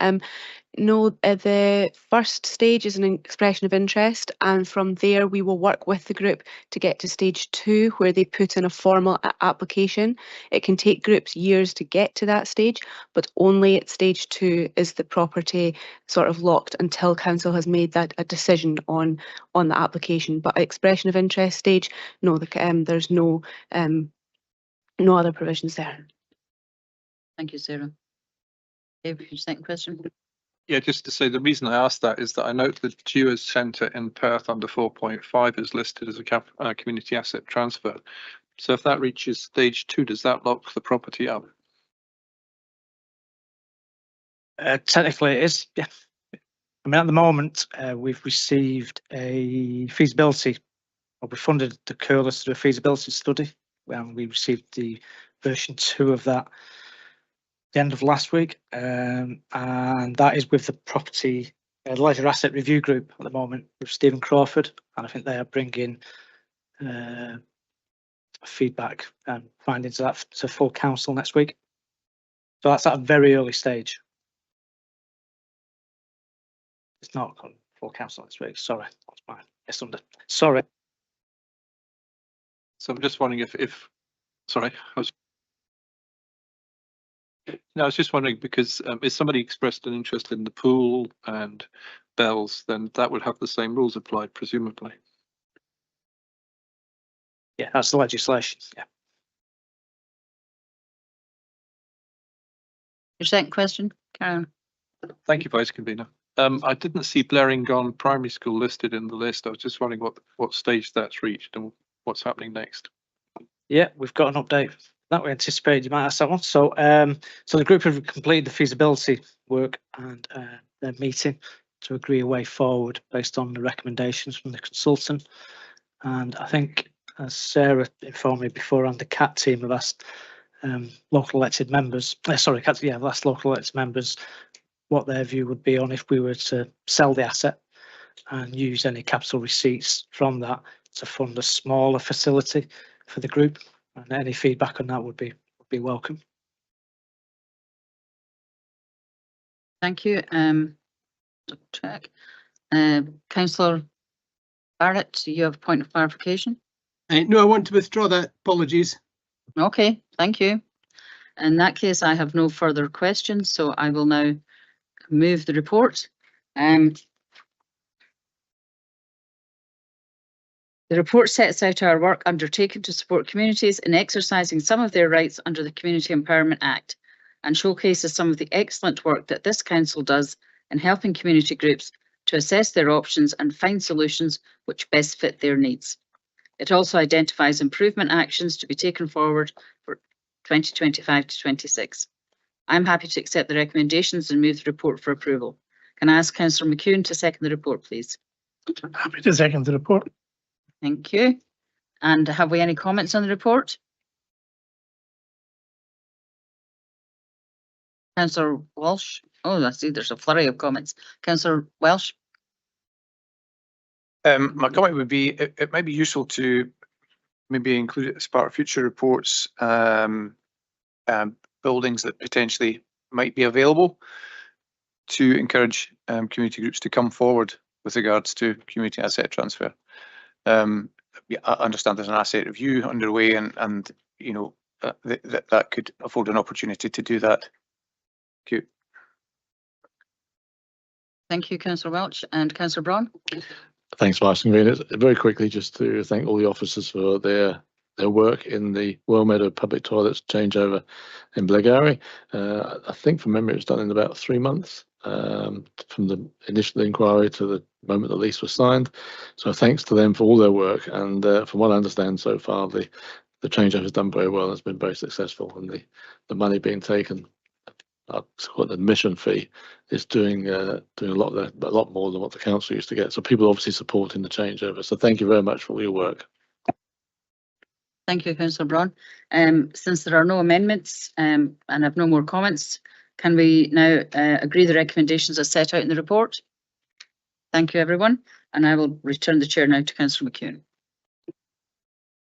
No, the first stage is an expression of interest, and from there we will work with the group to get to stage 2, where they put in a formal application. It can take groups years to get to that stage, but only at stage 2 is the property sort of locked until council has made that a decision on the application. But expression of interest stage, no, there's no other provisions there. Thank you, Sarah. Dave, your second question. Yeah, just to say the reason I asked that is that I note the Dewars Centre in Perth under 4.5 is listed as a community asset transfer. So if that reaches stage 2, does that lock the property up? Technically it is, yeah. I mean, at the moment, we've received a feasibility, or we funded the Curlis through a feasibility study, and we received the version 2 of that the end of last week, and that is with the property the Leisure Asset Review Group at the moment with Stephen Crawford, and I think they are bringing feedback and findings of that to full council next week. So that's at a very early stage. It's not full council next week. Sorry, that's my misunder. Sorry. So I'm just wondering if sorry, I was just wondering because if somebody expressed an interest in the pool and bells, then that would have the same rules applied, presumably. Yeah, that's the legislation. Yeah. Your second question, Karen. Thank you, Vice Convener. I didn't see Blarington Primary School listed in the list. I was just wondering what stage that's reached and what's happening next. Yeah, we've got an update that we anticipated you might ask that one. So, so the group have completed the feasibility work and they're meeting to agree a way forward based on the recommendations from the consultant. And I think, as Sarah informed me before, and the CAT team have asked local elected members, sorry, CAT, yeah, last local elected members, what their view would be on if we were to sell the asset and use any capital receipts from that to fund a smaller facility for the group. And any feedback on that would be welcome. Thank you. Check. Councillor Barrett, do you have a point of clarification? No, I want to withdraw that. Apologies. Okay, thank you. In that case, I have no further questions, so I will now move the report. The report sets out our work undertaken to support communities in exercising some of their rights under the Community Empowerment Act and showcases some of the excellent work that this council does in helping community groups to assess their options and find solutions which best fit their needs. It also identifies improvement actions to be taken forward for 2025 to 26. I'm happy to accept the recommendations and move the report for approval. Can I ask Councillor McEwen to second the report, please? Happy to second the report. Thank you. And have we any comments on the report? Councillor Walsh. Oh, I see there's a flurry of comments. Councillor Welsh. My comment would be it might be useful to maybe include it as part of future reports, buildings that potentially might be available to encourage community groups to come forward with regards to community asset transfer. I understand there's an asset review underway and you know, that could afford an opportunity to do that. Thank you. Thank you, Councillor Welch. And Councillor Braun. Thanks, Vice Convener. Very quickly, just to thank all the officers for their work in the Wellmeadow public toilets changeover in Blairgowrie. I think from memory it was done in about 3 months from the initial inquiry to the moment the lease was signed. So thanks to them for all their work, and from what I understand so far, the changeover has done very well. It's been very successful, and the money being taken, it's called an admission fee, is doing a lot more than what the council used to get. So people are obviously supporting the changeover. So thank you very much for all your work. Thank you, Councillor Braun. Since there are no amendments and have no more comments, can we now agree the recommendations as set out in the report? Thank you, everyone. And I will return the chair now to Councillor McEwen.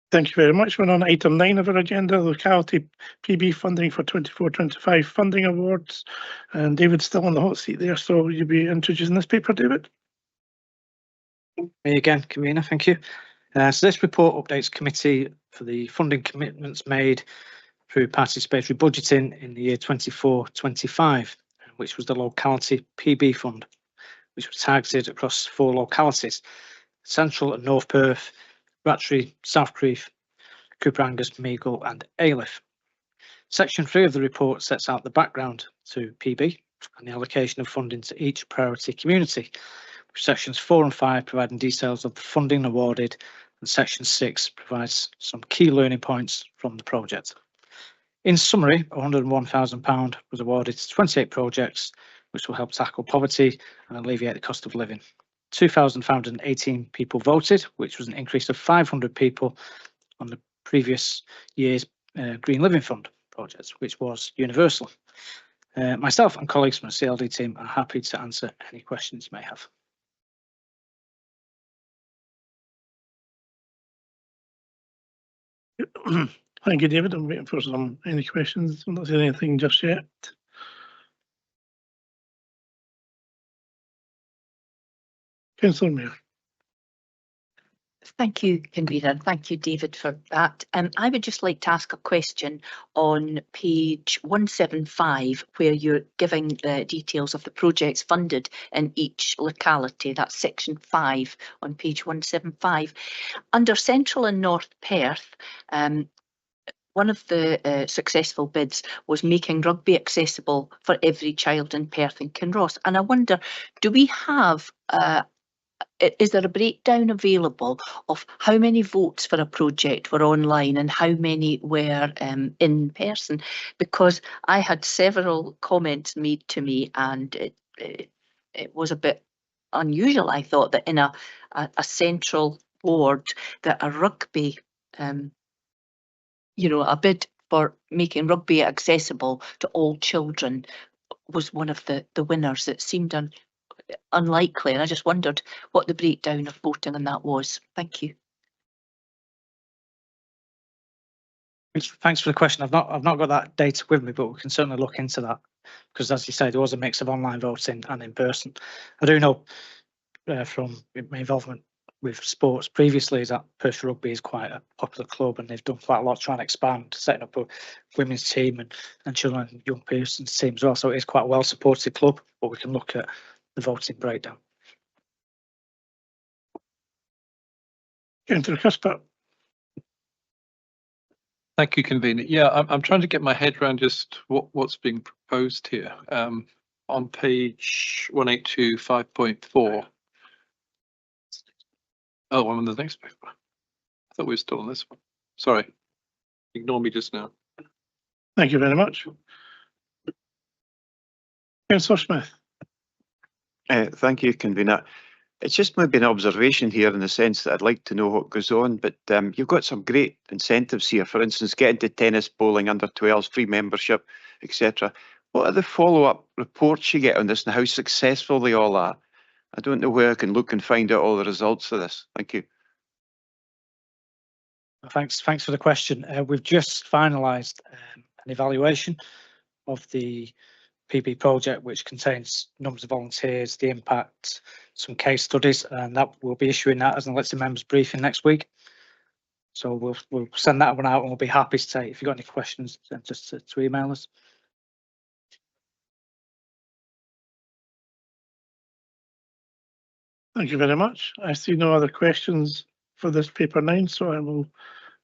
Thank you very much. We're on item 9 of our agenda, locality PB funding for 24-25 funding awards. And David's still on the hot seat there, so you'll be introducing this paper, David. Me again, Convener, thank you. So this report updates committee for the funding commitments made through participatory budgeting in the year 24-25, which was the locality PB fund, which was targeted across 4 localities: Central and North Perth, Rattray, South Crieff, Cooper Angus, Meagle and Ayliffe. Section 3 of the report sets out the background to PB and the allocation of funding to each priority community, with sections 4 and 5 providing details of the funding awarded, and section 6 provides some key learning points from the project. In summary, £101,000 was awarded to 28 projects, which will help tackle poverty and alleviate the cost of living. 2,518 people voted, which was an increase of 500 people on the previous year's Green Living Fund project, which was universal. Myself and colleagues from the CLD team are happy to answer any questions you may have. Thank you, David. I'm waiting for any questions. I'm not saying anything just yet. Councillor Mayor. Thank you, Convener. Thank you, David, for that. I would just like to ask a question on page 175, where you're giving the details of the projects funded in each locality. That's section 5 on page 175. Under Central and North Perth, one of the successful bids was making rugby accessible for every child in Perth and Kinross. And I wonder, do we have is there a breakdown available of how many votes for a project were online and how many were in person? Because I had several comments made to me, and it was a bit unusual. I thought that in a central board, that a rugby, you know, a bid for making rugby accessible to all children was one of the winners. It seemed unlikely, and I just wondered what the breakdown of voting on that was. Thank you. Thanks for the question. I've not got that data with me, but we can certainly look into that, because as you say, there was a mix of online voting and in person. I do know from my involvement with sports previously is that Perth Rugby is quite a popular club, and they've done quite a lot trying to expand, setting up a women's team and children and young persons team as well. So it is quite a well supported club, but we can look at the voting breakdown. Councillor Cuthbert. Thank you, Convener. Yeah, I'm trying to get my head around just what's being proposed here. On page 182, 5.4. Oh, I'm on the next paper. I thought we were still on this one. Sorry. Ignore me just now. Thank you very much. Councillor Smith. Thank you, Convener. It's just maybe an observation here in the sense that I'd like to know what goes on, but you've got some great incentives here. For instance, getting to tennis, bowling, under 12s, free membership, etc. What are the follow-up reports you get on this and how successful they all are? I don't know where I can look and find out all the results of this. Thank you. Thanks for the question. We've just finalised an evaluation of the PB project, which contains numbers of volunteers, the impact, some case studies, and that we'll be issuing that as an elected members briefing next week. So we'll send that one out, and we'll be happy to take, if you've got any questions, then just to email us. Thank you very much. I see no other questions for this paper 9, so I will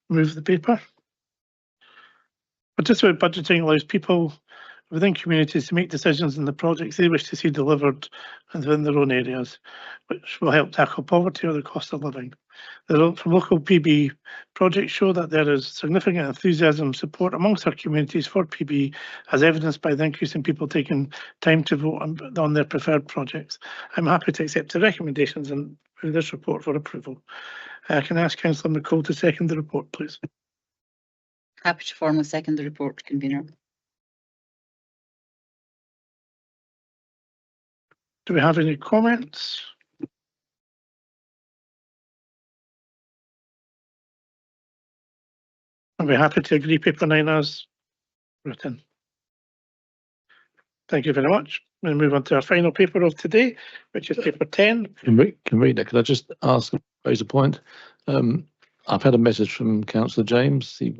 move the paper. Participatory budgeting allows people within communities to make decisions on the projects they wish to see delivered within their own areas, which will help tackle poverty or the cost of living. The results from local PB projects show that there is significant enthusiasm and support amongst our communities for PB, as evidenced by the increase in people taking time to vote on their preferred projects. I'm happy to accept the recommendations in this report for approval. Can I ask Councillor McCall to second the report, please? Happy to formally second the report, Convener. Do we have any comments? I'll be happy to agree paper 9 as written. Thank you very much. We'll move on to our final paper of today, which is paper 10. Convener, could I just raise a point? I've had a message from Councillor James. He's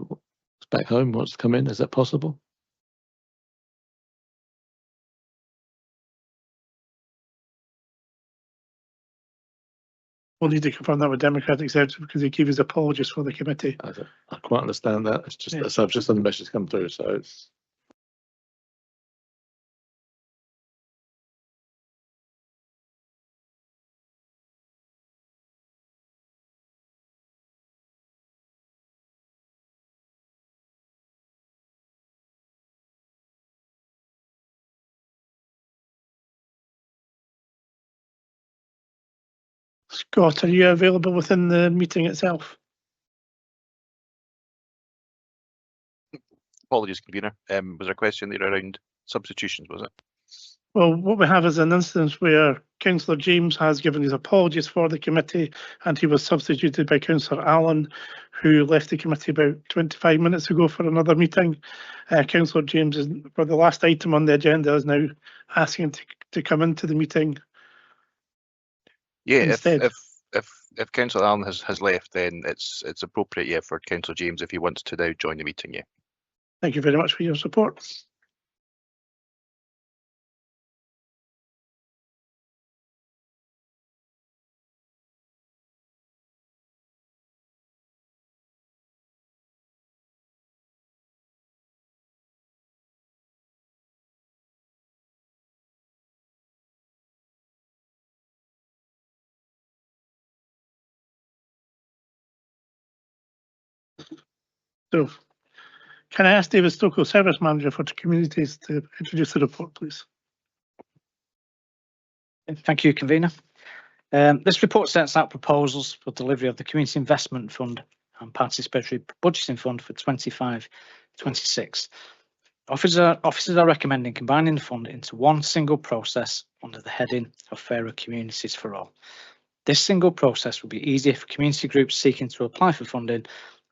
back home, wants to come in. Is that possible? We'll need to confirm that with Democratic Secretary because he gave his apologies for the committee. I quite understand that. It's just so I've just had the message come through, so it's. Scott, are you available within the meeting itself? Apologies, Convener. Was there a question there around substitutions, was it? Well, what we have is an instance where Councillor James has given his apologies for the committee and he was substituted by Councillor Allen, who left the committee about 25 minutes ago for another meeting. Councillor James, is, for the last item on the agenda, is now asking to come into the meeting. Yeah, instead. if Councillor Allen has left, then it's appropriate, yeah, for Councillor James if he wants to now join the meeting, yeah. Thank you very much for your support. So, can I ask David Stockwell, Service Manager for Communities, to introduce the report, please? Thank you, Convener. This report sets out proposals for delivery of the Community Investment Fund and Participatory Budgeting Fund for 25-26. Officers are recommending combining the fund into one single process under the heading of Fairer Communities for All. This single process will be easier for community groups seeking to apply for funding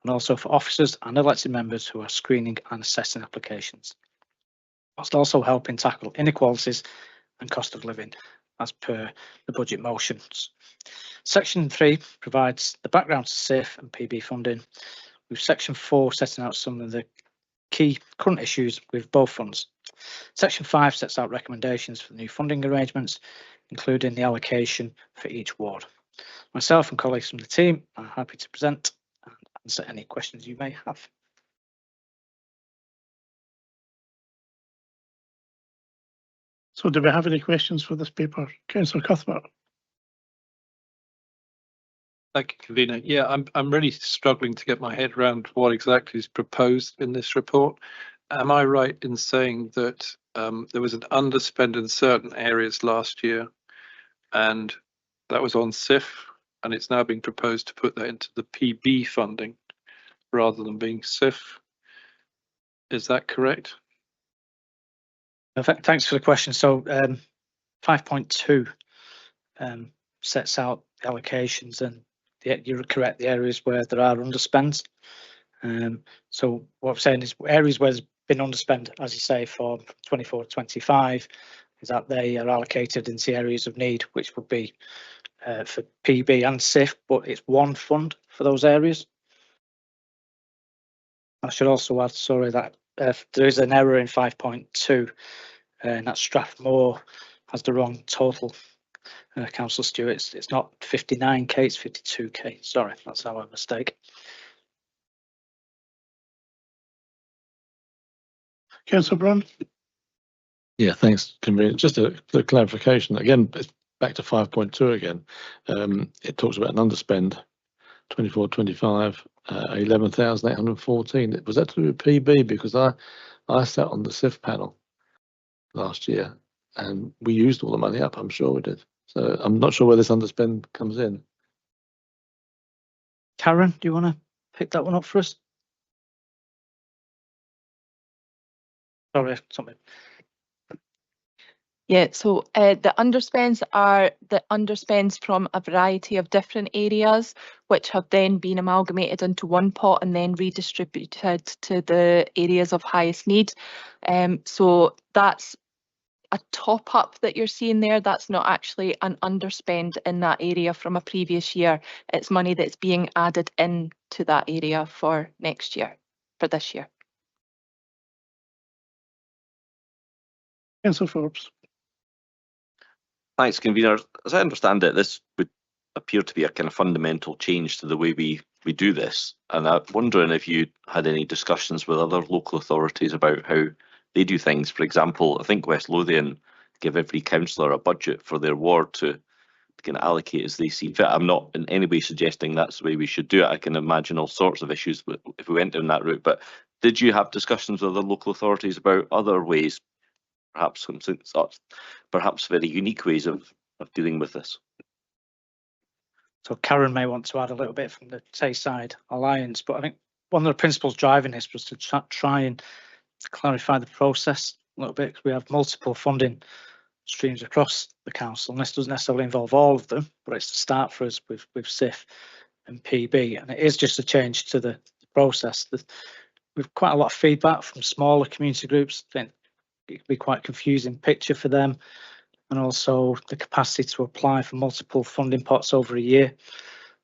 and also for officers and elected members who are screening and assessing applications, whilst also helping tackle inequalities and cost of living as per the budget motions. Section 3 provides the background to SIF and PB funding, with Section 4 setting out some of the key current issues with both funds. Section 5 sets out recommendations for new funding arrangements, including the allocation for each ward. Myself and colleagues from the team are happy to present and answer any questions you may have. So do we have any questions for this paper? Councillor Cuthbert. Thank you, Convener. Yeah, I'm really struggling to get my head around what exactly is proposed in this report. Am I right in saying that there was an underspend in certain areas last year, and that was on SIF, and it's now being proposed to put that into the PB funding rather than being SIF? Is that correct? Thanks for the question. So 5.2 sets out the allocations, and you're correct, the areas where there are underspends. So what I'm saying is areas where there's been underspend, as you say, for 24-25, is that they are allocated into areas of need, which would be for PB and SIF, but it's one fund for those areas. I should also add, sorry, that there is an error in 5.2, and that Strathmore has the wrong total. Councillor Stewart, it's not 59k, it's 52k. Sorry, that's our mistake. Councillor Brown. Yeah, thanks, Convener. Just a clarification again, back to 5.2 again. It talks about an underspend, 24-25, 11,814. Was that to do with PB? Because I sat on the SIF panel last year and we used all the money up. I'm sure we did. So I'm not sure where this underspend comes in. Karen, do you want to pick that one up for us? Sorry, something. Yeah, so the underspends are the underspends from a variety of different areas, which have then been amalgamated into one pot and then redistributed to the areas of highest need. So that's a top up that you're seeing there. That's not actually an underspend in that area from a previous year. It's money that's being added in to that area for next year, for this year. Councillor Forbes. Thanks, Convener. As I understand it, this would appear to be a kind of fundamental change to the way we do this. And I'm wondering if you had any discussions with other local authorities about how they do things. For example, I think West Lothian give every councillor a budget for their ward to kind of allocate as they see fit. I'm not in any way suggesting that's the way we should do it. I can imagine all sorts of issues if we went down that route. But did you have discussions with other local authorities about other ways, perhaps some perhaps very unique ways of dealing with this? So Karen may want to add a little bit from the Tayside Alliance, but I think one of the principles driving this was to try and clarify the process little bit, because we have multiple funding streams across the council, and this doesn't necessarily involve all of them, but it's to start for us with SIF and PB, and it is just a change to the process. We've quite a lot of feedback from smaller community groups. I think it could be quite a confusing picture for them, and also the capacity to apply for multiple funding pots over a year.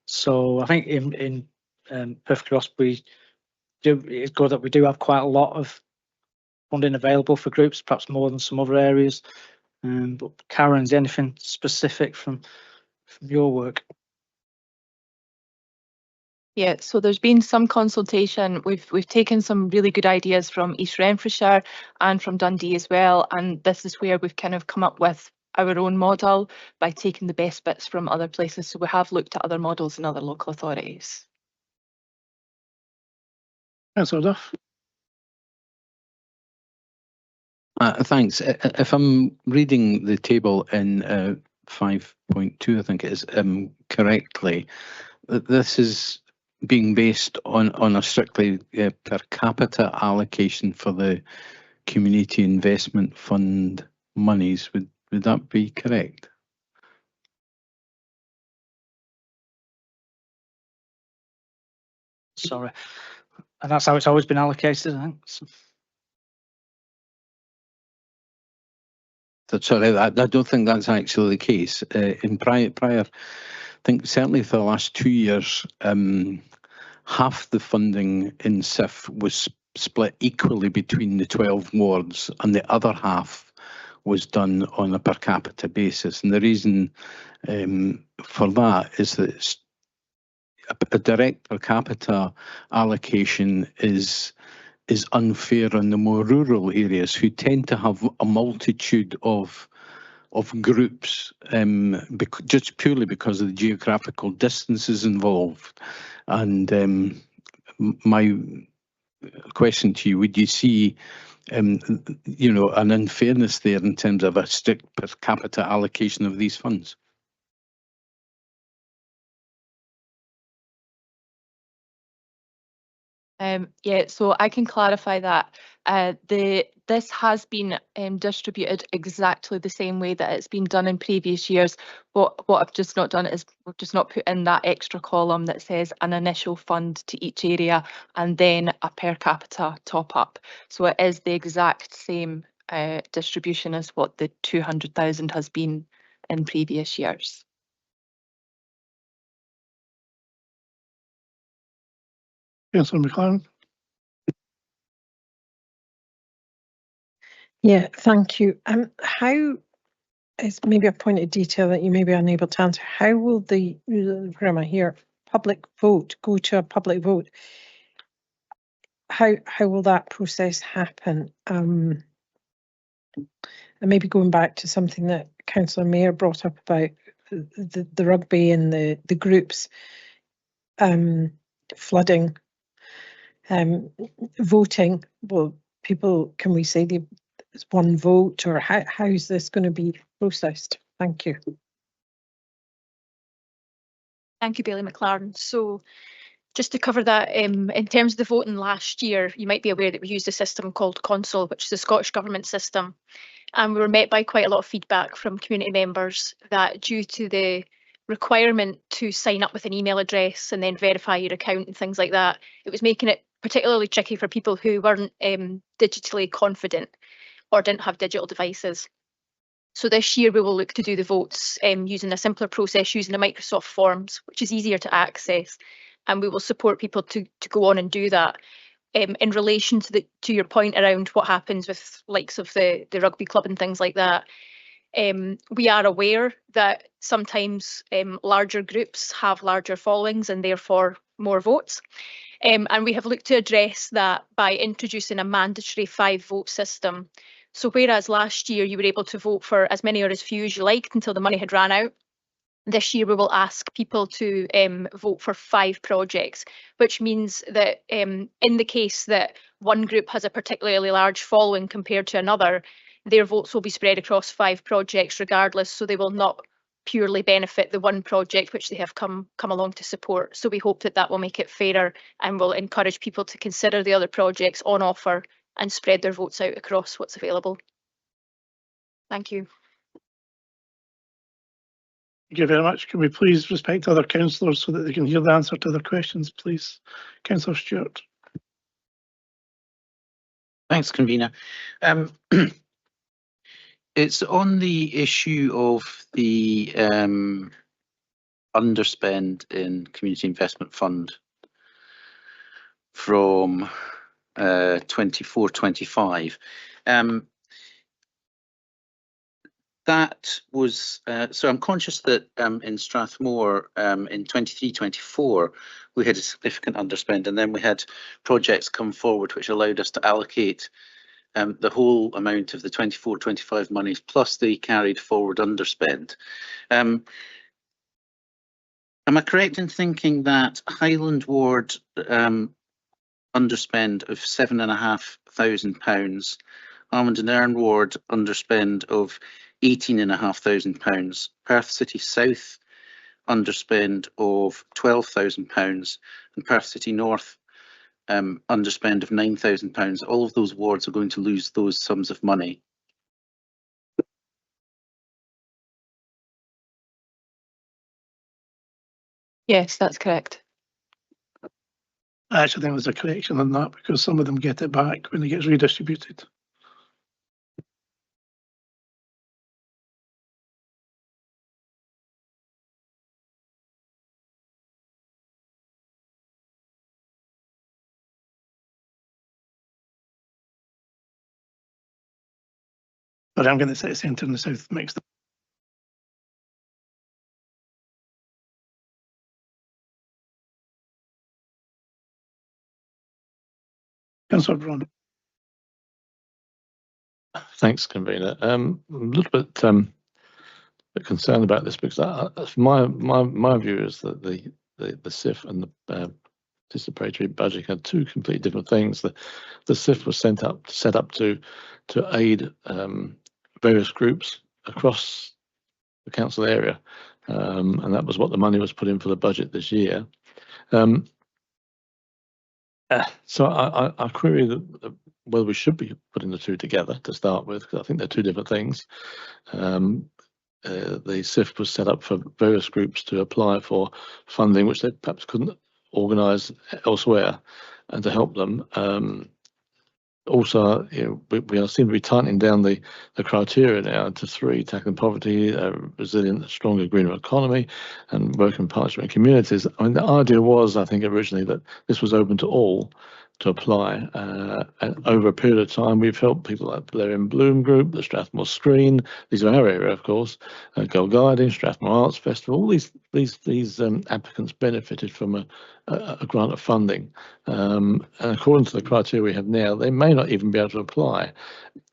So I think in Perfect Cross, it's good that we do have quite a lot of funding available for groups, perhaps more than some other areas. But Karen's, anything specific from your work? Yeah, so there's been some consultation. We've taken some really good ideas from East Renfrewshire and from Dundee as well, and this is where we've kind of come up with our own model by taking the best bits from other places. So we have looked at other models in other local authorities. Councillor Duff. Thanks. If I'm reading the table in 5.2, I think it is, correctly, this is being based on a strictly per capita allocation for the Community Investment Fund monies. Would that be correct? Sorry, and that's how it's always been allocated, I think. Sorry, I don't think that's actually the case. In prior, I think certainly for the last 2 years, half the funding in SIF was split equally between the 12 wards, and the other half was done on a per capita basis. And the reason for that is that it's a direct per capita allocation is unfair on the more rural areas, who tend to have a multitude of groups, just purely because of the geographical distances involved. And my question to you, would you see an unfairness there in terms of a strict per capita allocation of these funds? Yeah, so I can clarify that. This has been distributed exactly the same way that it's been done in previous years. What I've just not done is we've just not put in that extra column that says an initial fund to each area and then a per capita top up. So it is the exact same distribution as what the 200,000 has been in previous years. Councillor McLaren. Yeah, thank you. How is maybe a point of detail that you may be unable to answer? How will where am I here? Public vote go to a public vote? How will that process happen? And maybe going back to something that Councillor Mayer brought up about the rugby and the groups flooding voting. Well, people, can we say it's one vote, or how is this going to be processed? Thank you. Thank you, Bailey McLaren. So just to cover that, in terms of the voting last year, you might be aware that we used a system called Console, which is the Scottish Government system. And we were met by quite a lot of feedback from community members that due to the requirement to sign up with an email address and then verify your account and things like that, it was making it particularly tricky for people who weren't digitally confident or didn't have digital devices. So this year we will look to do the votes using a simpler process using the Microsoft Forms, which is easier to access, and we will support people to go on and do that. In relation to your point around what happens with likes of the rugby club and things like that, we are aware that sometimes larger groups have larger followings and therefore more votes. And we have looked to address that by introducing a mandatory 5-vote system. So whereas last year you were able to vote for as many or as few as you liked until the money had ran out, this year we will ask people to vote for 5 projects, which means that in the case that one group has a particularly large following compared to another, their votes will be spread across 5 projects regardless, so they will not purely benefit the one project which they have come along to support. So we hope that will make it fairer and will encourage people to consider the other projects on offer and spread their votes out across what's available. Thank you. Thank you very much. Can we please respect other councillors so that they can hear the answer to their questions, please? Councillor Stewart. Thanks, convener. It's on the issue of the underspend in Community Investment Fund from 24-25. That was, so I'm conscious that in Strathmore in 23-24 we had a significant underspend, and then we had projects come forward which allowed us to allocate the whole amount of the 24-25 monies plus the carried forward underspend. Am I correct in thinking that Highland Ward underspend of £7,500, Almond and Erne Ward underspend of £18,500, Perth City South underspend of £12,000, and Perth City North underspend of £9,000? All of those wards are going to lose those sums of money. Yes, that's correct. I actually think there's a correction on that because some of them get it back when it gets redistributed. But I'm going to say centre and the south mixed up. Councillor Braun. Thanks, convener. I'm a little bit concerned about this because my view is that the SIF and the participatory budget had two completely different things. The SIF was set up to aid various groups across the council area, and that was what the money was put in for the budget this year. So I query whether we should be putting the two together to start with, because I think they're two different things. The SIF was set up for various groups to apply for funding which they perhaps couldn't organise elsewhere, and to help them. Also, we seem to be tightening down the criteria now to 3: tackling poverty, resilient, stronger, greener economy, and working in partnership with communities. I mean, the idea was, I think, originally that this was open to all to apply. And over a period of time, we've helped people like Blair in Bloom Group, the Strathmore Screen. These are our area, of course. Girl Guiding, Strathmore Arts Festival. All these applicants benefited from a grant of funding. And according to the criteria we have now, they may not even be able to apply.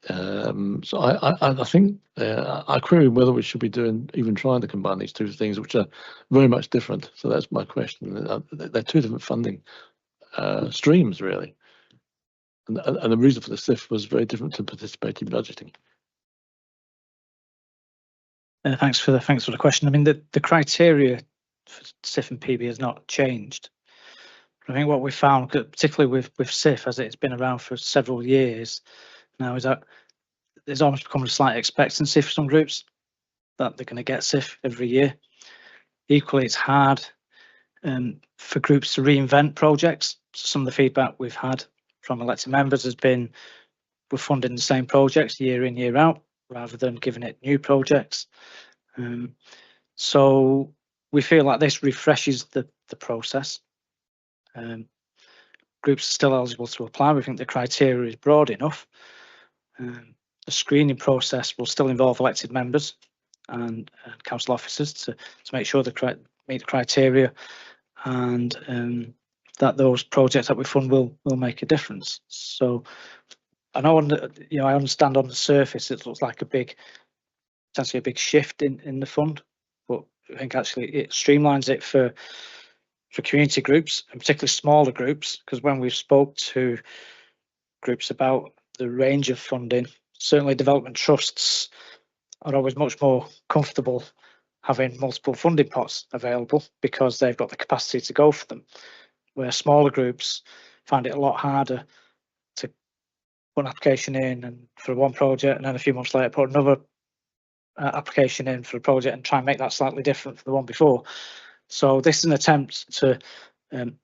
So I think I query whether we should be even trying to combine these two things, which are very much different. So that's my question. They're two different funding streams, really. And the reason for the SIF was very different to participating budgeting. Thanks for the question. I mean, the criteria for SIF and PB has not changed. I think what we found, particularly with SIF, as it's been around for several years now, is that there's almost become a slight expectancy for some groups that they're going to get SIF every year. Equally, it's hard for groups to reinvent projects. So some of the feedback we've had from elected members has been we're funding the same projects year in, year out, rather than giving it new projects. So we feel like this refreshes the process. Groups are still eligible to apply. We think the criteria is broad enough. The screening process will still involve elected members and council officers to make sure they meet the criteria, and that those projects that we fund will make a difference. So I know, I understand on the surface it looks like potentially a big shift in the fund, but I think actually it streamlines it for community groups, and particularly smaller groups, because when we've spoke to groups about the range of funding, certainly development trusts are always much more comfortable having multiple funding pots available because they've got the capacity to go for them, where smaller groups find it a lot harder put an application in and for one project, and then a few months later put another application in for a project and try and make that slightly different from the one before. So this is an attempt to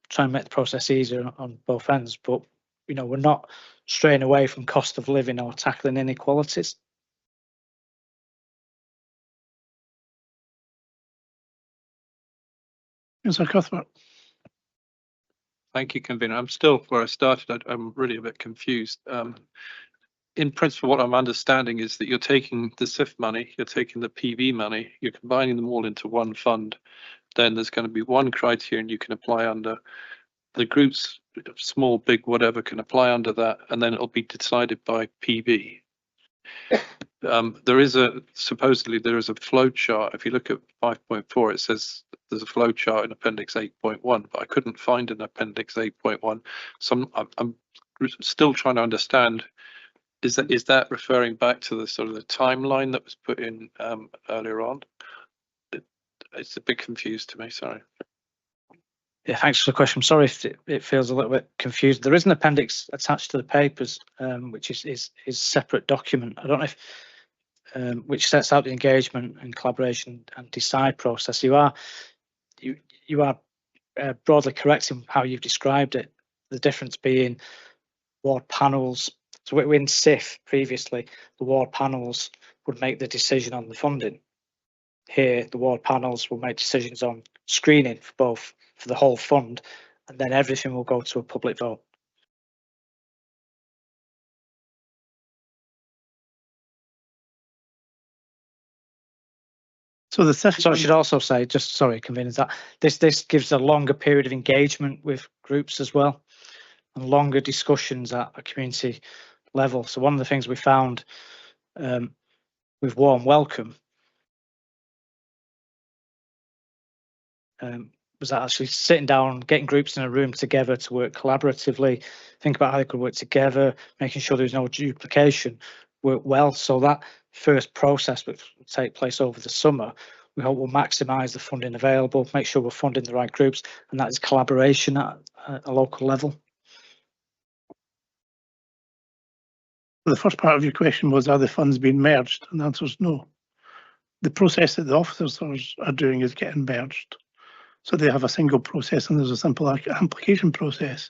try and make the process easier on both ends, but we're not straying away from cost of living or tackling inequalities. Councillor Cuthbert. Thank you, Convener. I'm still where I started. I'm really a bit confused. In principle, what I'm understanding is that you're taking the SIF money, you're taking the PV money, you're combining them all into one fund. Then there's going to be one criterion you can apply under. The groups, small, big, whatever, can apply under that, and then it'll be decided by PV. Supposedly there is a flow chart. If you look at 5.4, it says there's a flow chart in Appendix 8.1, but I couldn't find an Appendix 8.1. So I'm still trying to understand. Is that referring back to the sort of the timeline that was put in earlier on? It's a bit confused to me. Sorry. Yeah, thanks for the question. I'm sorry if it feels a little bit confused. There is an appendix attached to the papers, which is a separate document. I don't know if which sets out the engagement and collaboration and decide process. You are broadly correct in how you've described it. The difference being ward panels. So in SIF previously, the ward panels would make the decision on the funding. Here, the ward panels will make decisions on screening for the whole fund, and then everything will go to a public vote. So the SIF. So I should also say, Convener, that this gives a longer period of engagement with groups as well, and longer discussions at a community level. So one of the things we found with Warm Welcome was actually sitting down, getting groups in a room together to work collaboratively, think about how they could work together, making sure there's no duplication, work well. So that first process, which will take place over the summer, we hope will maximise the funding available, make sure we're funding the right groups, and that is collaboration at a local level. The first part of your question was, are the funds being merged? And the answer is no. The process that the officers are doing is getting merged. So they have a single process and there's a simple application process.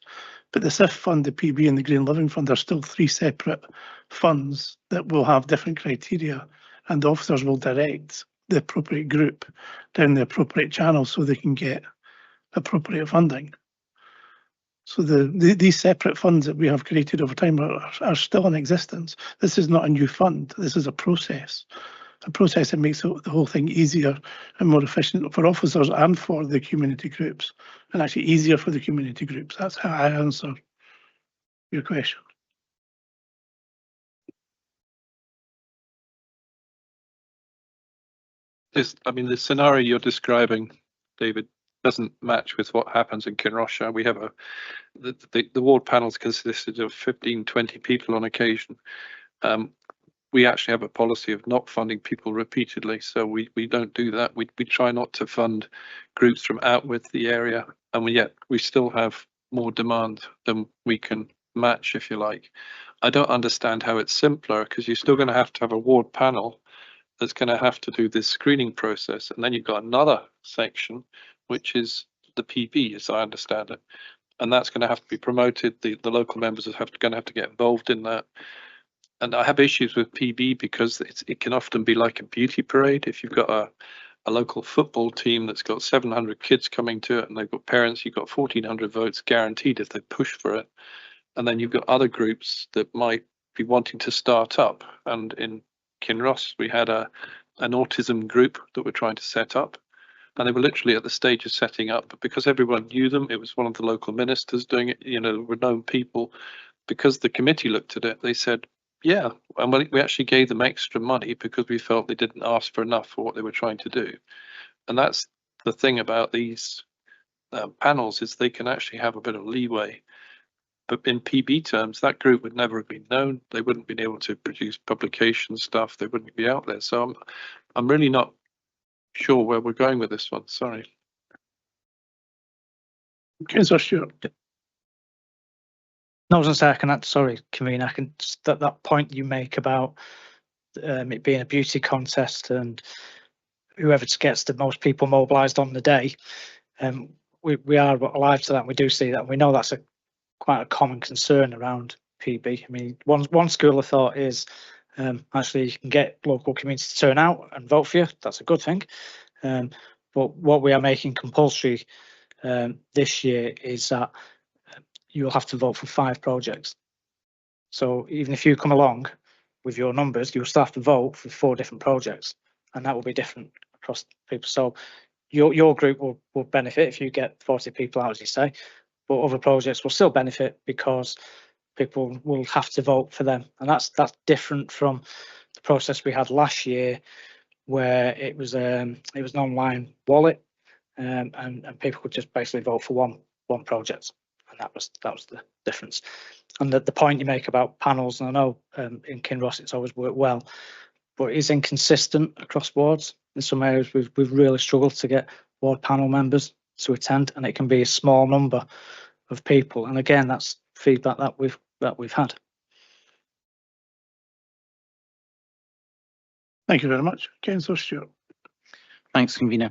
But the SIF fund, the PB and the Green Living Fund are still three separate funds that will have different criteria, and the officers will direct the appropriate group down the appropriate channel so they can get appropriate funding. So these separate funds that we have created over time are still in existence. This is not a new fund. This is a process that makes the whole thing easier and more efficient for officers and for the community groups, and actually easier for the community groups. That's how I answer your question. The scenario you're describing, David, doesn't match with what happens in Kinross. We have the ward panels consisted of 15, 20 people on occasion. We actually have a policy of not funding people repeatedly, so we don't do that. We try not to fund groups from out with the area, and yet we still have more demand than we can match, if you like. I don't understand how it's simpler, because you're still going to have a ward panel that's going to have to do this screening process, and then you've got another section which is the PV, as I understand it, and that's going to have to be promoted. The local members are going to have to get involved in that. And I have issues with PB because it can often be like a beauty parade. If you've got a local football team that's got 700 kids coming to it and they've got parents, you've got 1,400 votes guaranteed if they push for it. And then you've got other groups that might be wanting to start up. And in Kinross, we had an autism group that we're trying to set up. And they were literally at the stage of setting up, but because everyone knew them, it was one of the local ministers doing it, were known people. Because the committee looked at it, they said, yeah, and we actually gave them extra money because we felt they didn't ask for enough for what they were trying to do. And that's the thing about these panels, is they can actually have a bit of leeway. But in PB terms, that group would never have been known. They wouldn't have been able to produce publication stuff. They wouldn't be out there. So I'm really not sure where we're going with this one. Sorry. Councillor Stewart. No, I was going to say, I can add, sorry, convener, I can, that point you make about it being a beauty contest and whoever gets the most people mobilised on the day, we are alive to that, and we do see that. We know that's quite a common concern around PB. I mean, one school of thought is actually you can get local communities to turn out and vote for you. That's a good thing. But what we are making compulsory this year is that you'll have to vote for 5 projects. So even if you come along with your numbers, you'll still have to vote for 4 different projects, and that will be different across people. So your group will benefit if you get 40 people out, as you say, but other projects will still benefit because people will have to vote for them, and that's different from the process we had last year, where it was an online wallet, and people could just basically vote for one project, and that was the difference. And the point you make about panels, and I know in Kinross it's always worked well, but it is inconsistent across wards. In some areas we've really struggled to get ward panel members to attend, and it can be a small number of people. And again, that's feedback that we've had. Thank you very much. Councillor Stewart. Thanks, convener.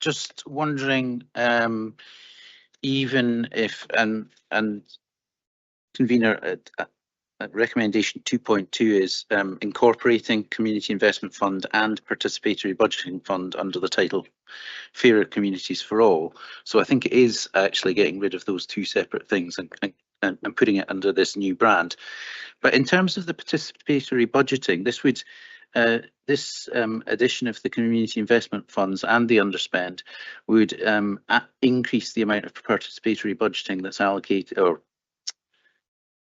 Just wondering, even if and convener, recommendation 2.2 is incorporating community investment fund and participatory budgeting fund under the title Fairer Communities for All. So I think it is actually getting rid of those 2 separate things and putting it under this new brand. But in terms of the participatory budgeting, this would this addition of the community investment funds and the underspend would increase the amount of participatory budgeting that's allocated, or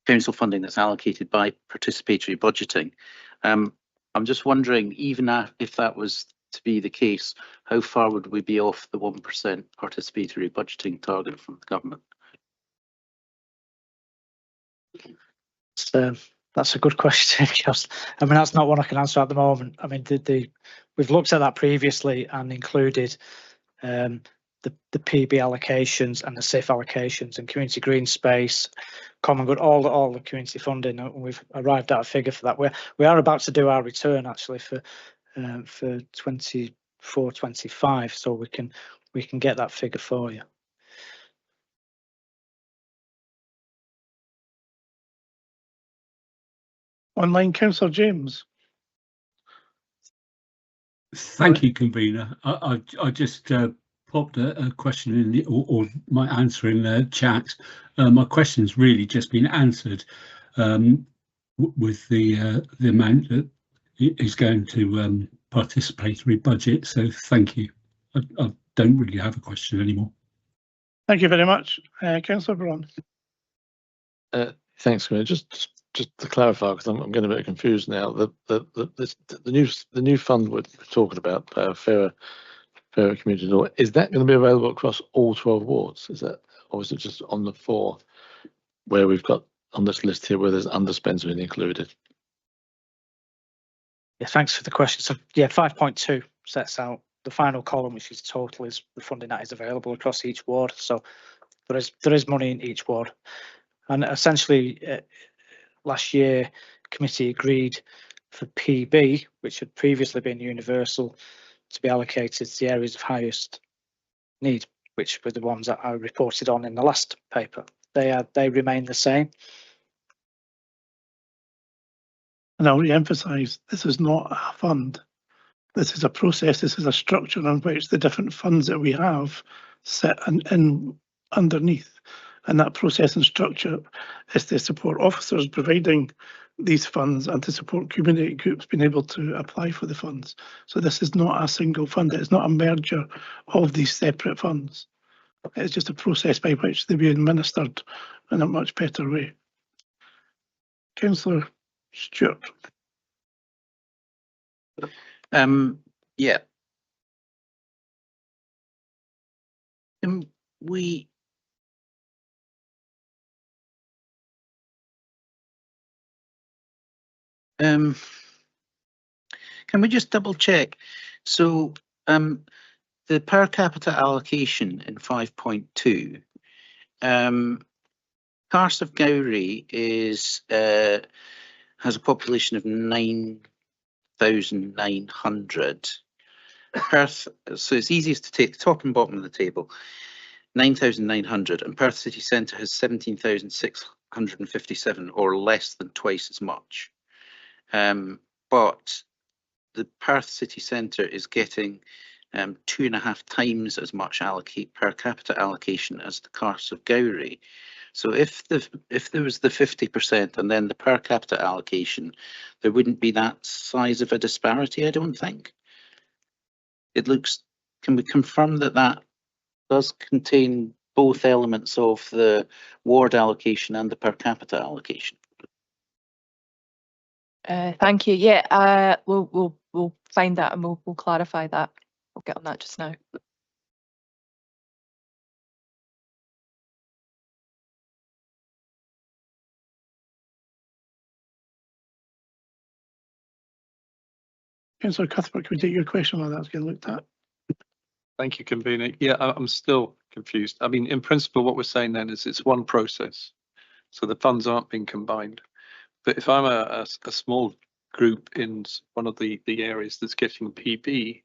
council funding that's allocated by participatory budgeting. I'm just wondering, even if that was to be the case, how far would we be off the 1% participatory budgeting target from the government? That's a good question, because I mean that's not one I can answer at the moment. I mean we've looked at that previously and included the PB allocations and the SIF allocations and community green space, common good, all the community funding, and we've arrived at a figure for that. We are about to do our return actually for 24-25, so we can get that figure for you. Online, Councillor James. Thank you, convener. I just popped a question in the, or my answer in the chat. My question's really just been answered with the amount that is going to participatory budget. So thank you. I don't really have a question anymore. Thank you very much, Councillor Braun. Thanks, Convener. Just to clarify, because I'm getting a bit confused now. The new fund we're talking about, Fairer Community Law, is that going to be available across all 12 wards? Is that, or is it just on the 4 where we've got on this list here where there's underspends being included? Yeah, thanks for the question. So yeah, 5.2 sets out the final column, which is total, is the funding that is available across each ward. So there is money in each ward, and essentially last year committee agreed for PB, which had previously been universal, to be allocated to the areas of highest need, which were the ones that I reported on in the last paper. They remain the same. And I'll re-emphasise, this is not a fund. This is a process. This is a structure on which the different funds that we have sit in underneath. And that process and structure is to support officers providing these funds and to support community groups being able to apply for the funds. So this is not a single fund. It's not a merger of these separate funds. It's just a process by which they be administered in a much better way. Councillor Stewart. Yeah. We can we just double check? So the per capita allocation in 5.2, Carse of Gowrie is has a population of 9,900. Perth, so it's easiest to take the top and bottom of the table. 9,900, and Perth city centre has 17,657, or less than twice as much. But the Perth city centre is getting 2.5 times as much per capita allocation as the Carse of Gowrie. So if there was the 50% and then the per capita allocation, there wouldn't be that size of a disparity, I don't think. It looks, can we confirm that that does contain both elements of the ward allocation and the per capita allocation? Thank you. Yeah, we'll find that and we'll clarify that. We'll get on that just now. Councillor Cuthbert, can we take your question while that's getting looked at? Thank you, convener. Yeah, I'm still confused. I mean, in principle, what we're saying then is it's one process. So the funds aren't being combined. But if I'm a small group in one of the areas that's getting PB,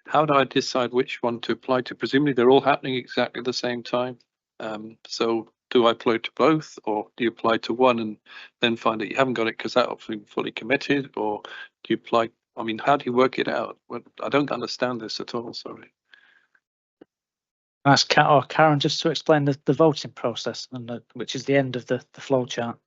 how do I decide which one to apply to? Presumably they're all happening exactly the same time. So do I apply to both, or do you apply to one and then find that you haven't got it because that option fully committed, or do you apply? I mean, how do you work it out? Well, I don't understand this at all, sorry. Ask Kat or Karen just to explain the voting process, and which is the end of the flow chart.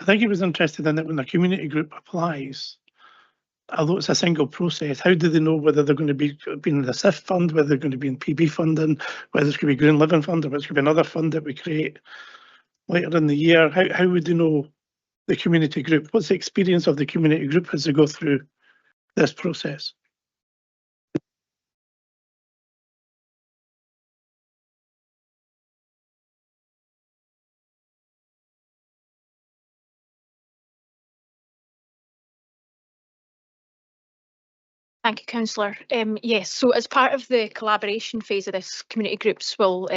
I think he was interested in that when a community group applies, although it's a single process, how do they know whether they're going to be in the SIF fund, whether they're going to be in PB funding, whether it's going to be Green Living Fund, or whether it's going to be another fund that we create later in the year? How would they know the community group? What's the experience of the community group as they go through this process? Thank you, Councillor. Yes, so as part of the collaboration phase of this, community groups will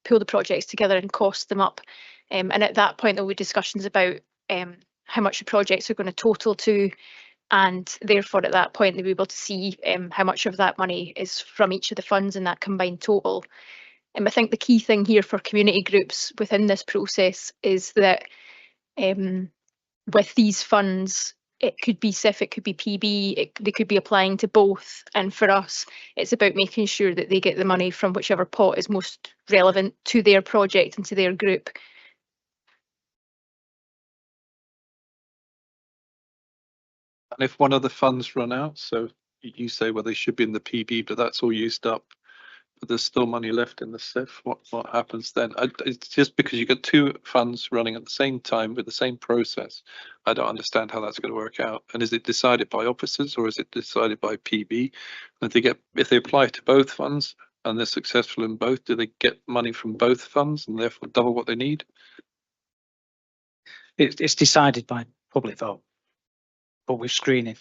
pull the projects together and cost them up. And at that point, there will be discussions about how much the projects are going to total to, and therefore at that point they'll be able to see how much of that money is from each of the funds in that combined total. And I think the key thing here for community groups within this process is that with these funds, it could be SIF, it could be PB, they could be applying to both. And for us, it's about making sure that they get the money from whichever pot is most relevant to their project and to their group. And if one of the funds run out, so you say, well, they should be in the PB, but that's all used up, but there's still money left in the SIF, what happens then? It's just because you got two funds running at the same time with the same process. I don't understand how that's going to work out. And is it decided by officers or is it decided by PB? And if they apply to both funds and they're successful in both, do they get money from both funds and therefore double what they need? It's decided by public vote, but with screening.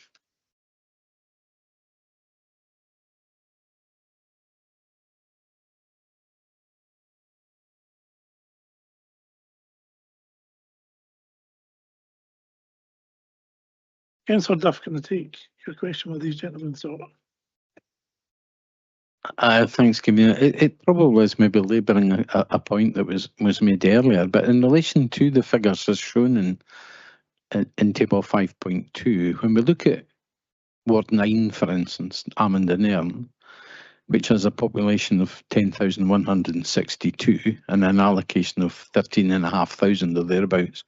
Councillor Duff, can I take your question with these gentlemen? So, Thanks, Camilla. It probably is maybe labouring a point that was made earlier, but in relation to the figures as shown in table 5.2, when we look at Ward 9, for instance, Amond and Nairn, which has a population of 10,162 and an allocation of 13,500 or thereabouts,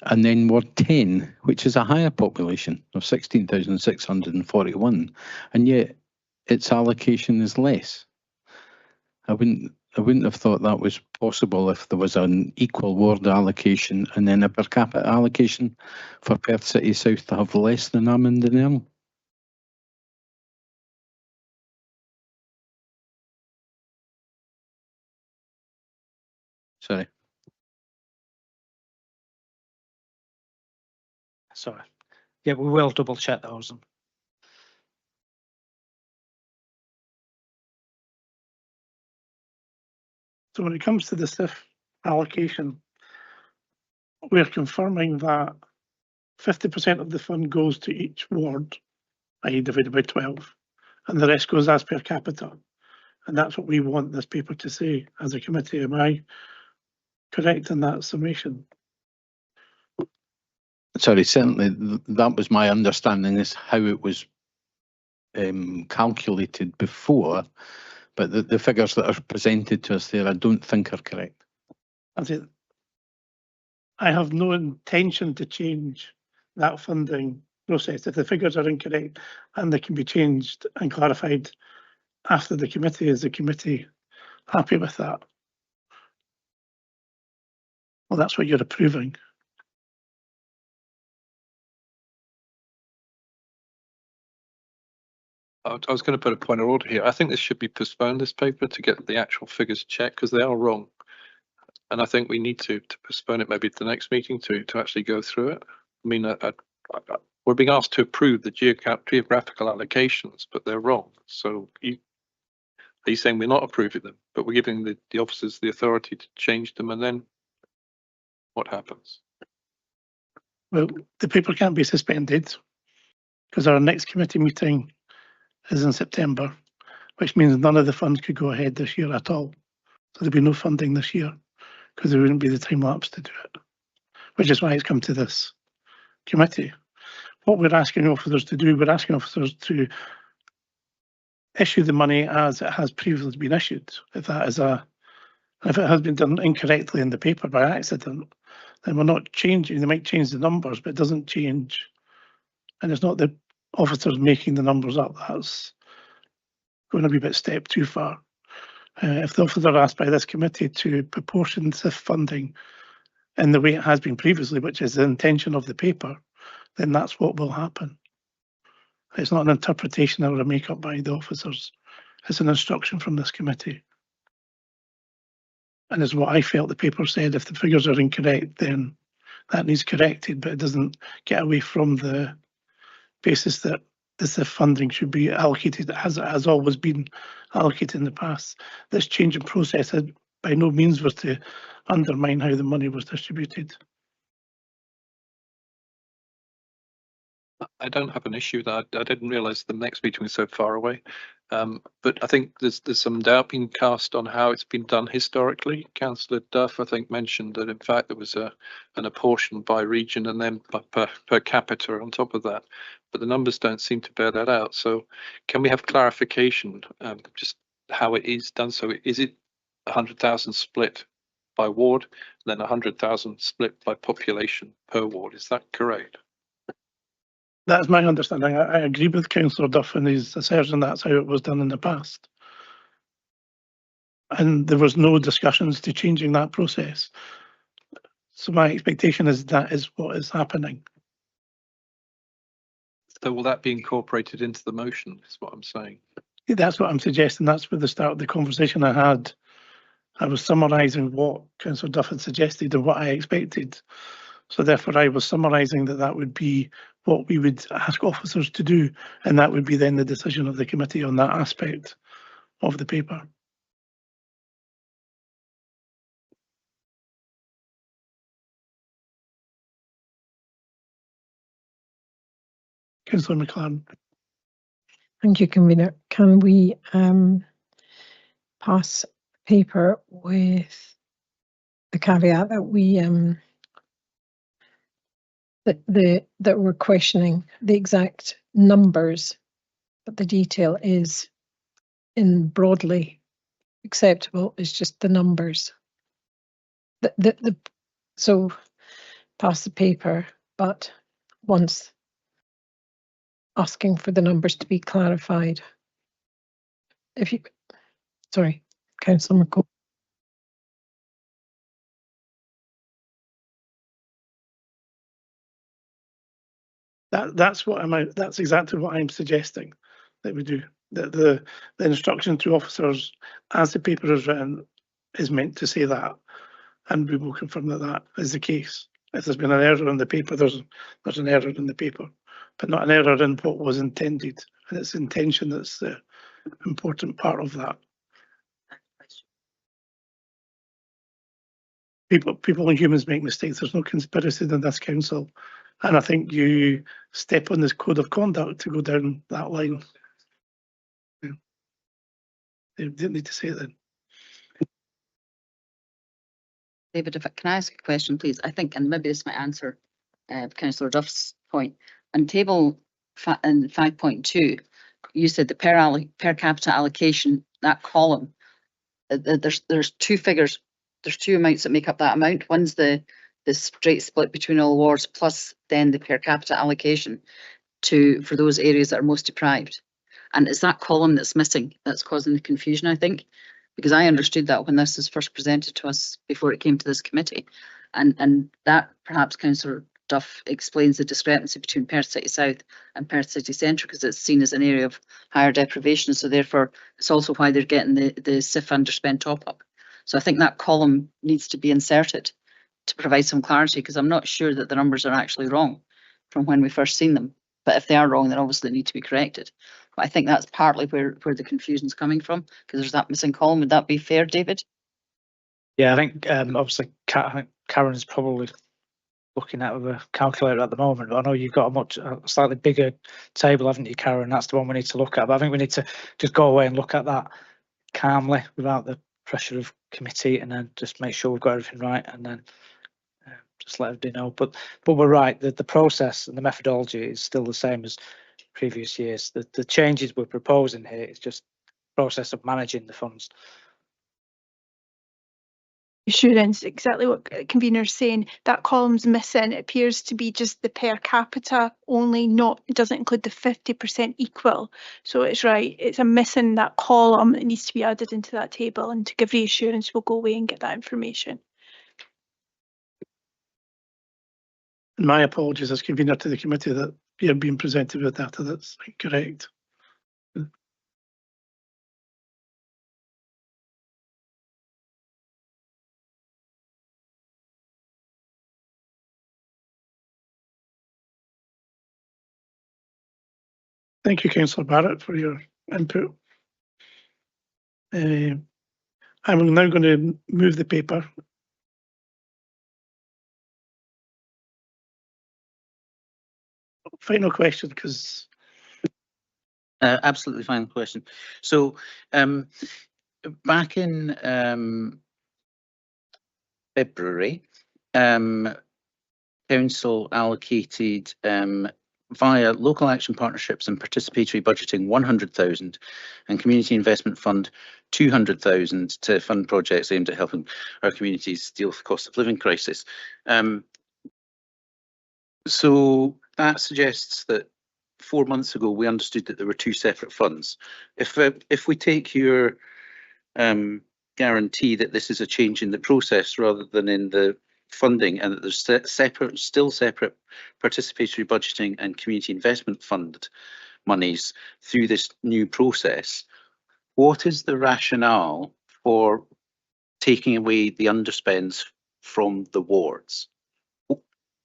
and then Ward 10, which is a higher population of 16,641, and yet its allocation is less. I wouldn't have thought that was possible if there was an equal ward allocation and then a per capita allocation for Perth City South to have less than Amond and Nairn. Sorry. Sorry. Yeah, we will double check those. So when it comes to the SIF allocation, we're confirming that 50% of the fund goes to each ward, i.e. divided by 12, and the rest goes as per capita. And that's what we want this paper to say as a committee. Am I correct in that summation? Sorry, certainly that was my understanding, is how it was calculated before, but the figures that are presented to us there I don't think are correct. I have no intention to change that funding process. If the figures are incorrect and they can be changed and clarified after the committee, is the committee happy with that? Well, that's what you're approving. I was going to put a point of order here. I think this should be postponed, this paper, to get the actual figures checked, because they are wrong. And I think we need to postpone it maybe to the next meeting to actually go through it. I mean, we're being asked to approve the geographical allocations, but they're wrong. So are you saying we're not approving them, but we're giving the officers the authority to change them, and then what happens? Well, the paper can't be suspended because our next committee meeting is in September, which means none of the funds could go ahead this year at all. So there'll be no funding this year because there wouldn't be the time lapse to do it, which is why it's come to this committee. What we're asking officers to do, we're asking officers to issue the money as it has previously been issued. If it has been done incorrectly in the paper by accident, then we're not changing. They might change the numbers, but it doesn't change. And it's not the officers making the numbers up. That's going to be a bit step too far. If the officers are asked by this committee to proportion SIF funding in the way it has been previously, which is the intention of the paper, then that's what will happen. It's not an interpretation or a make-up by the officers. It's an instruction from this committee. And as what I felt the paper said, if the figures are incorrect, then that needs corrected, but it doesn't get away from the basis that the SIF funding should be allocated as it has always been allocated in the past. This change in process by no means was to undermine how the money was distributed. I don't have an issue with that. I didn't realise the next meeting was so far away. But I think there's some doubt being cast on how it's been done historically. Councillor Duff, I think, mentioned that in fact there was an apportion by region and then per capita on top of that. But the numbers don't seem to bear that out. So can we have clarification just how it is done? So is it 100,000 split by ward, then 100,000 split by population per ward? Is that correct? That's my understanding. I agree with Councillor Duff and his assertion that's how it was done in the past. And there was no discussions to changing that process. So my expectation is that is what is happening. So will that be incorporated into the motion, is what I'm saying? That's what I'm suggesting. That's where the start of the conversation I had. I was summarising what Councillor Duff had suggested and what I expected. So therefore I was summarising that would be what we would ask officers to do, and that would be then the decision of the committee on that aspect of the paper. Councillor McLaren. Thank you, Convener. Can we pass paper with the caveat that we that we're questioning the exact numbers, but the detail is in broadly acceptable. It's just the numbers. So pass the paper, but once asking for the numbers to be clarified. If you, sorry, Councillor McCall. That's exactly what I'm suggesting that we do. That the instruction to officers as the paper is written is meant to say that, and we will confirm that is the case. If there's been an error in the paper, there's an error in the paper, but not an error in what was intended, and it's intention that's the important part of that. people and humans make mistakes. There's no conspiracy in this council. And I think you step on this code of conduct to go down that line. Yeah. They didn't need to say it then. David, can I ask a question, please? I think, and maybe this might answer Councillor Duff's point. On table 5.2, you said the per capita allocation, that column, there's two figures, there's two amounts that make up that amount. One's the straight split between all wards, plus then the per capita allocation for those areas that are most deprived. And it's that column that's missing that's causing the confusion, I think, because I understood that when this was first presented to us before it came to this committee. And that perhaps Councillor Duff explains the discrepancy between Perth City South and Perth City Centre, because it's seen as an area of higher deprivation. So therefore, it's also why they're getting the SIF underspend top up. So I think that column needs to be inserted to provide some clarity, because I'm not sure that the numbers are actually wrong from when we first seen them. But if they are wrong, then obviously they need to be corrected. But I think that's partly where the confusion's coming from, because there's that missing column. Would that be fair, David? Yeah, I think obviously Karen's probably looking at with a calculator at the moment, but I know you've got a slightly bigger table, haven't you, Karen? That's the one we need to look at. But I think we need to just go away and look at that calmly without the pressure of committee, and then just make sure we've got everything right, and then just let everybody know. But we're right, the process and the methodology is still the same as previous years. The changes we're proposing here is just process of managing the funds. Assurance, exactly what convener's saying. That column's missing. It appears to be just the per capita only, it doesn't include the 50% equal. So it's right, it's a missing that column that needs to be added into that table, and to give reassurance, we'll go away and get that information. My apologies as convener to the committee that you're being presented with data that's incorrect. Thank you, Councillor Barrett, for your input. I'm now going to move the paper. Final question, because absolutely final question. So back in February, Council allocated via local action partnerships and participatory budgeting 100,000 and community investment fund 200,000 to fund projects aimed at helping our communities deal with the cost of living crisis. So that suggests that 4 months ago we understood that there were two separate funds. If we take your guarantee that this is a change in the process rather than in the funding, and that there's still separate participatory budgeting and community investment fund monies through this new process, what is the rationale for taking away the underspends from the wards?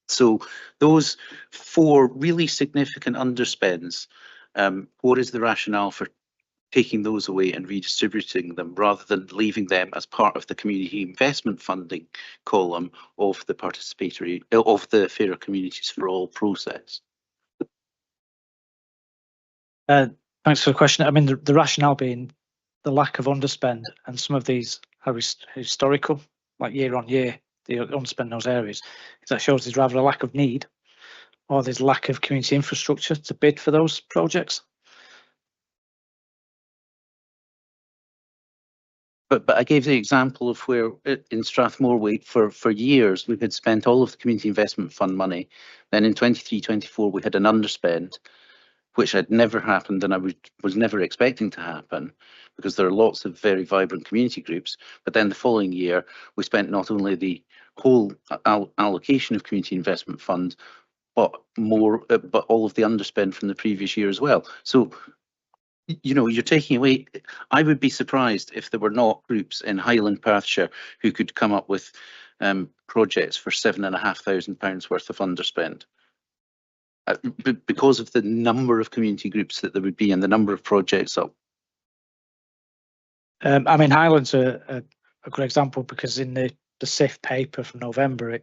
So those 4 really significant underspends, what is the rationale for taking those away and redistributing them rather than leaving them as part of the community investment funding column of the participatory, of the Fairer Communities for All process? Thanks for the question. I mean, the rationale being the lack of underspend, and some of these are historical, like year on year, the underspend in those areas. That shows there's rather a lack of need, or there's lack of community infrastructure to bid for those projects. But I gave the example of where in Strathmore for years we had spent all of the community investment fund money. Then in 23-24 we had an underspend, which had never happened, and I was never expecting to happen, because there are lots of very vibrant community groups. But then the following year we spent not only the whole allocation of community investment fund, but all of the underspend from the previous year as well. So, you know, you're taking away. I would be surprised if there were not groups in Highland Perthshire who could come up with projects for £7,500 worth of underspend, because of the number of community groups that there would be and the number of projects up. I mean, Highland's a good example, because in the the SIF paper from November,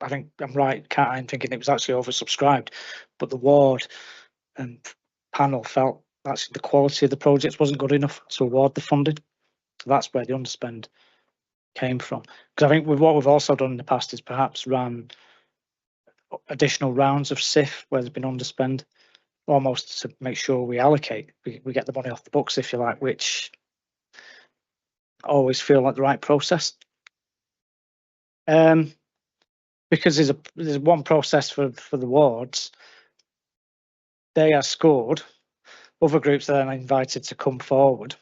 I think I'm right, I'm thinking it was actually oversubscribed, but the ward and panel felt actually the quality of the projects wasn't good enough to award the funding. So that's where the underspend came from. Because I think with what we've also done in the past is perhaps ran additional rounds of SIF where there's been underspend, almost to make sure we allocate, we get the money off the books, if you like, which always feel like the right process. Because there's one process for the wards. They are scored. Other groups are then invited to come forward.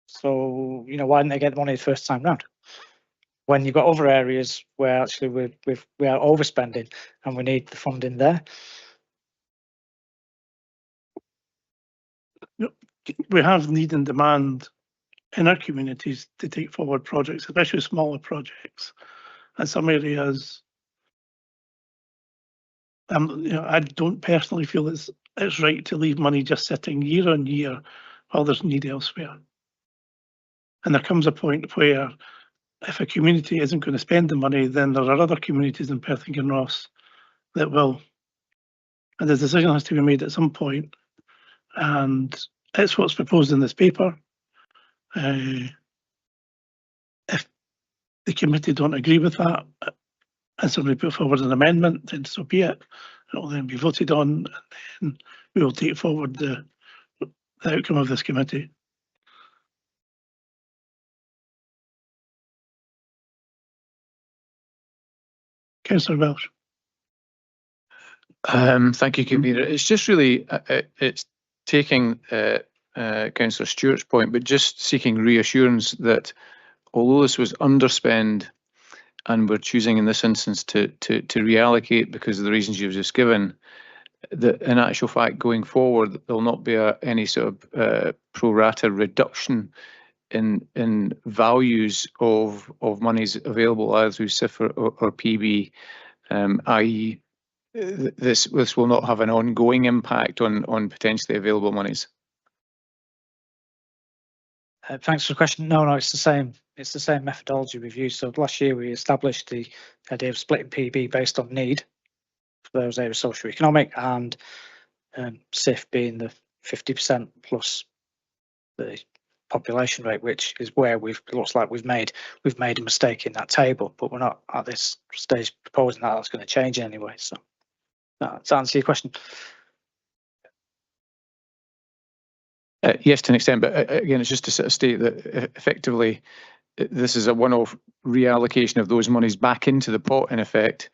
So, you know, why didn't they get the money the first time round? When you've got other areas where actually we are overspending and we need the funding there. We have need and demand in our communities to take forward projects, especially smaller projects. And some areas, you know, I don't personally feel it's right to leave money just sitting year on year while there's need elsewhere. And there comes a point where if a community isn't going to spend the money, then there are other communities in Perth and Kinross that will. And the decision has to be made at some point. And it's what's proposed in this paper. If the committee don't agree with that and somebody put forward an amendment, then so be it. It will then be voted on, and then we will take forward the outcome of this committee. Councillor Welsh. Thank you, Convener. It's just really, it's taking Councillor Stewart's point, but just seeking reassurance that although this was underspend and we're choosing in this instance to reallocate because of the reasons you've just given, that in actual fact going forward there'll not be any sort of pro rata reduction in values of monies available either through SIF or PB, i.e. this will not have an ongoing impact on potentially available monies. Thanks for the question. No, it's the same. It's the same methodology we've used. So last year we established the idea of splitting PB based on need for those areas socioeconomic, and SIF being the 50% plus the population rate, which is where looks like we've made a mistake in that table, but we're not at this stage proposing that that's going to change anyway. So to answer your question. Yes, to an extent, but again, it's just to sort of state that effectively this is a one-off reallocation of those monies back into the pot in effect.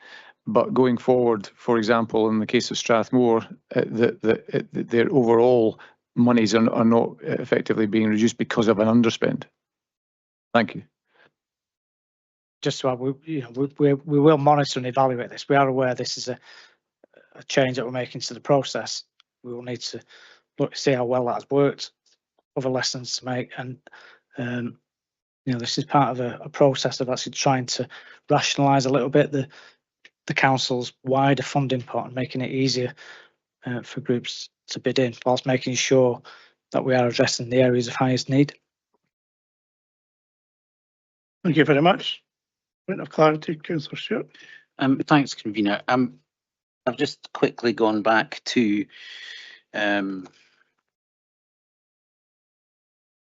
But going forward, for example, in the case of Strathmore, their overall monies are not effectively being reduced because of an underspend. Thank you. Just so we will monitor and evaluate this. We are aware this is a change that we're making to the process. We will need to see how well that has worked, other lessons to make, and you know, this is part of a process of actually trying to rationalise a little bit the council's wider funding pot and making it easier for groups to bid in, whilst making sure that we are addressing the areas of highest need. Thank you very much. Point of clarity, Councillor Stewart. Thanks, Convener. I've just quickly gone back to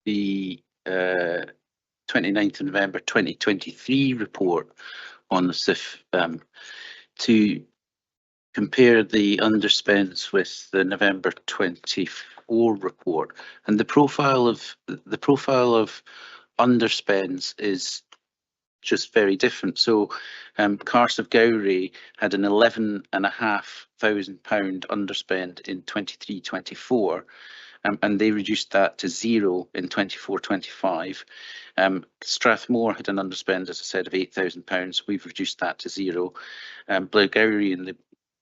the 29th of November 2023 report on the SIF to compare the underspends with the November 24 report, and the profile of underspends is just very different. So Carse of Gowrie had an £11,500 underspend in 23-24. And they reduced that to zero in 24-25. Strathmore had an underspend, as I said, of £8,000. We've reduced that to zero. Blairgowrie and the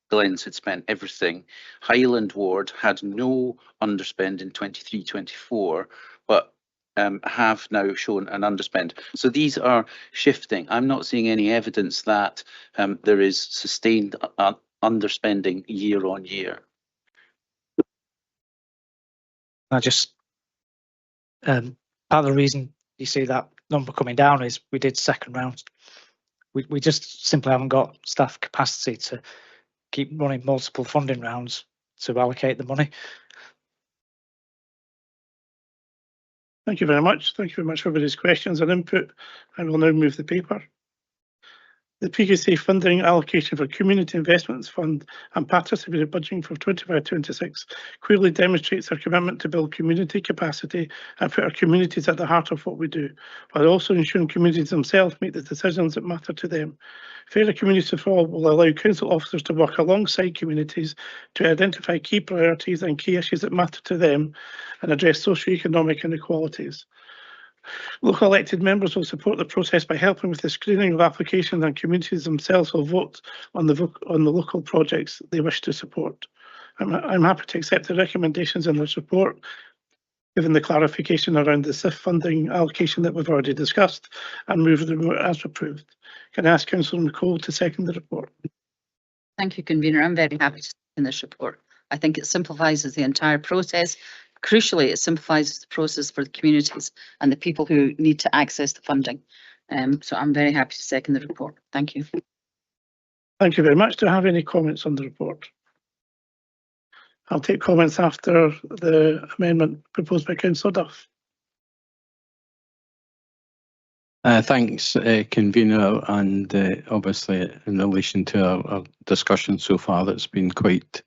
Glens had spent everything. Highland Ward had no underspend in 23-24, but have now shown an underspend. So these are shifting. I'm not seeing any evidence that there is sustained underspending year on year. I just part of the reason you see that number coming down is we did second round. We just simply haven't got staff capacity to keep running multiple funding rounds to allocate the money. Thank you very much. Thank you very much for everybody's questions and input. I will now move the paper. The PQC funding allocation for Community Investments Fund and participated budgeting for 25-26 clearly demonstrates our commitment to build community capacity and put our communities at the heart of what we do, while also ensuring communities themselves make the decisions that matter to them. Fairer Communities for All will allow council officers to work alongside communities to identify key priorities and key issues that matter to them and address socio-economic inequalities. Local elected members will support the process by helping with the screening of applications, and communities themselves will vote on the local projects they wish to support. I'm happy to accept the recommendations in this report, given the clarification around the SIF funding allocation that we've already discussed, and move the report as approved. Can I ask Councillor McCall to second the report? Thank you, Convener. I'm very happy to second this report. I think it simplifies the entire process. Crucially, it simplifies the process for the communities and the people who need to access the funding. So I'm very happy to second the report. Thank you. Thank you very much. Do I have any comments on the report? I'll take comments after the amendment proposed by Councillor Duff. Thanks, Convener, and obviously in relation to our discussion so far, that's been quite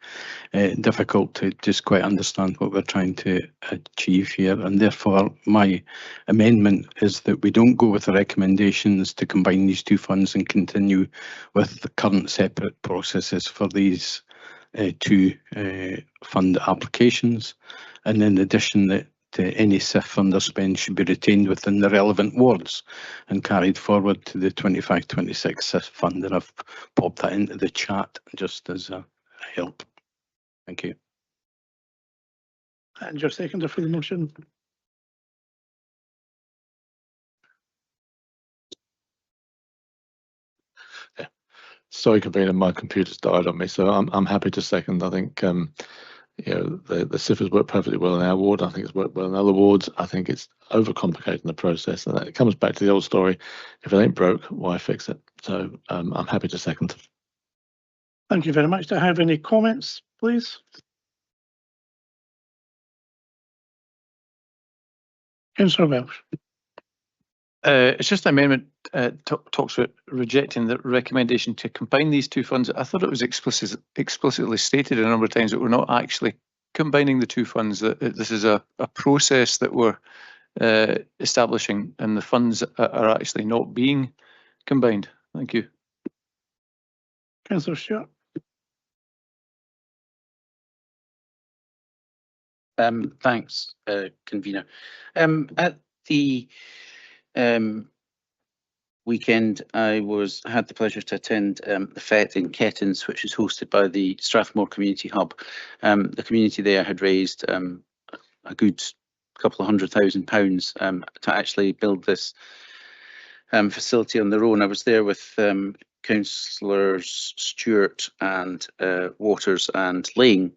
difficult to just quite understand what we're trying to achieve here, and therefore my amendment is that we don't go with the recommendations to combine these two funds and continue with the current separate processes for these two fund applications, and in addition that any SIF underspend should be retained within the relevant wards and carried forward to the 25-26 SIF fund. And I've popped that into the chat just as a help. Thank you. And your seconder for the motion. Yeah. Sorry, Convener, my computer's died on me, so I'm happy to second. I think you know, the SIF has worked perfectly well in our ward. I think it's worked well in other wards. I think it's overcomplicating the process, and it comes back to the old story: if it ain't broke, why fix it? So I'm happy to second. Thank you very much. Do I have any comments, please? Councillor Welsh. It's just an amendment talks about rejecting the recommendation to combine these two funds. I thought it was explicitly stated a number of times that we're not actually combining the two funds, that this is a process that we're establishing, and the funds are actually not being combined. Thank you. Councillor Stewart. Thanks, Convener. At the weekend, I had the pleasure to attend the FET in Kettins, which is hosted by the Strathmore Community Hub. The community there had raised a good couple of £100,000 to actually build this facility on their own. I was there with Councillors Stewart and Waters and Lang.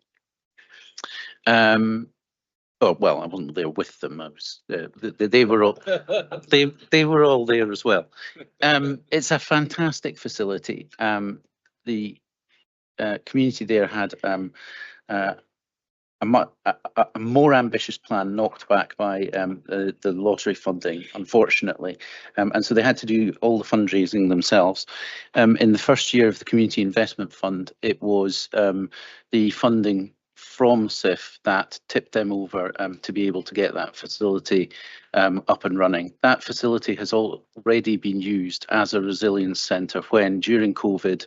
Oh well, I wasn't there with them. I was. They were all. They were all there as well. It's a fantastic facility. The community there had a more ambitious plan knocked back by the lottery funding, unfortunately, and so they had to do all the fundraising themselves. In the first year of the Community Investment Fund, it was the funding from SIF that tipped them over to be able to get that facility up and running. That facility has already been used as a resilience centre when, during COVID,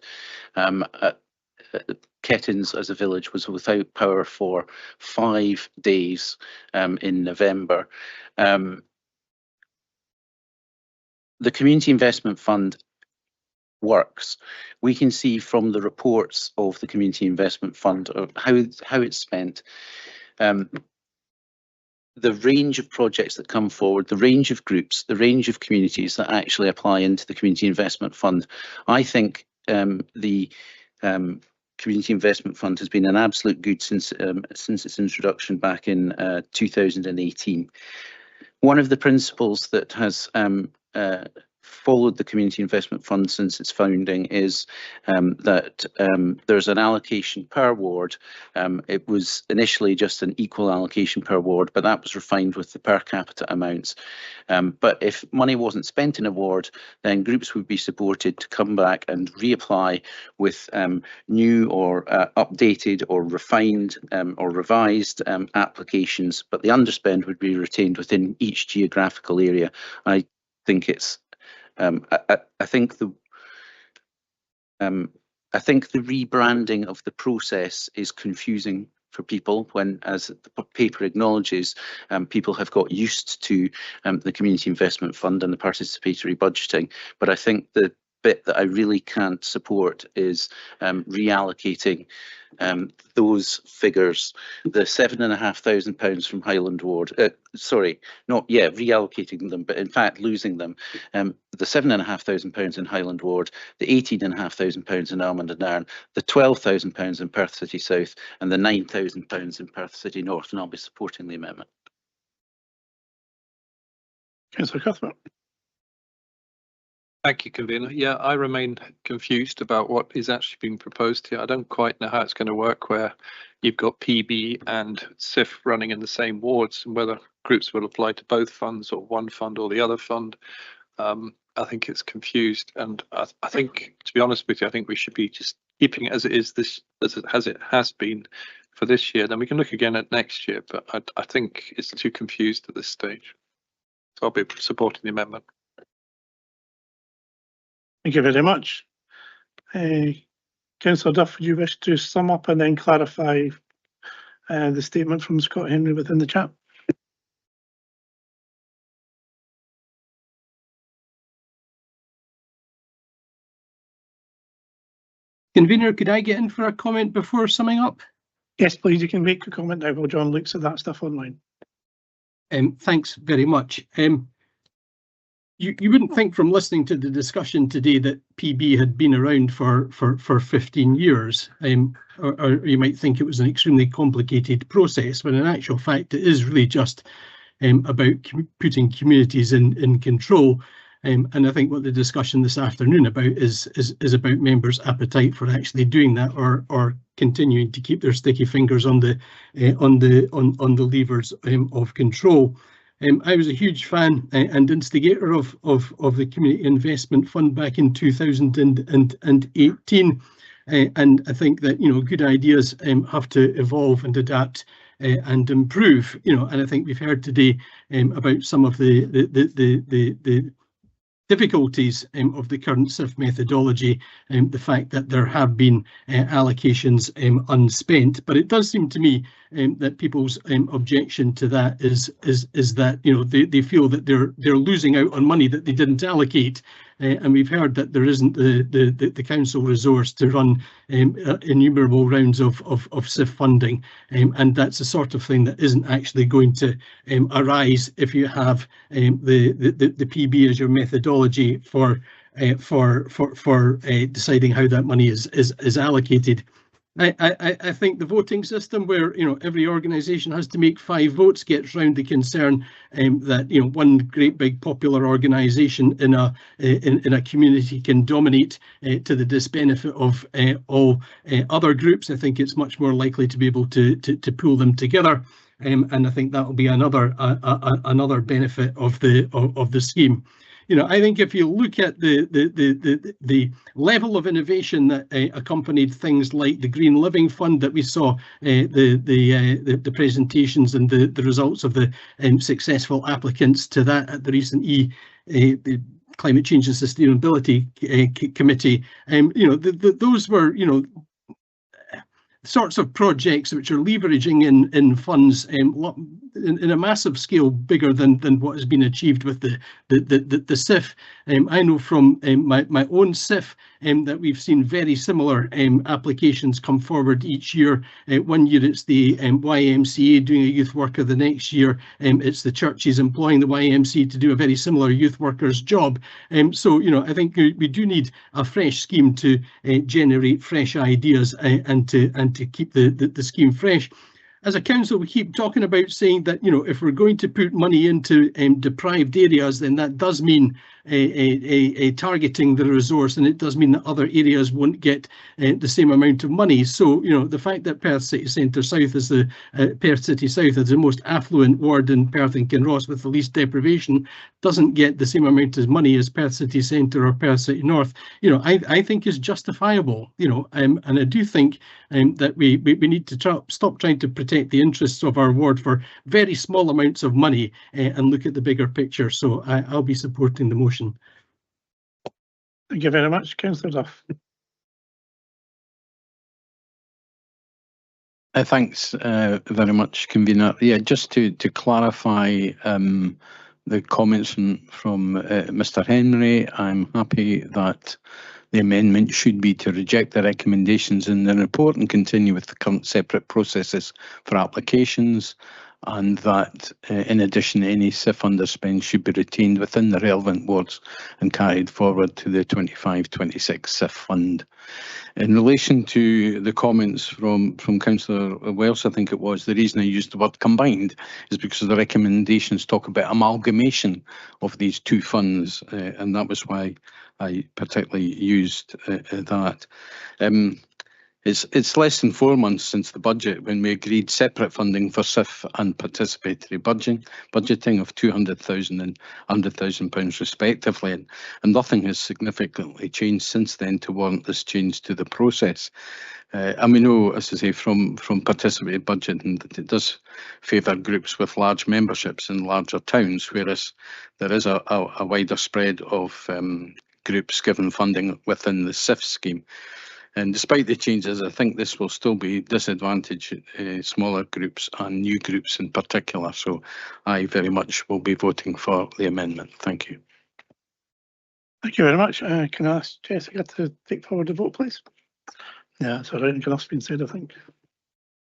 Kettins as a village was without power for 5 days in November. The Community Investment Fund works. We can see from the reports of the Community Investment Fund of how it's spent, the range of projects that come forward, the range of groups, the range of communities that actually apply into the Community Investment Fund. I think the Community Investment Fund has been an absolute good since its introduction back in 2018. One of the principles that has followed the Community Investment Fund since its founding is that there's an allocation per ward. It was initially just an equal allocation per ward, but that was refined with the per capita amounts. But if money wasn't spent in a ward, then groups would be supported to come back and reapply with new or updated or refined or revised applications, but the underspend would be retained within each geographical area. I think it's I think the rebranding of the process is confusing for people when, as the paper acknowledges, people have got used to the Community Investment Fund and the participatory budgeting. But I think the bit that I really can't support is reallocating those figures, the £7,500 from Highland Ward, reallocating them, but in fact losing them. The £7,500 in Highland Ward, the £18,500 in Almond and Nairn, the £12,000 in Perth City South, and the £9,000 in Perth City North, and I'll be supporting the amendment. Councillor Cuthbert. Thank you, Convener. Yeah, I remain confused about what is actually being proposed here. I don't quite know how it's going to work where you've got PB and SIF running in the same wards, and whether groups will apply to both funds or one fund or the other fund. I think it's confused, and I think, to be honest with you, I think we should be just keeping it as it is, as it has been for this year. Then we can look again at next year, but I think it's too confused at this stage. So I'll be supporting the amendment. Thank you very much. Councillor Duff, would you wish to sum up and then clarify the statement from Scott Henry within the chat? Convener, could I get in for a comment before summing up? Yes, please. You can make a comment now while John looks at that stuff online. Thanks very much. You wouldn't think from listening to the discussion today that PB had been around for 15 years, or you might think it was an extremely complicated process, but in actual fact it is really just about putting communities in control. And I think what the discussion this afternoon about is about members' appetite for actually doing that, or continuing to keep their sticky fingers on the levers of control. I was a huge fan and instigator of the Community Investment Fund back in 2018, and I think that good ideas have to evolve and adapt and improve. And I think we've heard today about some of the difficulties of the current SIF methodology, the fact that there have been allocations unspent, but it does seem to me that people's objection to that is that they feel that they're losing out on money that they didn't allocate, and we've heard that there isn't the council resource to run innumerable rounds of SIF funding, and that's the sort of thing that isn't actually going to arise if you have the PB as your methodology for deciding how that money is allocated. I think the voting system, where every organisation has to make 5 votes, gets round the concern that one great big popular organisation in a community can dominate to the disbenefit of all other groups. I think it's much more likely to be able to pull them together, and I think that will be another benefit of the scheme. I think if you look at the level of innovation that accompanied things like the Green Living Fund that we saw, the presentations and the results of the successful applicants to that at the recent the Climate Change and Sustainability Committee, those were sorts of projects which are leveraging in funds in a massive scale bigger than what has been achieved with the SIF. I know from my own SIF that we've seen very similar applications come forward each year. One year it's the YMCA doing a youth worker, the next year it's the churches employing the YMCA to do a very similar youth worker's job. So I think we do need a fresh scheme to generate fresh ideas and to keep the scheme fresh. as a council, we keep talking about saying that, you know, if we're going to put money into deprived areas, then that does mean a targeting the resource, and it does mean that other areas won't get the same amount of money. So, you know, the fact that Perth City Centre South is the Perth City South is the most affluent ward in Perth and Kinross with the least deprivation doesn't get the same amount of money as Perth City Centre or Perth City North, you know, I think is justifiable, you know, and I do think that we need to stop trying to protect the interests of our ward for very small amounts of money and look at the bigger picture. So I'll be supporting the motion. Thank you very much, Councillor Duff. Thanks very much, Convener. Yeah, just to clarify the comments from Mr. Henry, I'm happy that the amendment should be to reject the recommendations in the report and continue with the current separate processes for applications, and that in addition any SIF underspend should be retained within the relevant wards and carried forward to the 25-26 SIF fund. In relation to the comments from Councillor Wells, I think it was, the reason I used the word combined is because the recommendations talk about amalgamation of these two funds, and that was why I particularly used that. It's less than 4 months since the budget when we agreed separate funding for SIF and participatory budgeting of £200,000 and £100,000 respectively, and nothing has significantly changed since then to warrant this change to the process. And we know, as I say, from participatory budgeting that it does favour groups with large memberships in larger towns, whereas there is a wider spread of groups given funding within the SIF scheme. And despite the changes, I think this will still be disadvantage smaller groups and new groups in particular. So I very much will be voting for the amendment. Thank you. Thank you very much. Can I ask Jessica to take forward the vote, please? Yeah, it's all right. Enough's been said, I think.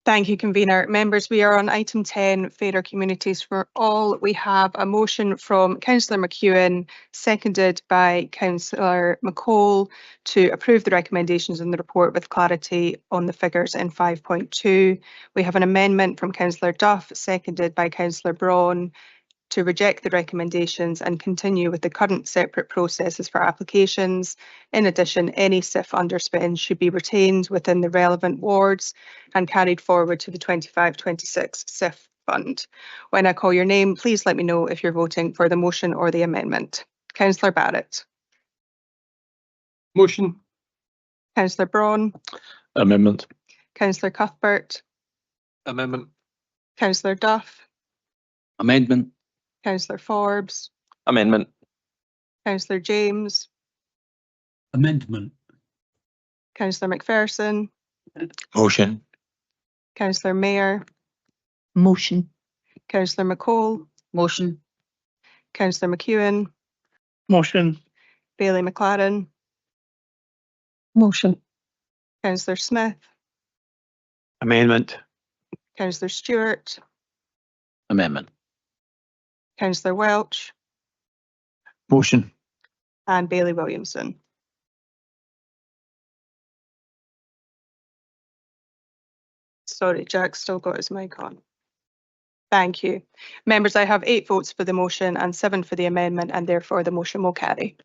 Thank you, Convener. Members, we are on item 10, Fairer Communities for All. We have a motion from Councillor McEwen, seconded by Councillor McCall, to approve the recommendations in the report with clarity on the figures in 5.2. We have an amendment from Councillor Duff, seconded by Councillor Braun, to reject the recommendations and continue with the current separate processes for applications. In addition, any SIF underspend should be retained within the relevant wards and carried forward to the 25-26 SIF fund. When I call your name, please let me know if you're voting for the motion or the amendment. Councillor Barrett. Motion. Councillor Braun. Amendment. Councillor Cuthbert. Amendment. Councillor Duff. Amendment. Councillor Forbes. Amendment. Councillor James. Amendment. Councillor McPherson. Motion. Councillor Mayer. Motion. Councillor McCall. Motion. Councillor McEwen. Motion. Bailey McLaren. Motion. Councillor Smith. Amendment. Councillor Stewart. Amendment. Councillor Welch. Motion. And Bailey Williamson. Sorry, Jack's still got his mic on. Thank you. Members, I have 8 votes for the motion and 7 for the amendment, and therefore the motion will carry.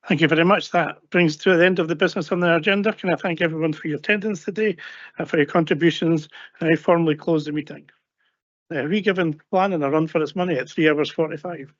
Thank you very much. That brings to the end of the business on the agenda. Can I thank everyone for your attendance today and for your contributions, and I formally close the meeting. We given planning a run for its money at 3 hours 45.